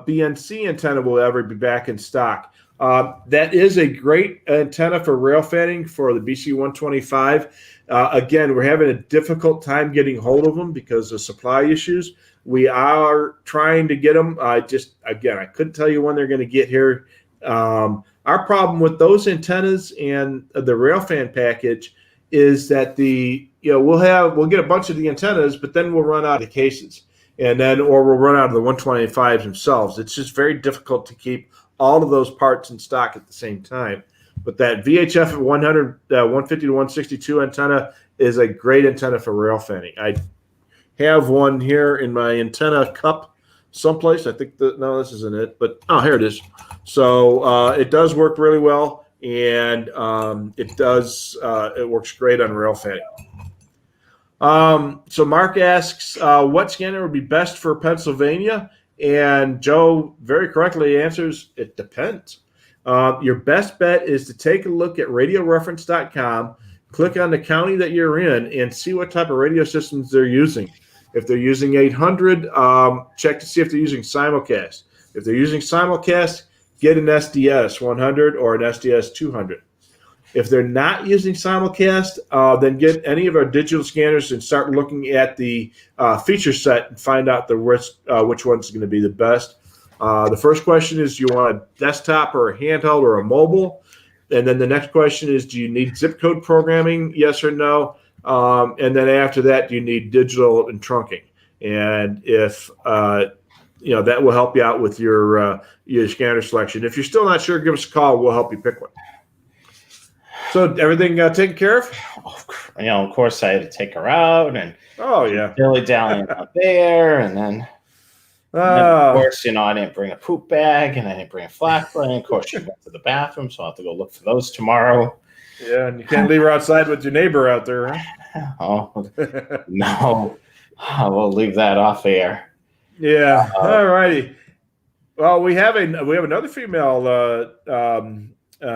BNC antenna will ever be back in stock. That is a great antenna for rail fanning for the BC-125. Again, we're having a difficult time getting hold of them because of supply issues. We are trying to get them. I couldn't tell you when they're going to get here. Our problem with those antennas and the rail fan package is that we'll get a bunch of the antennas, but then we'll run out of cases, or we'll run out of the 125s themselves. It's just very difficult to keep all of those parts in stock at the same time. But that VHF 100, 150 to 162 antenna is a great antenna for rail fanning. I have one here in my antenna cup someplace. I think no, this isn't it, but here it is. So it does work really well, and it works great on rail fanning. So Mark asks, what scanner would be best for Pennsylvania? And Joe very correctly answers, it depends. Your best bet is to take a look at radioreference.com, click on the county that you're in, and see what type of radio systems they're using. If they're using 800, check to see if they're using simulcast. If they're using simulcast, get an SDS 100 or an SDS 200. If they're not using simulcast, then get any of our digital scanners and start looking at the feature set and find out which one's going to be the best. The first question is, do you want a desktop or a handheld or a mobile? And then the next question is, do you need zip code programming, yes or no? And then after that, do you need digital and trunking? And if that will help you out with your scanner selection. If you're still not sure, give us a call. We'll help you pick one. So everything taken care of? Of course, I had to take her out and dilly dallying out there, and then of course, I didn't bring a poop bag and I didn't bring a flashlight. Of course, she went to the bathroom, so I'll have to go look for those tomorrow. Yeah, and you can't leave her outside with your neighbor out there, huh? Oh, no. We'll leave that off air. Yeah. All righty. Well, we have another female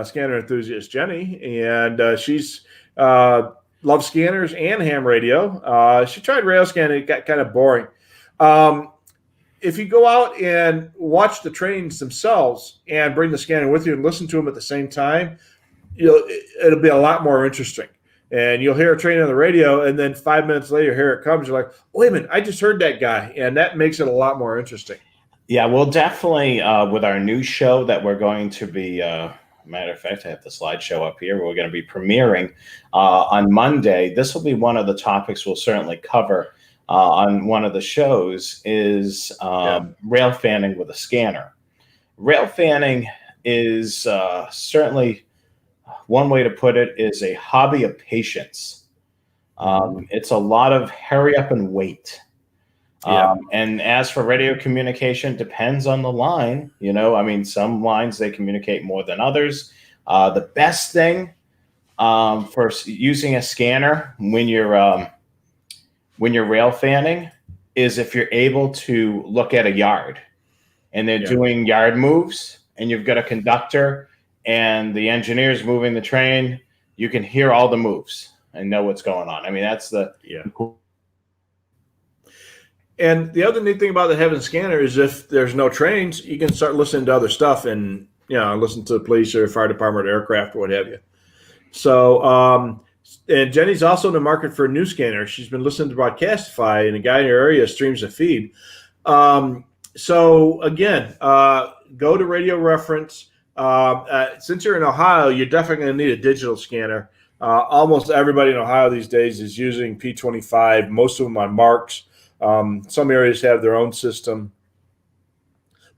scanner enthusiast, Jenny, and she's loves scanners and ham radio. She tried rail scanning; it got kind of boring. If you go out and watch the trains themselves and bring the scanner with you and listen to them at the same time, it'll be a lot more interesting. And you'll hear a train on the radio, and then 5 minutes later, here it comes. You're like, wait a minute, I just heard that guy. And that makes it a lot more interesting. Yeah, we'll definitely, with our new show that we're going to be, matter of fact, I have the slideshow up here. We're going to be premiering on Monday. This will be one of the topics we'll certainly cover on one of the shows is rail fanning with a scanner. Rail fanning is certainly, one way to put it, is a hobby of patience. It's a lot of hurry up and wait. And as for radio communication, depends on the line. Some lines, they communicate more than others. The best thing for using a scanner when you're rail fanning is if you're able to look at a yard and they're doing yard moves and you've got a conductor and the engineer's moving the train, you can hear all the moves and know what's going on. That's the And the other neat thing about having a scanner is if there's no trains, you can start listening to other stuff and listen to the police or fire department, or aircraft, or what have you. So, and Jenny's also in the market for a new scanner. She's been listening to Broadcastify, and a guy in her area streams a feed. So again, go to Radio Reference. Since you're in Ohio, you're definitely going to need a digital scanner. Almost everybody in Ohio these days is using P25, most of them on marks. Some areas have their own system,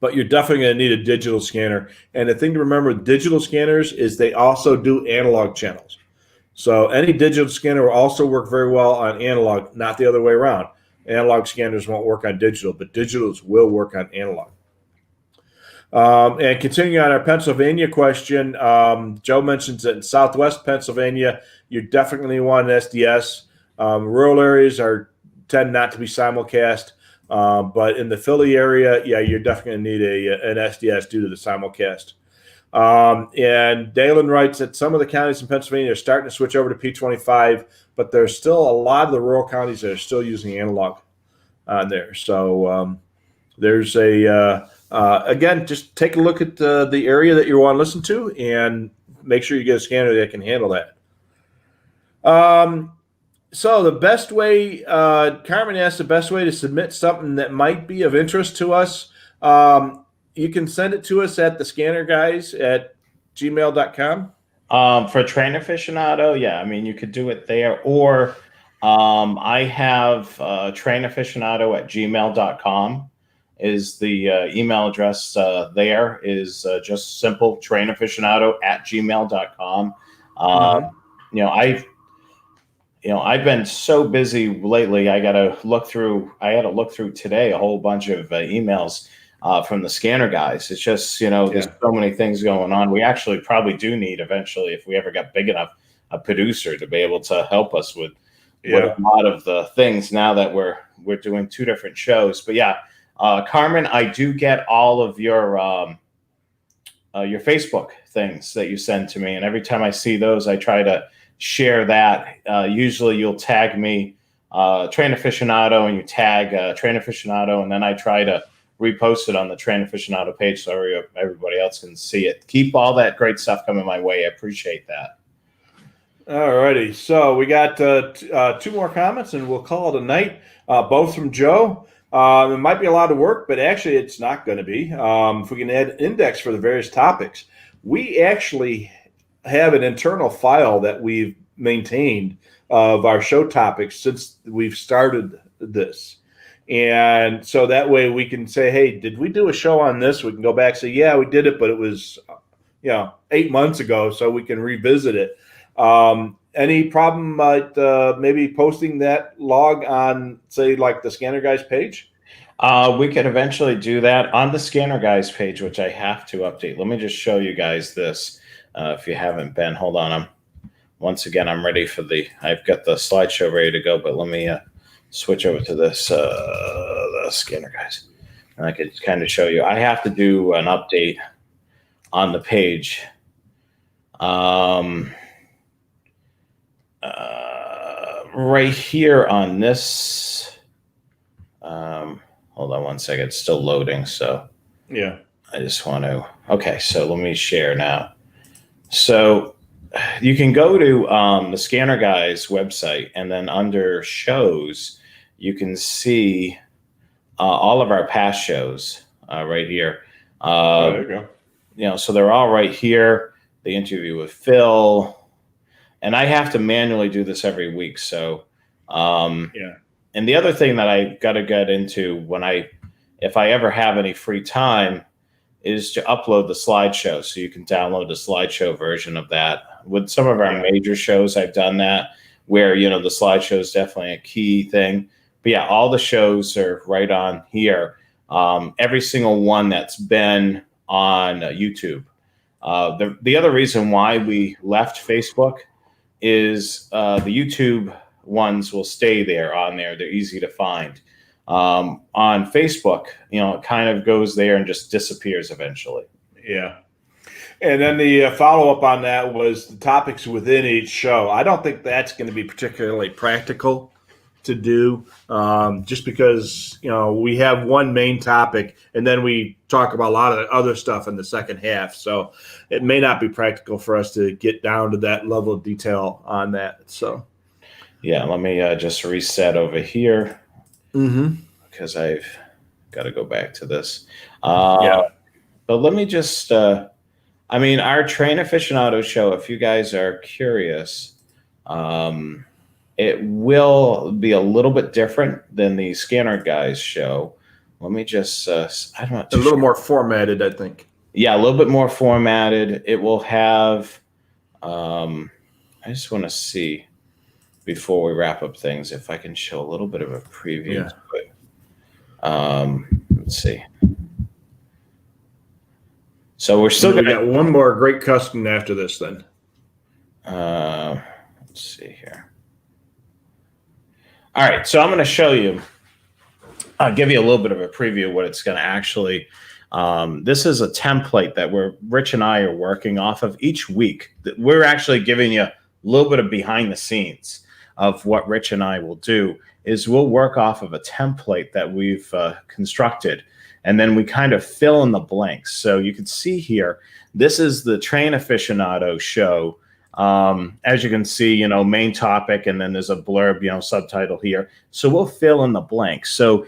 but you're definitely going to need a digital scanner. And the thing to remember with digital scanners is they also do analog channels. So any digital scanner will also work very well on analog, not the other way around. Analog scanners won't work on digital, but digitals will work on analog. And continuing on our Pennsylvania question, Joe mentions that in Southwest Pennsylvania, you definitely want an SDS. Rural areas tend not to be simulcast, but in the Philly area, you're definitely going to need an SDS due to the simulcast. And Dalen writes that some of the counties in Pennsylvania are starting to switch over to P25, but there's still a lot of the rural counties that are still using analog on there. So there's again, just take a look at the area that you want to listen to and make sure you get a scanner that can handle that. So the best way, Carmen asked the best way to submit something that might be of interest to us. You can send it to us at thescannerguys@gmail.com. For Train Aficionado, you could do it there. Or I have trainaficionado@gmail.com is the email address there is just simple trainaficionado@gmail.com. I've been so busy lately. I had to look through today a whole bunch of emails from the scanner guys. It's just, there's so many things going on. We actually probably do need eventually, if we ever got big enough, a producer to be able to help us with a lot of the things now that we're doing two different shows. But Carmen, I do get all of your Facebook things that you send to me. And every time I see those, I try to share that. Usually you'll tag me, Train Aficionado, and you tag Train Aficionado, and then I try to repost it on the Train Aficionado page so everybody else can see it. Keep all that great stuff coming my way. I appreciate that. All righty. So we got two more comments, and we'll call it a night, both from Joe. It might be a lot of work, but actually it's not going to be. If we can add index for the various topics. We actually have an internal file that we've maintained of our show topics since we've started this. And so that way we can say, hey, did we do a show on this? We can go back and say, yeah, we did it, but it was 8 months ago, so we can revisit it. Any problem maybe posting that log on, say, like the Scanner Guys page? We could eventually do that on the Scanner Guys page, which I have to update. Let me just show you guys this. If you haven't been, hold on. Once again, I'm ready for I've got the slideshow ready to go, but let me switch over to this, the Scanner Guys. And I could kind of show you. I have to do an update on the page. Right here on this, hold on one second, it's still loading, so yeah, I just want to, okay, so let me share now. So you can go to the Scanner Guys website, and then under shows, you can see all of our past shows right here. there you go. So they're all right here. The interview with Phil, and I have to manually do this every week. So, Yeah. And the other thing that I got to get into if I ever have any free time, is to upload the slideshow. So you can download the slideshow version of that. With some of our major shows, I've done that, where, the slideshow is definitely a key thing. But yeah, all the shows are right on here. Every single one that's been on YouTube. The other reason why we left Facebook is the YouTube ones will stay there on there. They're easy to find. On Facebook, it kind of goes there and just disappears eventually. Yeah. And then the follow-up on that was the topics within each show. I don't think that's going to be particularly practical to do, just because, we have one main topic and then we talk about a lot of the other stuff in the second half. So it may not be practical for us to get down to that level of detail on that. So, yeah, let me just reset over here, because I've got to go back to this. But let me just, our Train Aficionado show, if you guys are curious, it will be a little bit different than the Scanner Guys show. Let me just, I'm not too a little sure. more formatted, I think. Yeah, a little bit more formatted. It will have, I just want to see, before we wrap up things, if I can show a little bit of a preview. Yeah. Let's see. So we're still going going to get one more great custom after this then. Let's see here. All right, so I'm going to show you. I'll give you a little bit of a preview of what it's going to actually. This is a template that Rich and I are working off of each week. We're actually giving you a little bit of behind the scenes of what Rich and I will do. Is we'll work off of a template that we've constructed, and then we kind of fill in the blanks. So you can see here, this is the Train Aficionado show. As you can see, main topic, and then there's a blurb, subtitle here. So we'll fill in the blanks. So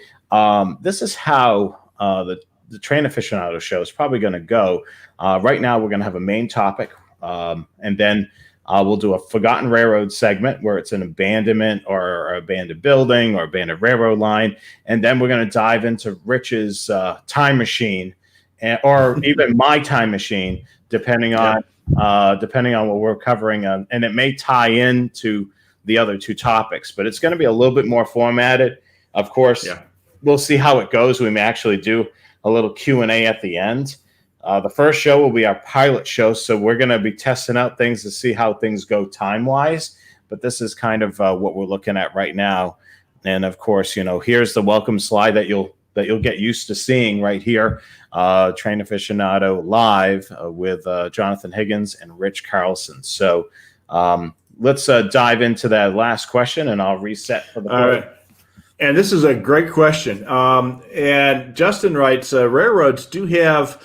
this is how the Train Aficionado show is probably going to go. Right now, we're going to have a main topic, and then we'll do a Forgotten Railroad segment where it's an abandonment or abandoned building or abandoned railroad line. And then we're going to dive into Rich's time machine, or even my time machine, depending on what we're covering, and it may tie into the other two topics, but it's going to be a little bit more formatted. Of course, we'll see how it goes. We may actually do a little Q&A at the end. The first show will be our pilot show, so we're going to be testing out things to see how things go time-wise, but this is kind of what we're looking at right now. And of course, here's the welcome slide that you'll get used to seeing right here. Train Aficionado live with Jonathan Higgins and Rich Carlson. So let's dive into that last question, and I'll reset for the board. All right. And this is a great question. And Justin writes, railroads do have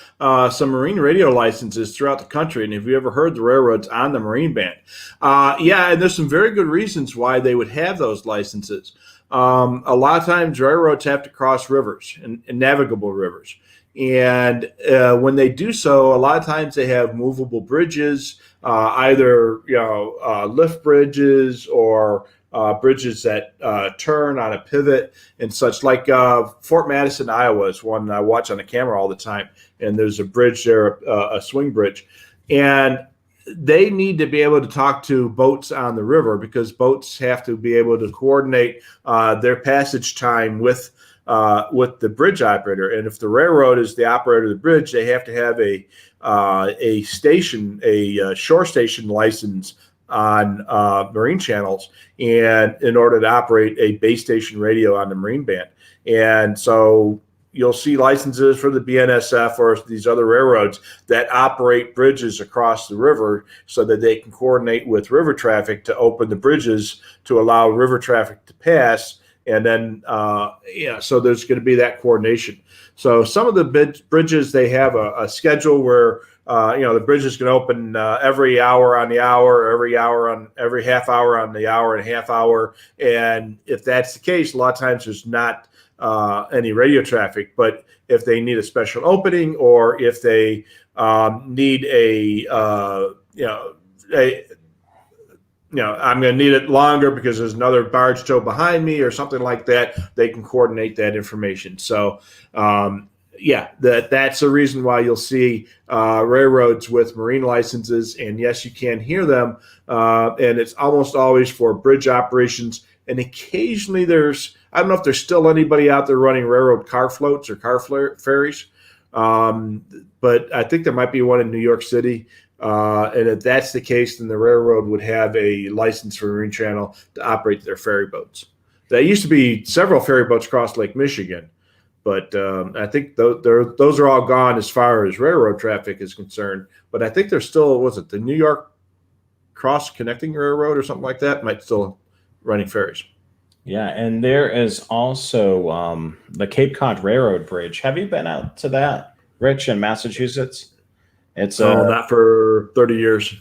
some marine radio licenses throughout the country. And have you ever heard the railroads on the marine band? And there's some very good reasons why they would have those licenses. A lot of times railroads have to cross rivers and navigable rivers. And when they do so, a lot of times they have movable bridges, either lift bridges or bridges that turn on a pivot and such. Like Fort Madison, Iowa is one I watch on the camera all the time, and there's a bridge there, a swing bridge, and they need to be able to talk to boats on the river because boats have to be able to coordinate their passage time with the bridge operator. And if the railroad is the operator of the bridge, they have to have a station, a shore station license on marine channels, and in order to operate a base station radio on the marine band. And so you'll see licenses for the BNSF or these other railroads that operate bridges across the river so that they can coordinate with river traffic to open the bridges to allow river traffic to pass. And then, so there's going to be that coordination. So some of the bridges, they have a schedule where, the bridge is going to open every hour on the hour, every half hour on the hour and a half hour. And if that's the case, a lot of times there's not any radio traffic. But if they need a special opening, or if they need I'm going to need it longer because there's another barge tow behind me or something like that, they can coordinate that information. So, that's the reason why you'll see railroads with marine licenses. And yes, you can hear them. And it's almost always for bridge operations. And occasionally I don't know if there's still anybody out there running railroad car floats or car ferries. But I think there might be one in New York City. And if that's the case, then the railroad would have a license for Marine Channel to operate their ferry boats. There used to be several ferry boats across Lake Michigan, but I think those are all gone as far as railroad traffic is concerned. But I think there's still, was it the New York Cross Connecting Railroad or something like that, might still running ferries. Yeah, and there is also the Cape Cod Railroad Bridge. Have you been out to that, Rich, in Massachusetts? It's not for 30 years.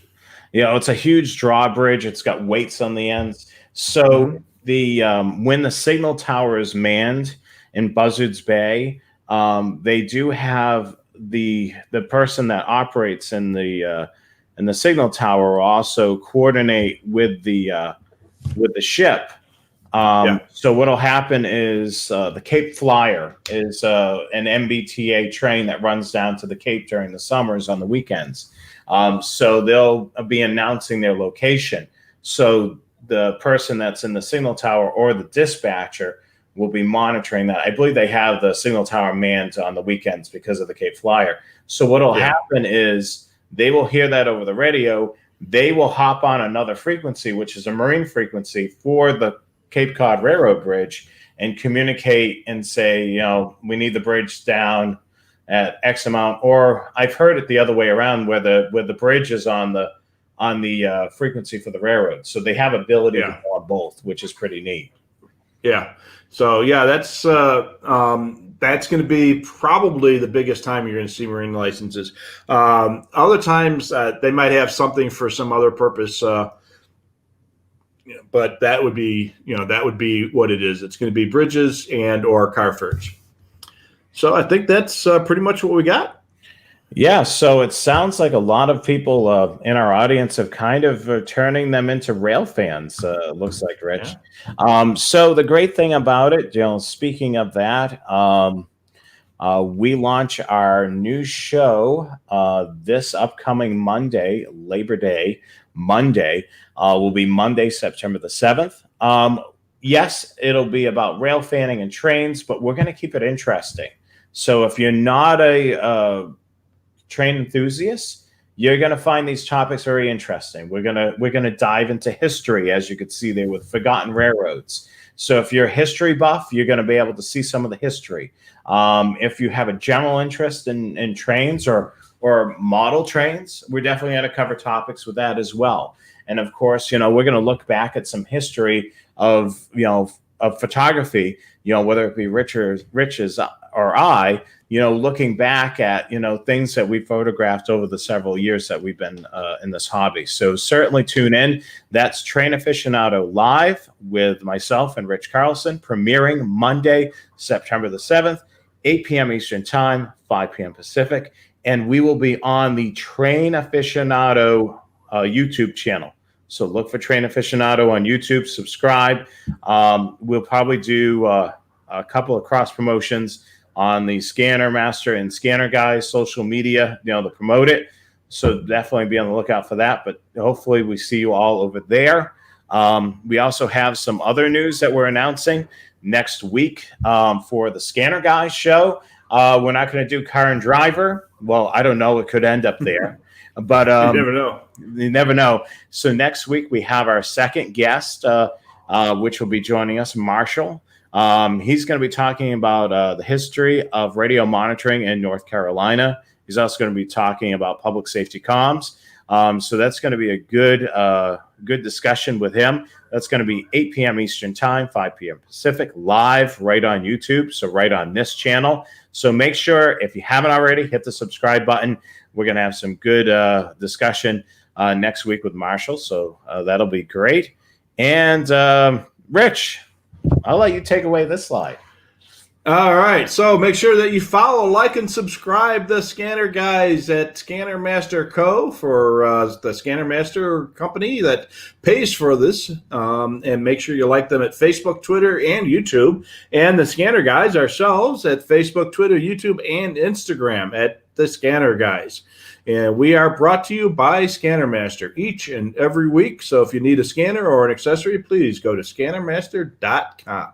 It's a huge drawbridge. It's got weights on the ends. So the when the signal tower is manned in Buzzards Bay, they do have the person that operates in the signal tower will also coordinate with the ship. So what'll happen is the Cape Flyer is an MBTA train that runs down to the Cape during the summers on the weekends. So they'll be announcing their location. So the person that's in the signal tower or the dispatcher will be monitoring that. I believe they have the signal tower manned on the weekends because of the Cape Flyer. So what'll happen is they will hear that over the radio. They will hop on another frequency, which is a marine frequency for the Cape Cod Railroad Bridge, and communicate and say, we need the bridge down at X amount. Or I've heard it the other way around, where the bridge is on the frequency for the railroad. So they have ability to go on both, which is pretty neat. Yeah. So that's going to be probably the biggest time you're going to see marine licenses. Other times they might have something for some other purpose. But that would be what it is. It's going to be bridges and or car ferries. So I think that's pretty much what we got. Yeah. So it sounds like a lot of people in our audience have kind of turning them into rail fans. Looks like, Rich. Yeah. So the great thing about it, speaking of that, we launch our new show this upcoming Monday, Labor Day Monday. Will be Monday, September the 7th. Yes, it'll be about rail fanning and trains, but we're going to keep it interesting. So if you're not a train enthusiast, you're going to find these topics very interesting. We're going to dive into history, as you could see there with forgotten railroads. So if you're a history buff, you're going to be able to see some of the history. If you have a general interest in trains or model trains, we're definitely going to cover topics with that as well. And of course, we're going to look back at some history of photography, whether it be Rich's or I, looking back at, things that we photographed over the several years that we've been in this hobby. So certainly tune in. That's Train Aficionado Live with myself and Rich Carlson, premiering Monday, September the 7th, 8 p.m. Eastern Time, 5 p.m. Pacific. And we will be on the Train Aficionado YouTube channel. So look for Train Aficionado on YouTube, subscribe. We'll probably do a couple of cross promotions on the Scanner Master and Scanner Guys social media, to promote it. So definitely be on the lookout for that. But hopefully we see you all over there. We also have some other news that we're announcing next week for the Scanner Guys show. We're not going to do Car and Driver. Well, I don't know. It could end up there. But you never know. You never know. So next week we have our second guest, which will be joining us, Marshall. He's going to be talking about the history of radio monitoring in North Carolina. He's also going to be talking about public safety comms. So that's going to be a good discussion with him. That's going to be 8 p.m. Eastern Time, 5 p.m. Pacific, live right on YouTube. So right on this channel. So make sure, if you haven't already, hit the subscribe button. We're going to have some good discussion next week with Marshall. So that'll be great. And Rich, I'll let you take away this slide. All right. So make sure that you follow, like, and subscribe the Scanner Guys at Scanner Master Co. for the Scanner Master company that pays for this. And make sure you like them at Facebook, Twitter, and YouTube. And the Scanner Guys ourselves at Facebook, Twitter, YouTube, and Instagram at the Scanner Guys. And we are brought to you by Scanner Master each and every week. So if you need a scanner or an accessory, please go to scannermaster.com.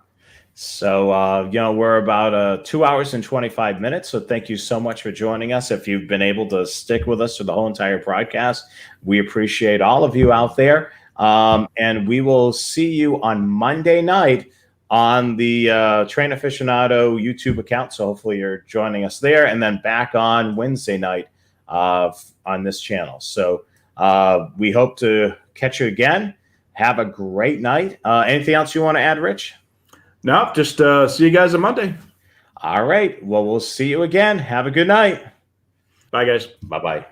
So, we're about 2 hours and 25 minutes. So thank you so much for joining us. If you've been able to stick with us for the whole entire broadcast, we appreciate all of you out there. And we will see you on Monday night on the Train Aficionado YouTube account. So hopefully you're joining us there, and then back on Wednesday night on this channel. So we hope to catch you again. Have a great night. Anything else you want to add, Rich? No, just see you guys on Monday. All right. Well, we'll see you again. Have a good night. Bye, guys. Bye-bye.